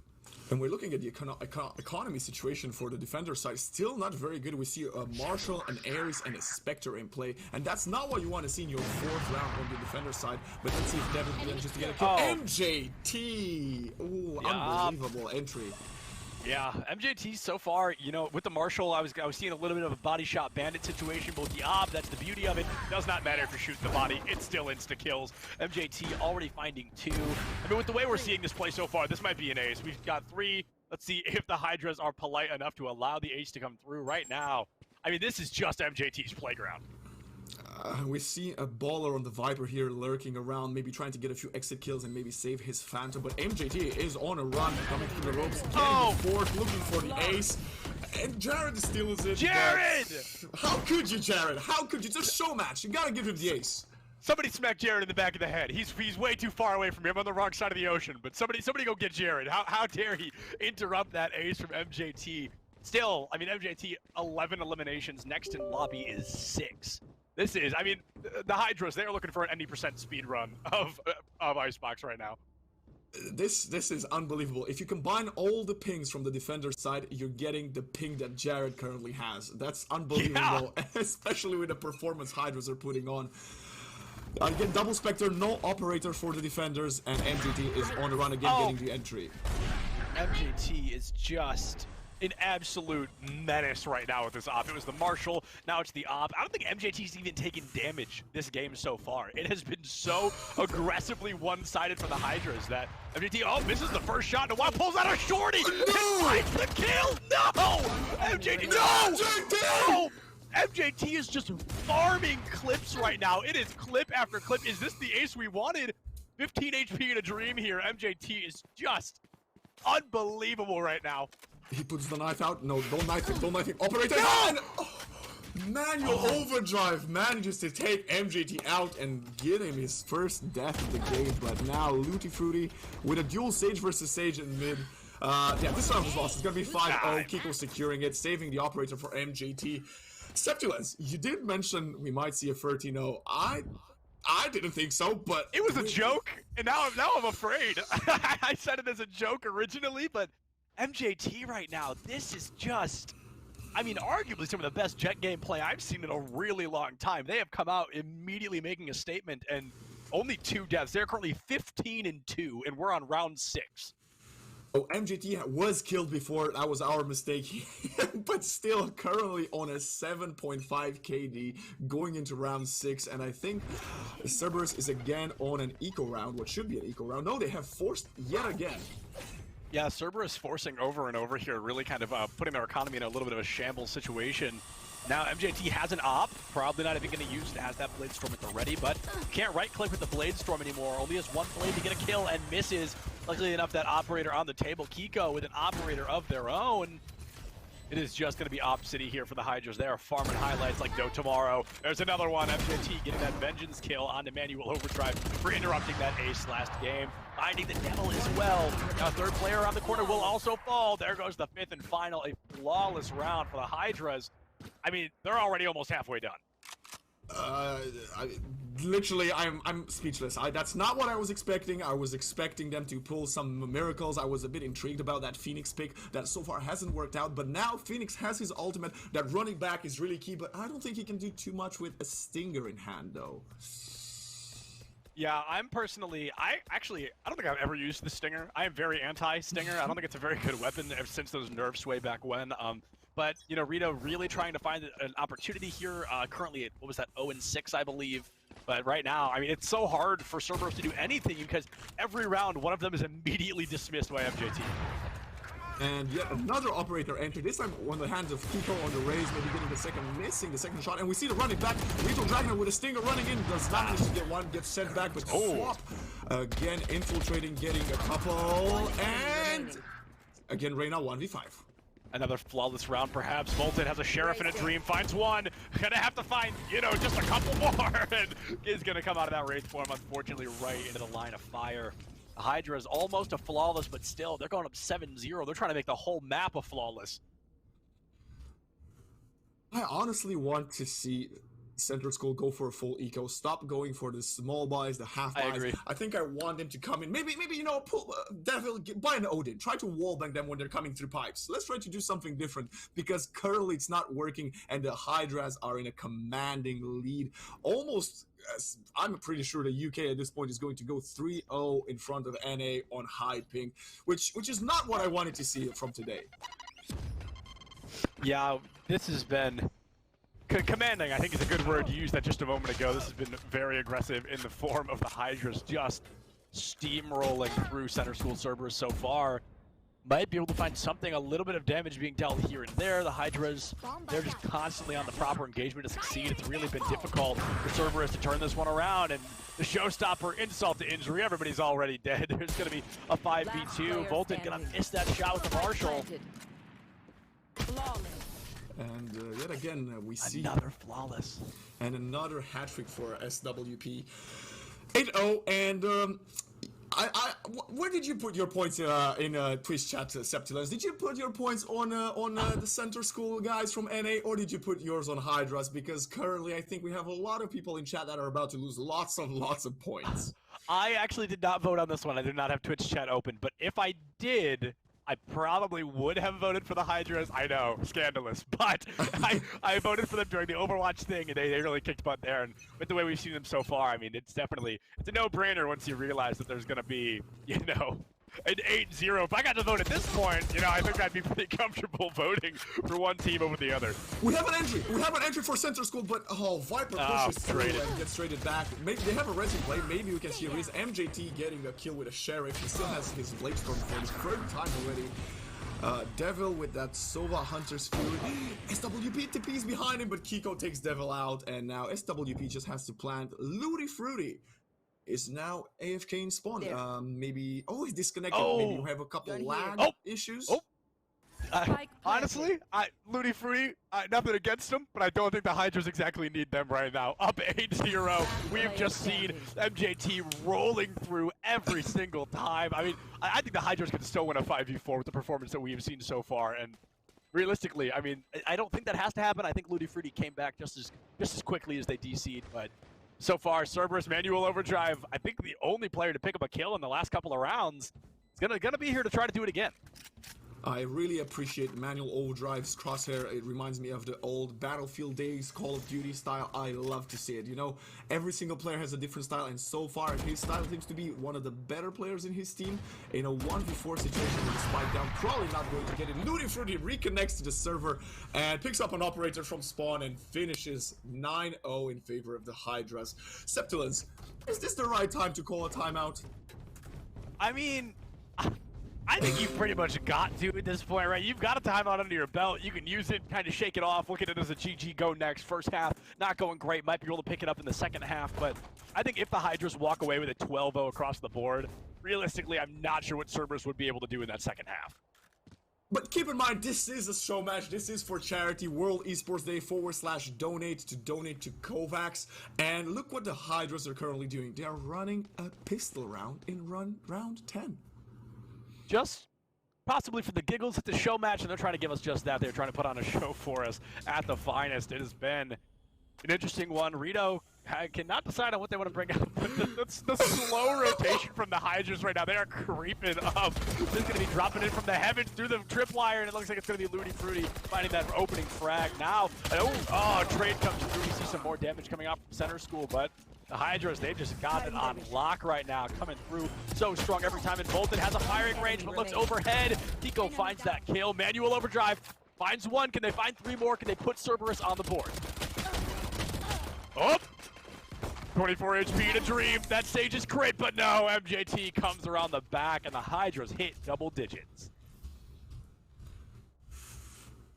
And we're looking at the economy situation for the defender side. Still not very good. We see a Marshal, an Ares, and a Spectre in play. And that's not what you want to see in your 4th round on the defender side. But let's see if Devin manages to get a kill. MJT! Ooh, unbelievable entry. Yeah, MJT so far, you know, with the Marshal, I was seeing a little bit of a body shot bandit situation, but with the Ob, that's the beauty of it. Does not matter if you're shooting the body, it's still insta-kills. MJT already finding 2. I mean, with the way we're seeing this play so far, this might be an ace. We've got 3. Let's see if the Hydras are polite enough to allow the ace to come through right now. I mean, this is just MJT's playground. We see a baller on the Viper here lurking around, maybe trying to get a few exit kills and maybe save his Phantom. But MJT is on a run, coming through the ropes, getting the fourth, looking for the ace. And Jared steals it. Jared! How could you, Jared? How could you? It's a show match. You gotta give him the ace. Somebody smack Jared in the back of the head. He's way too far away from me. I'm on the wrong side of the ocean. But somebody go get Jared. How dare he interrupt that ace from MJT? Still, I mean, MJT 11 eliminations. Next in lobby is 6. This is, I mean, the Hydras, they're looking for an 90% speed run of Icebox right now. This is unbelievable. If you combine all the pings from the defender side, you're getting the ping that Jared currently has. That's unbelievable, yeah. Especially with the performance Hydras are putting on. Again, double Spectre, no operator for the defenders, and MJT is on the run again, getting the entry. MJT is just an absolute menace right now with this op. It was the Marshall, now it's the op. I don't think MJT's even taken damage this game so far. It has been so aggressively one-sided for the Hydras that MJT, misses the first shot, and Wild pulls out a shorty! No! Finds the kill! No! MJT, no! MJT is just farming clips right now. It is clip after clip. Is this the ace we wanted? 15 HP in a dream here. MJT is just unbelievable right now. He puts the knife out. No, don't knife him. Don't knife him. Operator! No! Manual overdrive manages to take MJT out and get him his first death of the game. But now Looty Fruity with a dual Sage versus Sage in mid. Yeah, this round was lost. It's gonna be 5-0. Kiko securing it, saving the operator for MJT. Septulence, you did mention we might see a 13-0. I didn't think so, but it was a joke, and now I'm afraid. I said it as a joke originally, but MJT right now, this is just, I mean, arguably some of the best Jet gameplay I've seen in a really long time. They have come out immediately making a statement, and only 2 deaths. They're currently 15-2, and we're on round 6. Oh, MJT was killed before. That was our mistake. But still currently on a 7.5 KD going into round 6. And I think Cerberus is again on an eco round. What should be an eco round. No, they have forced yet again. Yeah, Cerberus forcing over and over here, really kind of putting their economy in a little bit of a shambles situation. Now MJT has an op, probably not even going to use it, has that Blade Storm at the ready, but can't right-click with the Blade Storm anymore. Only has one blade to get a kill and misses. Luckily enough, that operator on the table, Kiko, with an operator of their own. It is just going to be Op City here for the Hydras. They are farming highlights like no tomorrow. There's another one, MJT getting that Vengeance kill on Manual Overdrive for interrupting that ace last game. Finding the Devil as well. Now, third player on the corner will also fall. There goes the 5th and final, a flawless round for the Hydras. I mean, they're already almost halfway done. Literally, I'm speechless. That's not what I was expecting. I was expecting them to pull some miracles. I was a bit intrigued about that Phoenix pick that so far hasn't worked out. But now Phoenix has his ultimate. That running back is really key, but I don't think he can do too much with a Stinger in hand, though. Yeah, I'm personally, I don't think I've ever used the Stinger. I am very anti-Stinger. I don't think it's a very good weapon ever since those nerfs way back when. But, you know, Rito really trying to find an opportunity here. Currently at, what was that, 0-6, I believe. But right now, I mean, it's so hard for Cerberus to do anything because every round, one of them is immediately dismissed by MJT. And yet another operator entered, this time on the hands of Kiko on the raise, maybe getting the second, missing the second shot. And we see the running back, Rito Dragon with a Stinger running in, does not manage to get one, gets sent back, but Swap again infiltrating, getting a couple, and again Reyna 1v5. Another flawless round, perhaps. Volton has a Sheriff in a dream, finds one. Gonna have to find, you know, just a couple more, and is gonna come out of that rage form, unfortunately, right into the line of fire. Hydra is almost a flawless, but still, they're going up 7-0. They're trying to make the whole map a flawless. I honestly want to see Central School go for a full eco. Stop going for the small buys, the half buys. I agree. I think I want them to come in. Maybe you know, pull Devil, buy an Odin. Try to wallbang them when they're coming through pipes. Let's try to do something different because currently it's not working, and the Hydras are in a commanding lead. Almost, I'm pretty sure the UK at this point is going to go 3-0 in front of NA on high ping, which is not what I wanted to see from today. Yeah, this has been commanding, I think is a good word to use that just a moment ago. This has been very aggressive in the form of the Hydras just steamrolling through Center School Cerberus so far. might be able to find something, a little bit of damage being dealt here and there. The Hydras, they're just constantly on the proper engagement to succeed. It's really been difficult for Cerberus to turn this one around, and the showstopper, insult to injury, everybody's already dead. There's going to be a 5v2. Volton going to miss that shot with the Marshall. And yet again, we see Another flawless. and another hat trick for SWP. 8-0, and where did you put your points in Twitch chat, Septilens? Did you put your points on the center school guys from NA, or did you put yours on Hydras? Because currently, I think we have a lot of people in chat that are about to lose lots and lots of points. I actually did not vote on this one. I did not have Twitch chat open, but if I did, I probably would have voted for the Hydras. I know, scandalous, but I voted for them during the Overwatch thing, and they really kicked butt there. And with the way we've seen them so far, I mean, it's a no-brainer once you realize that there's going to be, you know, an 8-0. If I got to vote at this point, you know, I think I'd be pretty comfortable voting for one team over the other. We have an entry. We have an entry for center school, but Viper pushes through and gets traded back. Maybe they have a resi play. Maybe we can see Riz MJT getting a kill with a sheriff. He still has his blade storm for his third time already. Devil with that Sova Hunter's Fury. SWP TP's behind him, but Kiko takes Devil out, and now SWP just has to plant Looty Fruity. Is now AFK in spawn. Maybe he's disconnected. Maybe you have a couple lag issues. Honestly, Looty Fruity, nothing against them, but I don't think the Hydras exactly need them right now. Up 8-0, we've just seen MJT rolling through every single time. I mean, I think the Hydras can still win a 5v4 with the performance that we have seen so far, and realistically, I mean, I don't think that has to happen. I think Looty Fruity came back just as quickly as they DC'd, but so far, Cerberus, Manual Overdrive, I think the only player to pick up a kill in the last couple of rounds, is gonna be here to try to do it again. I really appreciate Manual Overdrive's crosshair. It reminds me of the old Battlefield days, Call of Duty style. I love to see it. You know, every single player has a different style, and so far his style seems to be one of the better players in his team. In a 1v4 situation with a spike down, probably not going to get it. Looty Fruity reconnects to the server and picks up an operator from spawn and finishes 9-0 in favor of the Hydras. Septilens, is this the right time to call a timeout? I mean, I think you've pretty much got to at this point, right? You've got a timeout under your belt. You can use it, kind of shake it off, look at it as a GG go next. First half, not going great. Might be able to pick it up in the second half, but I think if the Hydras walk away with a 12-0 across the board, realistically, I'm not sure what Cerberus would be able to do in that second half. But keep in mind, this is a show match. This is for charity. World Esports Day /donate to donate to Kovacs. And look what the Hydras are currently doing. They are running a pistol round in round 10. Just possibly for the giggles at the show match, and they're trying to give us just that. They're trying to put on a show for us at the finest. It has been an interesting one. Rito cannot decide on what they want to bring out. the slow rotation from the Hydras right now. They are creeping up. This is going to be dropping in from the heavens through the tripwire, and it looks like it's going to be Looty Fruity finding that opening frag. Now, trade comes through. We see some more damage coming out from center school, but the Hydras, they've just got it on lock right now, coming through so strong every time. And Volton has a firing range, but looks overhead. Kiko finds that kill. Manual Overdrive finds one. Can they find three more? Can they put Cerberus on the board? Oh! 24 HP to Dream. That stage is crit, but no. MJT comes around the back, and the Hydras hit double digits.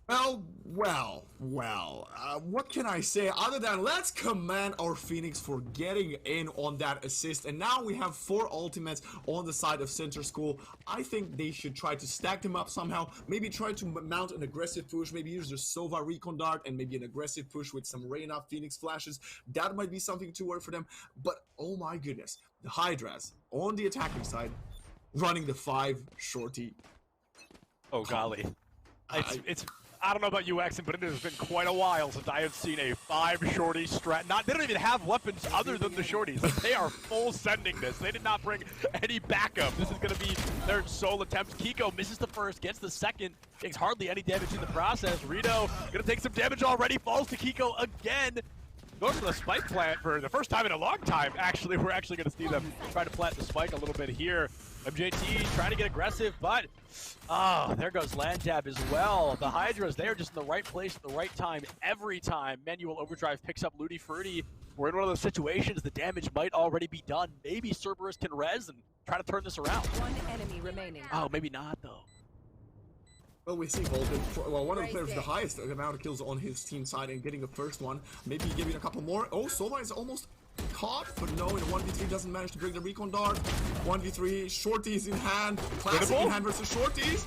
Well, what can I say other than let's commend our Phoenix for getting in on that assist, and now we have 4 ultimates on the side of Center School. I think they should try to stack them up somehow, maybe try to mount an aggressive push, maybe use their Sova Recon Dart and maybe an aggressive push with some Reyna Phoenix flashes. That might be something to work for them, but oh my goodness, the Hydras on the attacking side running the 5 shorty. Oh golly. I don't know about you, Exon, but it has been quite a while since I have seen a 5 shorty strat. They don't even have weapons other than the shorties. They are full sending this. They did not bring any backup. This is going to be their sole attempt. Kiko misses the first, gets the second, takes hardly any damage in the process. Rito going to take some damage already, falls to Kiko again. Goes for the spike plant for the first time in a long time, actually. We're actually going to see them try to plant the spike a little bit here. MJT trying to get aggressive, but there goes land jab as well. The Hydras, they are just in the right place at the right time every time. Manual Overdrive picks up Looty Fruity. We're in one of those situations, the damage might already be done. Maybe Cerberus can res and try to turn this around. One enemy remaining. Oh, maybe not though. Well, we see Volden, one of the players with the highest amount of kills on his team side and getting the first one. Maybe giving a couple more. Oh, Sova is almost caught, but no, in a 1v3 doesn't manage to bring the recon dart. 1v3, shorties in hand. Classic in hand versus shorties.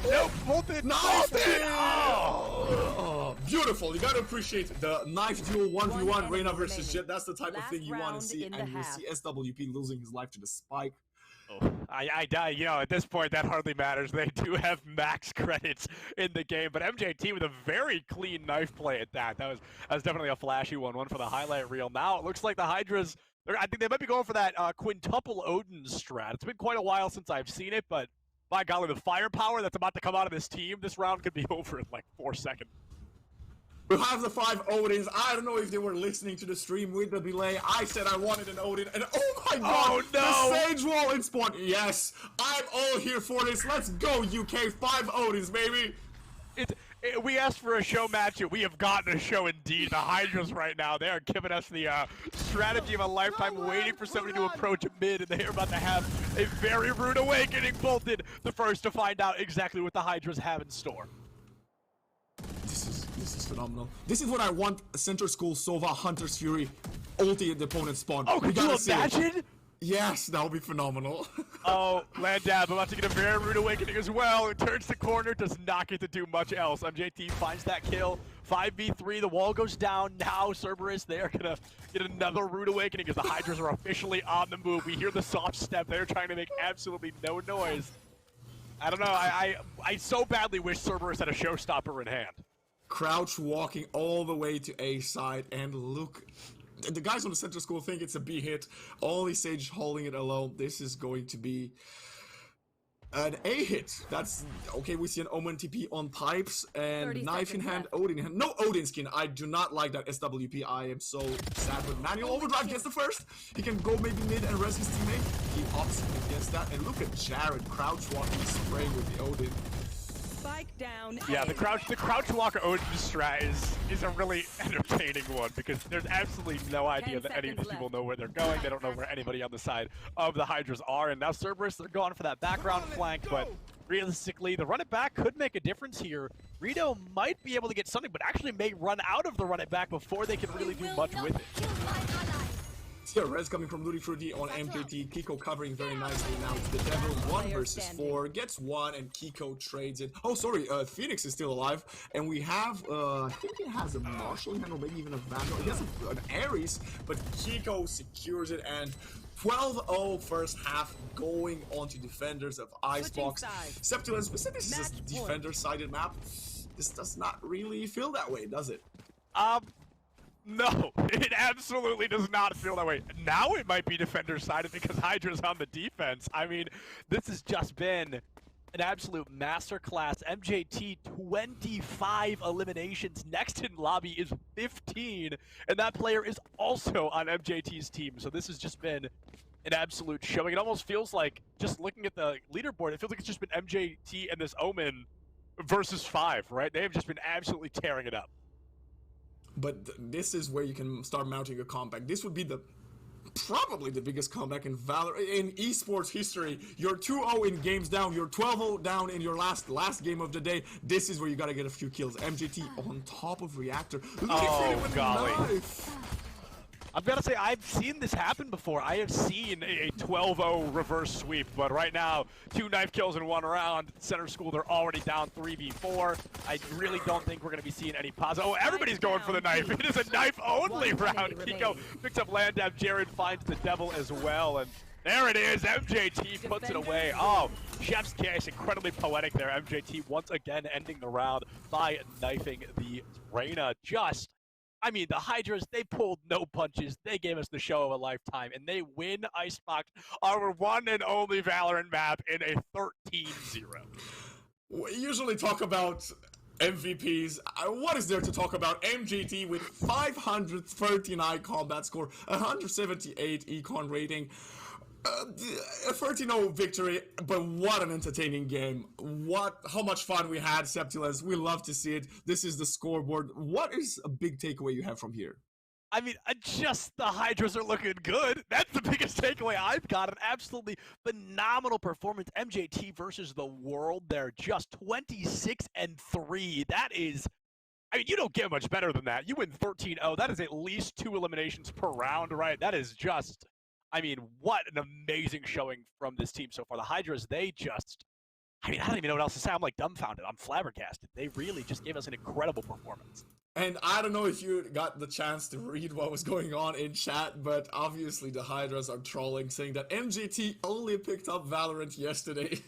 Nope, Volden! Knifed it! Oh, beautiful. You gotta appreciate the knife duel 1v1 Reyna versus Jet. That's the type of thing you want to see. And you see SWP losing his life to the spike. I die. You know, at this point, that hardly matters. They do have max credits in the game, but MJT with a very clean knife play at that. That was definitely a flashy one for the highlight reel. Now it looks like the Hydras, I think they might be going for that quintuple Odin strat. It's been quite a while since I've seen it, but by golly, the firepower that's about to come out of this team, this round could be over in like 4 seconds. We have the 5 Odins. I don't know if they were listening to the stream with the delay. I said I wanted an Odin, and oh my god! Oh no! The Sage Wall in spawn. Yes, I'm all here for this. Let's go, UK. 5 Odins, baby. We asked for a show matchup. We have gotten a show indeed. The Hydras right now, they are giving us the strategy of a lifetime, waiting for somebody to approach mid, and they are about to have a very rude awakening. Bolted the first to find out exactly what the Hydras have in store. This is phenomenal. This is what I want. Center School Sova Hunter's Fury ulti at the opponent's spawn. Oh, could you imagine? Yes, that would be phenomenal. Oh, Landab about to get a very rude awakening as well. It turns the corner, does not get to do much else. MJT finds that kill. 5v3, the wall goes down. Now Cerberus, they are going to get another rude awakening as the Hydras are officially on the move. We hear the soft step. They're trying to make absolutely no noise. I don't know. I so badly wish Cerberus had a showstopper in hand. Crouch walking all the way to A side, and look, the guys on the center school think it's a B hit. Only Sage holding it alone. This is going to be an A hit. That's okay. We see an Omen TP on pipes and knife in hand, Odin in hand. No Odin skin. I do not like that SWP. I am so sad. But manual overdrive gets the first. He can go maybe mid and res his teammate. He opts against that. And look at Jared crouch walking, spraying with the Odin. Down. Yeah, the crouch walk Odin strat is a really entertaining one because there's absolutely no idea that any of these people know where they're going. They don't know where anybody on the side of the Hydras are. And now Cerberus, they're going for that background flank, but realistically, the run it back could make a difference here. Rito might be able to get something, but actually may run out of the run it back before they can really do much with it. Yeah, res coming from Ludi Fruity on MJT. Kiko covering very nicely now. It's the Devil 1 versus 4. Gets 1 and Kiko trades it. Oh, sorry, Phoenix is still alive. And we have, I think he has a Marshall in hand or maybe even a Vandal. He has an Ares, but Kiko secures it and 12-0 first half going on to defenders of Icebox. Septulence, we said this is a defender-sided map. This does not really feel that way, does it? No, it absolutely does not feel that way. Now it might be defender-sided because Hydra's on the defense. I mean, this has just been an absolute masterclass. MJT, 25 eliminations. Next in lobby is 15, and that player is also on MJT's team. So this has just been an absolute showing. It almost feels like, just looking at the leaderboard, it feels like it's just been MJT and this Omen versus 5, right? They have just been absolutely tearing it up. But this is where you can start mounting a comeback. This would be probably the biggest comeback in esports history. You're 2-0 in games down. You're 12-0 down in your last game of the day. This is where you gotta get a few kills. MJT on top of Reactor. Oh, golly. I've got to say, I've seen this happen before. I have seen a 12-0 reverse sweep, but right now, 2 knife kills in 1 round. Center School, they're already down 3v4. I really don't think we're going to be seeing any positive. Oh, everybody's going for the knife. It is a knife-only round. Kiko picks up Landab. Jared finds the devil as well, and there it is. MJT puts it away. Oh, Chef's Kiss, incredibly poetic there. MJT once again ending the round by knifing the Reyna. I mean, the Hydras, they pulled no punches. They gave us the show of a lifetime, and they win Icebox, our one and only Valorant map, in a 13-0. We usually talk about MVPs. What is there to talk about? MGT with 539 combat score, 178 econ rating. A 13-0 victory, but what an entertaining game. How much fun we had, Septulence. We love to see it. This is the scoreboard. What is a big takeaway you have from here? I mean, just the Hydras are looking good. That's the biggest takeaway I've got. An absolutely phenomenal performance. MJT versus the world. They're just 26-3. That is, I mean, you don't get much better than that. You win 13-0. That is at least 2 eliminations per round, right? That is just, I mean, what an amazing showing from this team so far. The Hydras, they just, I mean, I don't even know what else to say. I'm like dumbfounded. I'm flabbergasted. They really just gave us an incredible performance. And I don't know if you got the chance to read what was going on in chat, but obviously the Hydras are trolling, saying that MJT only picked up Valorant yesterday.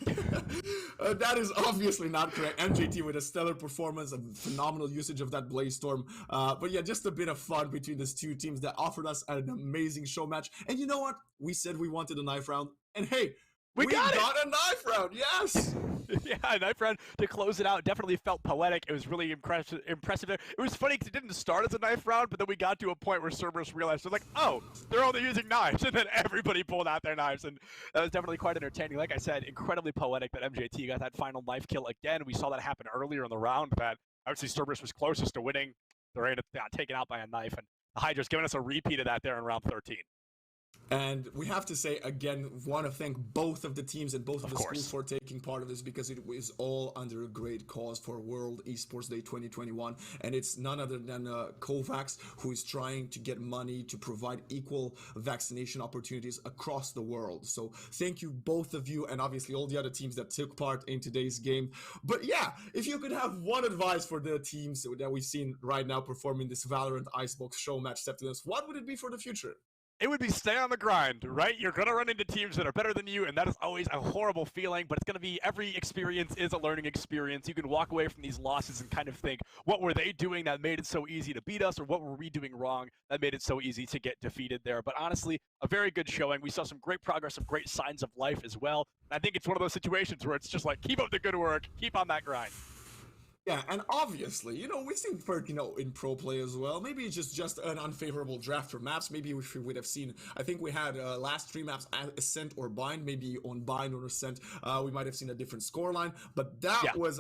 That is obviously not correct. MJT with a stellar performance and phenomenal usage of that Blaze Storm. But yeah, just a bit of fun between these two teams that offered us an amazing show match. And you know what? We said we wanted a knife round, and hey, we got a knife round, yes! Yeah, a knife round to close it out. Definitely felt poetic. It was really impressive there. It was funny because it didn't start as a knife round, but then we got to a point where Cerberus realized, they're like, oh, they're only using knives. And then everybody pulled out their knives, and that was definitely quite entertaining. Like I said, incredibly poetic that MJT got that final knife kill again. We saw that happen earlier in the round, that obviously Cerberus was closest to winning. They're taken out by a knife, and the Hydra's giving us a repeat of that there in round 13. And we have to say, again, want to thank both of the teams and both of the schools for taking part of this, because it was all under a great cause for World Esports Day 2021. And it's none other than COVAX, who is trying to get money to provide equal vaccination opportunities across the world. So thank you, both of you, and obviously all the other teams that took part in today's game. But yeah, if you could have one advice for the teams that we've seen right now performing this Valorant Icebox show match, Septimus, what would it be for the future? It would be stay on the grind, right? You're going to run into teams that are better than you, and that is always a horrible feeling, but it's going to be, every experience is a learning experience. You can walk away from these losses and kind of think, what were they doing that made it so easy to beat us, or what were we doing wrong that made it so easy to get defeated there? But honestly, a very good showing. We saw some great progress, some great signs of life as well. And I think it's one of those situations where it's just like, keep up the good work, keep on that grind. Yeah, and obviously, you know, we've seen Ferg, you know, in pro play as well. Maybe it's just an unfavorable draft for maps. Maybe if we would have seen, I think we had last 3 maps, Ascent or Bind. Maybe on Bind or Ascent, we might have seen a different scoreline. But that was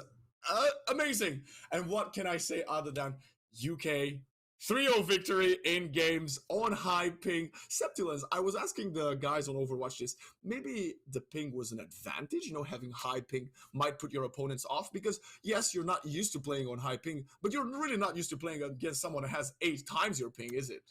amazing. And what can I say other than UK 3-0 victory in games on high ping. Septilens, I was asking the guys on Overwatch this, maybe the ping was an advantage, you know, having high ping might put your opponents off, because yes, you're not used to playing on high ping, but you're really not used to playing against someone that has 8 times your ping, is it?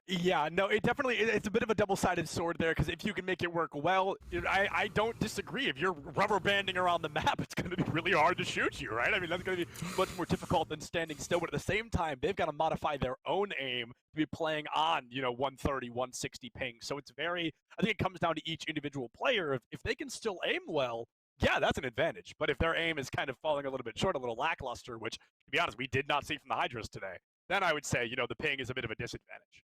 Yeah, no, it's a bit of a double-sided sword there, because if you can make it work well, I don't disagree. If you're rubber banding around the map, it's going to be really hard to shoot you, right? I mean, that's going to be much more difficult than standing still, but at the same time, they've got to modify their own aim to be playing on, you know, 130, 160 ping. So it's very, I think it comes down to each individual player. If they can still aim well, yeah, that's an advantage. But if their aim is kind of falling a little bit short, a little lackluster, which, to be honest, we did not see from the Hydras today, then I would say, you know, the ping is a bit of a disadvantage.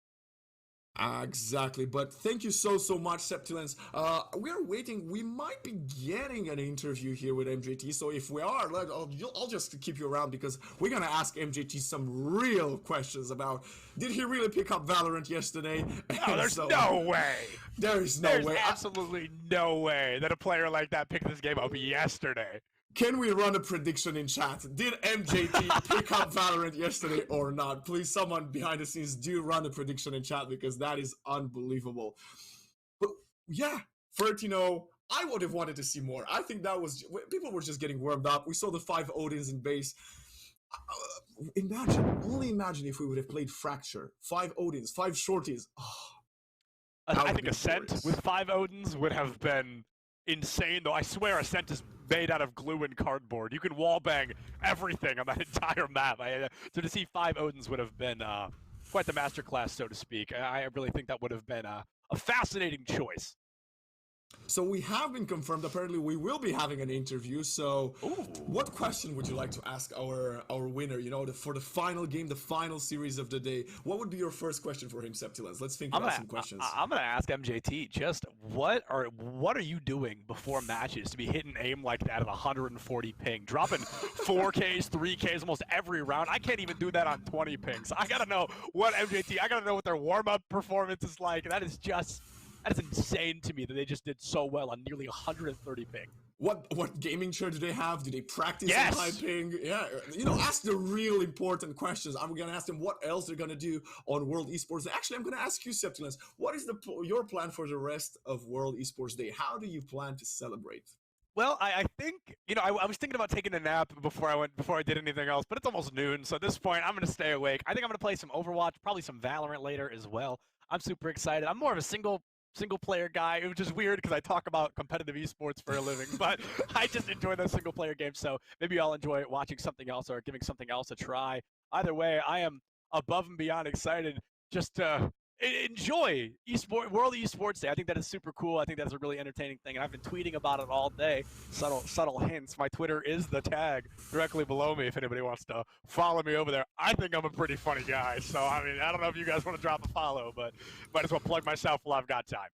Exactly, but thank you so much, Septilens. We're waiting. We might be getting an interview here with MJT, so if we are, I'll just keep you around, because we're gonna ask MJT some real questions about, did he really pick up Valorant yesterday? No, there's no way. There's no way. There's absolutely no way that a player like that picked this game up yesterday. Can we run a prediction in chat? Did MJT pick up Valorant yesterday or not? Please, someone behind the scenes, do run a prediction in chat, because that is unbelievable. But yeah, 13-0, I would have wanted to see more. I think that was, people were just getting warmed up. We saw the 5 Odins in base. Only imagine if we would have played Fracture. 5 Odins, 5 Shorties. Oh, I think Ascent with 5 Odins would have been insane, though. I swear Ascent is made out of glue and cardboard. You can wallbang everything on that entire map. So to see 5 Odins would have been quite the masterclass, so to speak. I really think that would have been a fascinating choice. So we have been confirmed. Apparently, we will be having an interview. So, what question would you like to ask our winner? You know, for the final game, the final series of the day. What would be your first question for him, Septilens? Let's think about some questions. I'm gonna ask MJT. Just what are you doing before matches to be hitting aim like that at 140 ping, dropping 4Ks, 3Ks almost every round? I can't even do that on 20 pings. I gotta know what MJT. I gotta know what their warm-up performance is like. That is insane to me that they just did so well on nearly 130 ping. What gaming chair do they have? Do they practice Yes! on typing? Yeah, ask the real important questions. I'm gonna ask them what else they're gonna do on World Esports Day. Actually, I'm gonna ask you, Septimus, what is your plan for the rest of World Esports Day? How do you plan to celebrate? Well, I think I was thinking about taking a nap before I did anything else, but it's almost noon, so at this point I'm gonna stay awake. I think I'm gonna play some Overwatch, probably some Valorant later as well. I'm super excited. I'm more of a single player guy, which is weird because I talk about competitive esports for a living, but I just enjoy those single player games. So maybe I'll enjoy watching something else or giving something else a try. Either way, I am above and beyond excited just to enjoy World Esports Day. I think that is super cool. I think that's a really entertaining thing, and I've been tweeting about it all day. Subtle hints. My Twitter is the tag directly below me if anybody wants to follow me over there. I think I'm a pretty funny guy, so I mean, I don't know if you guys want to drop a follow, but might as well plug myself while I've got time.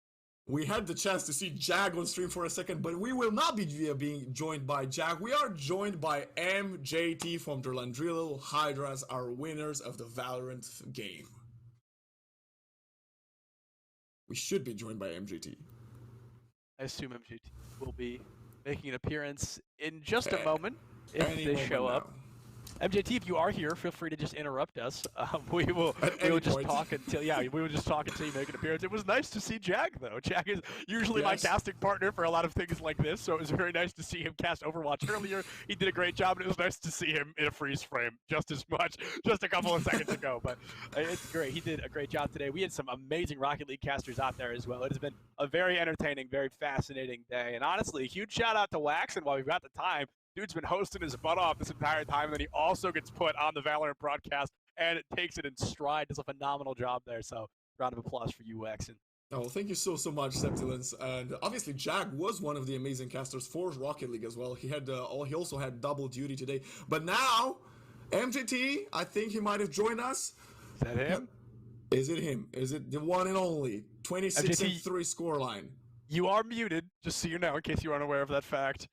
We had the chance to see Jag on stream for a second, but we will not be being joined by Jag. We are joined by MJT from the Landrillo Hydras, our winners of the Valorant game. We should be joined by MJT. I assume MJT will be making an appearance in just a moment if they show up. MJT, if you are here, feel free to just interrupt us. We will just talk until you make an appearance. It was nice to see Jag though. Jag is usually my casting partner for a lot of things like this, so it was very nice to see him cast Overwatch earlier. He did a great job, and it was nice to see him in a freeze frame just as much, just a couple of seconds ago. But it's great. He did a great job today. We had some amazing Rocket League casters out there as well. It has been a very entertaining, very fascinating day, and honestly, a huge shout out to Waxon while we've got the time. Dude's been hosting his butt off this entire time, and then he also gets put on the Valorant broadcast, and it takes it in stride. Does a phenomenal job there, so round of applause for you, Waxon. Oh, thank you so much, Septilence. And obviously, Jag was one of the amazing casters for Rocket League as well. He also had double duty today. But now, MJT, I think he might have joined us. Is that him? Is it him? Is it the one and only 26-3 scoreline? You are muted, just so you know, in case you aren't aware of that fact.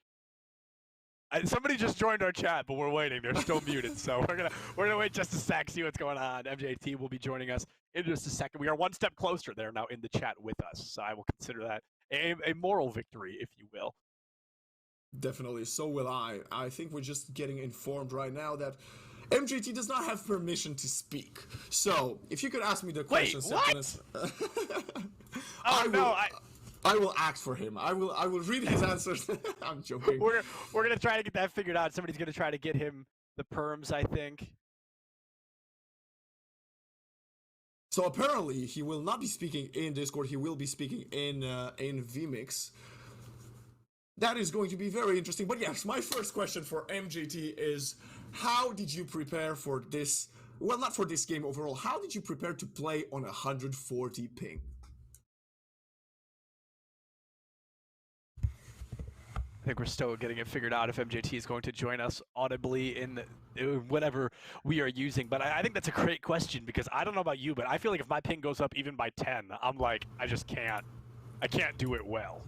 Somebody just joined our chat, but we're waiting. They're still muted, so we're gonna wait just a sec, see what's going on. MJT will be joining us in just a second. We are one step closer. They're now in the chat with us, so I will consider that a moral victory, if you will. Definitely, so will I. I think we're just getting informed right now that MJT does not have permission to speak. So, if you could ask me the question, what? I will ask for him. I will read his answers. I'm joking. We're gonna try to get that figured out. Somebody's gonna try to get him the perms, I think. So apparently he will not be speaking in Discord. He will be speaking in vMix. That is going to be very interesting. But yes, my first question for MJT is, how did you prepare for this? Well, not for this game overall. How did you prepare to play on 140 ping? I think we're still getting it figured out if MJT is going to join us audibly in whatever we are using. But I think that's a great question, because I don't know about you, but I feel like if my ping goes up even by 10, I'm like, I can't do it well.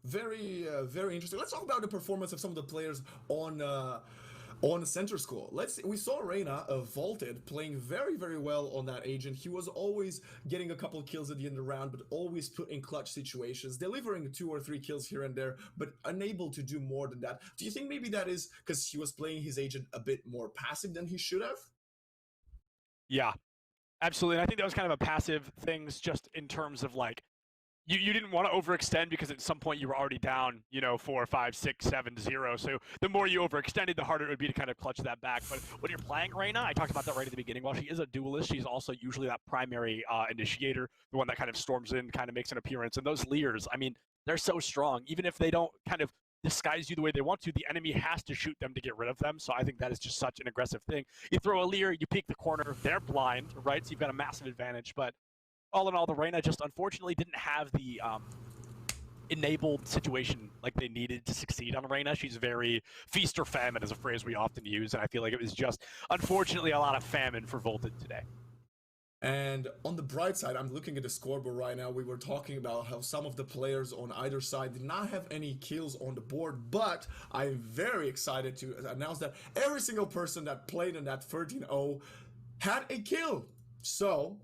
Very interesting. Let's talk about the performance of some of the players on Center School. We saw Reyna vaulted, playing very well on that agent. He was always getting a couple kills at the end of the round, but always put in clutch situations, delivering 2 or 3 kills here and there, but unable to do more than that. Do you think maybe that is because he was playing his agent a bit more passive than he should have? Yeah, absolutely. And I think that was kind of a passive thing, just in terms of like, you didn't want to overextend because at some point you were already down, 4, 5, 6, 7, 0. So the more you overextended, the harder it would be to kind of clutch that back. But when you're playing Reyna, I talked about that right at the beginning. While she is a duelist, she's also usually that primary initiator, the one that kind of storms in, kind of makes an appearance. And those Leers, I mean, they're so strong. Even if they don't kind of disguise you the way they want to, the enemy has to shoot them to get rid of them. So I think that is just such an aggressive thing. You throw a Leer, you peek the corner, they're blind, right? So you've got a massive advantage. But all in all, the Reyna just unfortunately didn't have the enabled situation like they needed to succeed on Reyna. She's very feast or famine is a phrase we often use, and I feel like it was just, unfortunately, a lot of famine for Volted today. And on the bright side, I'm looking at the scoreboard right now. We were talking about how some of the players on either side did not have any kills on the board, but I'm very excited to announce that every single person that played in that 13-0 had a kill. So,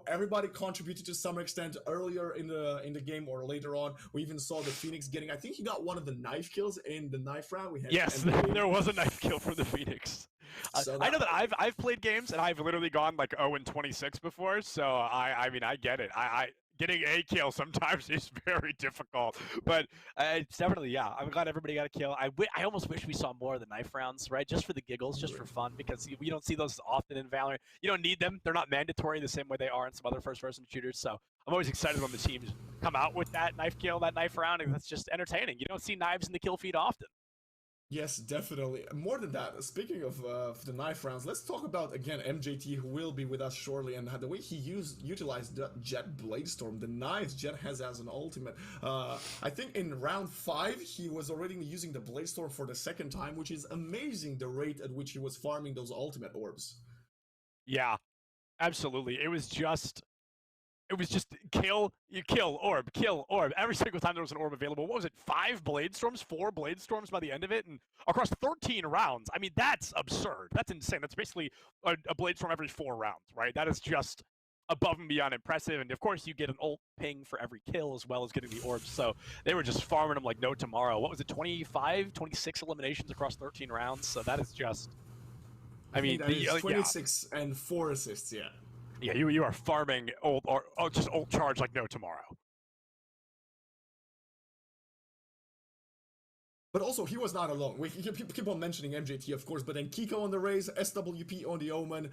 everybody contributed to some extent earlier in the game or later on. We even saw the Phoenix getting, I think he got one of the knife kills in the knife round. We had Yes, there was a knife kill for the Phoenix. So I know that I've played games and I've literally gone like 0-26 before, so I mean I get it. I getting a kill sometimes is very difficult, but it's definitely, yeah. I'm glad everybody got a kill. I almost wish we saw more of the knife rounds, right? Just for the giggles, just for fun, because we don't see those often in Valorant. You don't need them; they're not mandatory the same way they are in some other first-person shooters. So I'm always excited when the teams come out with that knife kill, that knife round, and that's just entertaining. You don't see knives in the kill feed often. Yes, definitely. More than that, speaking of the knife rounds, let's talk about, again, MJT, who will be with us shortly, and the way he utilized the Jet Bladestorm, the knives Jet has as an ultimate. I think in round 5, he was already using the Bladestorm for the second time, which is amazing, the rate at which he was farming those ultimate orbs. Yeah, absolutely. It was just kill, orb, kill, orb. Every single time there was an orb available. What was it, 5 Bladestorms, 4 Bladestorms by the end of it? And across 13 rounds. I mean, that's absurd. That's insane. That's basically a Bladestorm every 4 rounds, right? That is just above and beyond impressive. And of course, you get an ult ping for every kill as well as getting the orbs. So they were just farming them like no tomorrow. What was it, 25, 26 eliminations across 13 rounds? So that is just, I mean, that is 26 and 4 assists, yeah. Yeah, you are farming ult or just ult charge like no tomorrow. But also, he was not alone. We keep on mentioning MJT, of course, but then Kiko on the Raze, SWP on the Omen,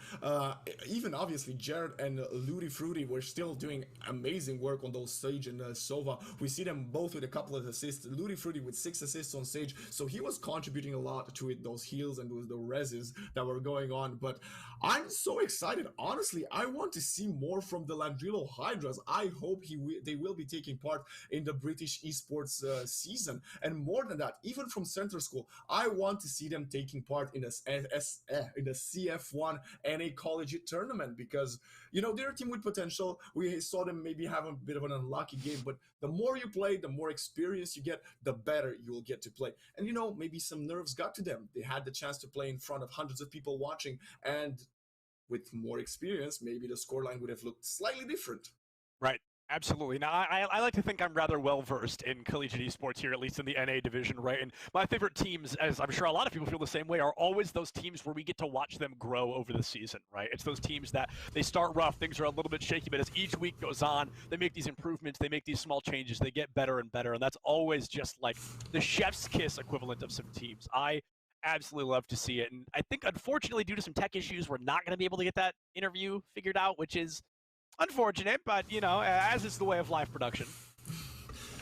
even obviously Jared and Ludi Fruity were still doing amazing work on those Sage and Sova. We see them both with a couple of assists. Ludi Fruity with 6 assists on Sage, so he was contributing a lot to it, those heals and the reses that were going on. But I'm so excited. Honestly, I want to see more from the Landrillo Hydras. I hope they will be taking part in the British Esports season. And more than that, even from Center School, I want to see them taking part in the CF1 NA collegiate tournament, because they're a team with potential. We saw them maybe have a bit of an unlucky game, but the more you play, the more experience you get, the better you will get to play. And maybe some nerves got to them. They had the chance to play in front of hundreds of people watching, and with more experience, maybe the scoreline would have looked slightly different. Right. Absolutely. Now, I like to think I'm rather well-versed in collegiate esports here, at least in the NA division, right? And my favorite teams, as I'm sure a lot of people feel the same way, are always those teams where we get to watch them grow over the season, right? It's those teams that they start rough, things are a little bit shaky, but as each week goes on, they make these improvements, they make these small changes, they get better and better, and that's always just like the chef's kiss equivalent of some teams. I absolutely love to see it, and I think, unfortunately, due to some tech issues, we're not going to be able to get that interview figured out, which is unfortunate, but as is the way of live production.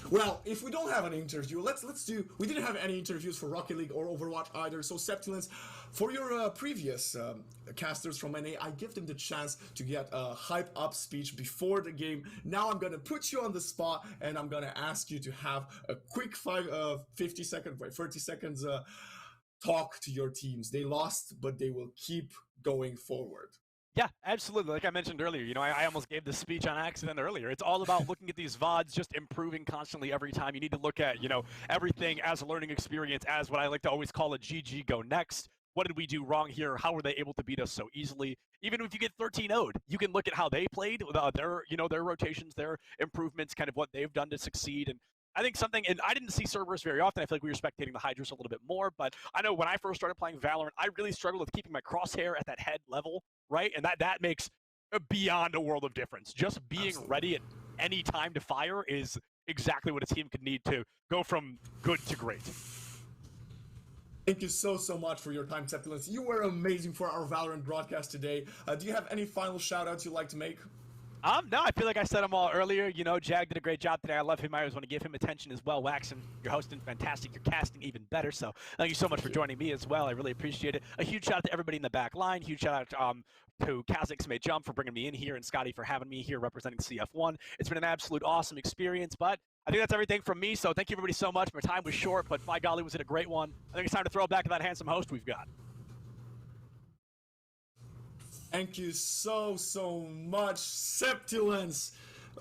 Well, if we don't have an interview, let's do. We didn't have any interviews for Rocket League or Overwatch either. So Septilence, for your previous casters from NA, I give them the chance to get a hype up speech before the game. Now I'm gonna put you on the spot, and I'm gonna ask you to have a quick 30 seconds talk to your teams. They lost, but they will keep going forward. Yeah, absolutely. Like I mentioned earlier, I almost gave this speech on accident earlier. It's all about looking at these VODs, just improving constantly every time. You need to look at, everything as a learning experience, as what I like to always call a GG go next. What did we do wrong here? How were they able to beat us so easily? Even if you get 13-0'd, you can look at how they played, their rotations, their improvements, kind of what they've done to succeed. And I think and I didn't see Cerberus very often. I feel like we were spectating the Hydras a little bit more, but I know when I first started playing Valorant, I really struggled with keeping my crosshair at that head level, right? And that makes beyond a world of difference. Just being ready at any time to fire is exactly what a team could need to go from good to great. Thank you so much for your time, Septilence. You were amazing for our Valorant broadcast today. Do you have any final shout-outs you'd like to make? No, I feel like I said them all earlier. Jag did a great job today. I love him. I always want to give him attention as well. Waxon, you're hosting fantastic. You're casting even better. So thank you so much for joining me as well. I really appreciate it. A huge shout out to everybody in the back line. Huge shout out to Kazakh's May Jump for bringing me in here, and Scotty for having me here representing CF1. It's been an absolute awesome experience, but I think that's everything from me. So thank you everybody so much. My time was short, but by golly, was it a great one. I think it's time to throw it back to that handsome host we've got. Thank you so much, Septilence.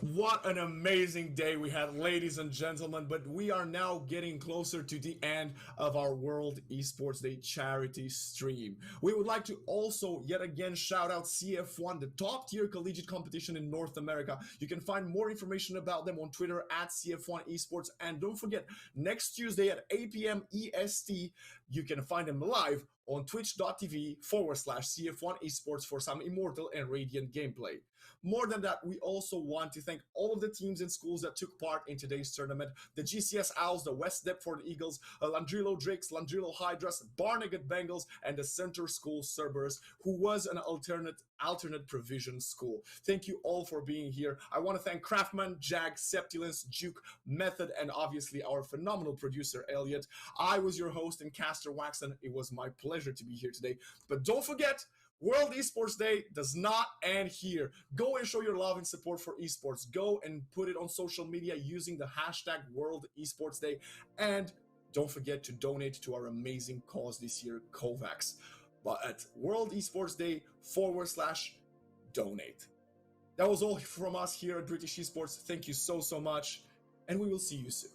What an amazing day we had, ladies and gentlemen, but we are now getting closer to the end of our World Esports Day charity stream. We would like to also yet again shout out CF1, the top tier collegiate competition in North America. You can find more information about them on Twitter at CF1 Esports, and don't forget, next Tuesday at 8 p.m. EST, you can find them live on twitch.tv/CF1 Esports for some immortal and radiant gameplay. More than that, we also want to thank all of the teams and schools that took part in today's tournament: the GCS Owls, the West Deptford Eagles, Landrilo Drakes, Landrilo Hydras, Barnegat Bengals, and the Center School Cerberus, who was an alternate provision school. Thank you all for being here. I want to thank Craftman, Jag, Septulence, Juke, Method, and obviously our phenomenal producer, Elliot. I was your host and caster, Waxon. It was my pleasure to be here today. But don't forget, World Esports Day does not end here. Go and show your love and support for esports. Go and put it on social media using the hashtag World Esports Day. And don't forget to donate to our amazing cause this year, COVAX. But at World Esports Day /donate. That was all from us here at British Esports. Thank you so much, and we will see you soon.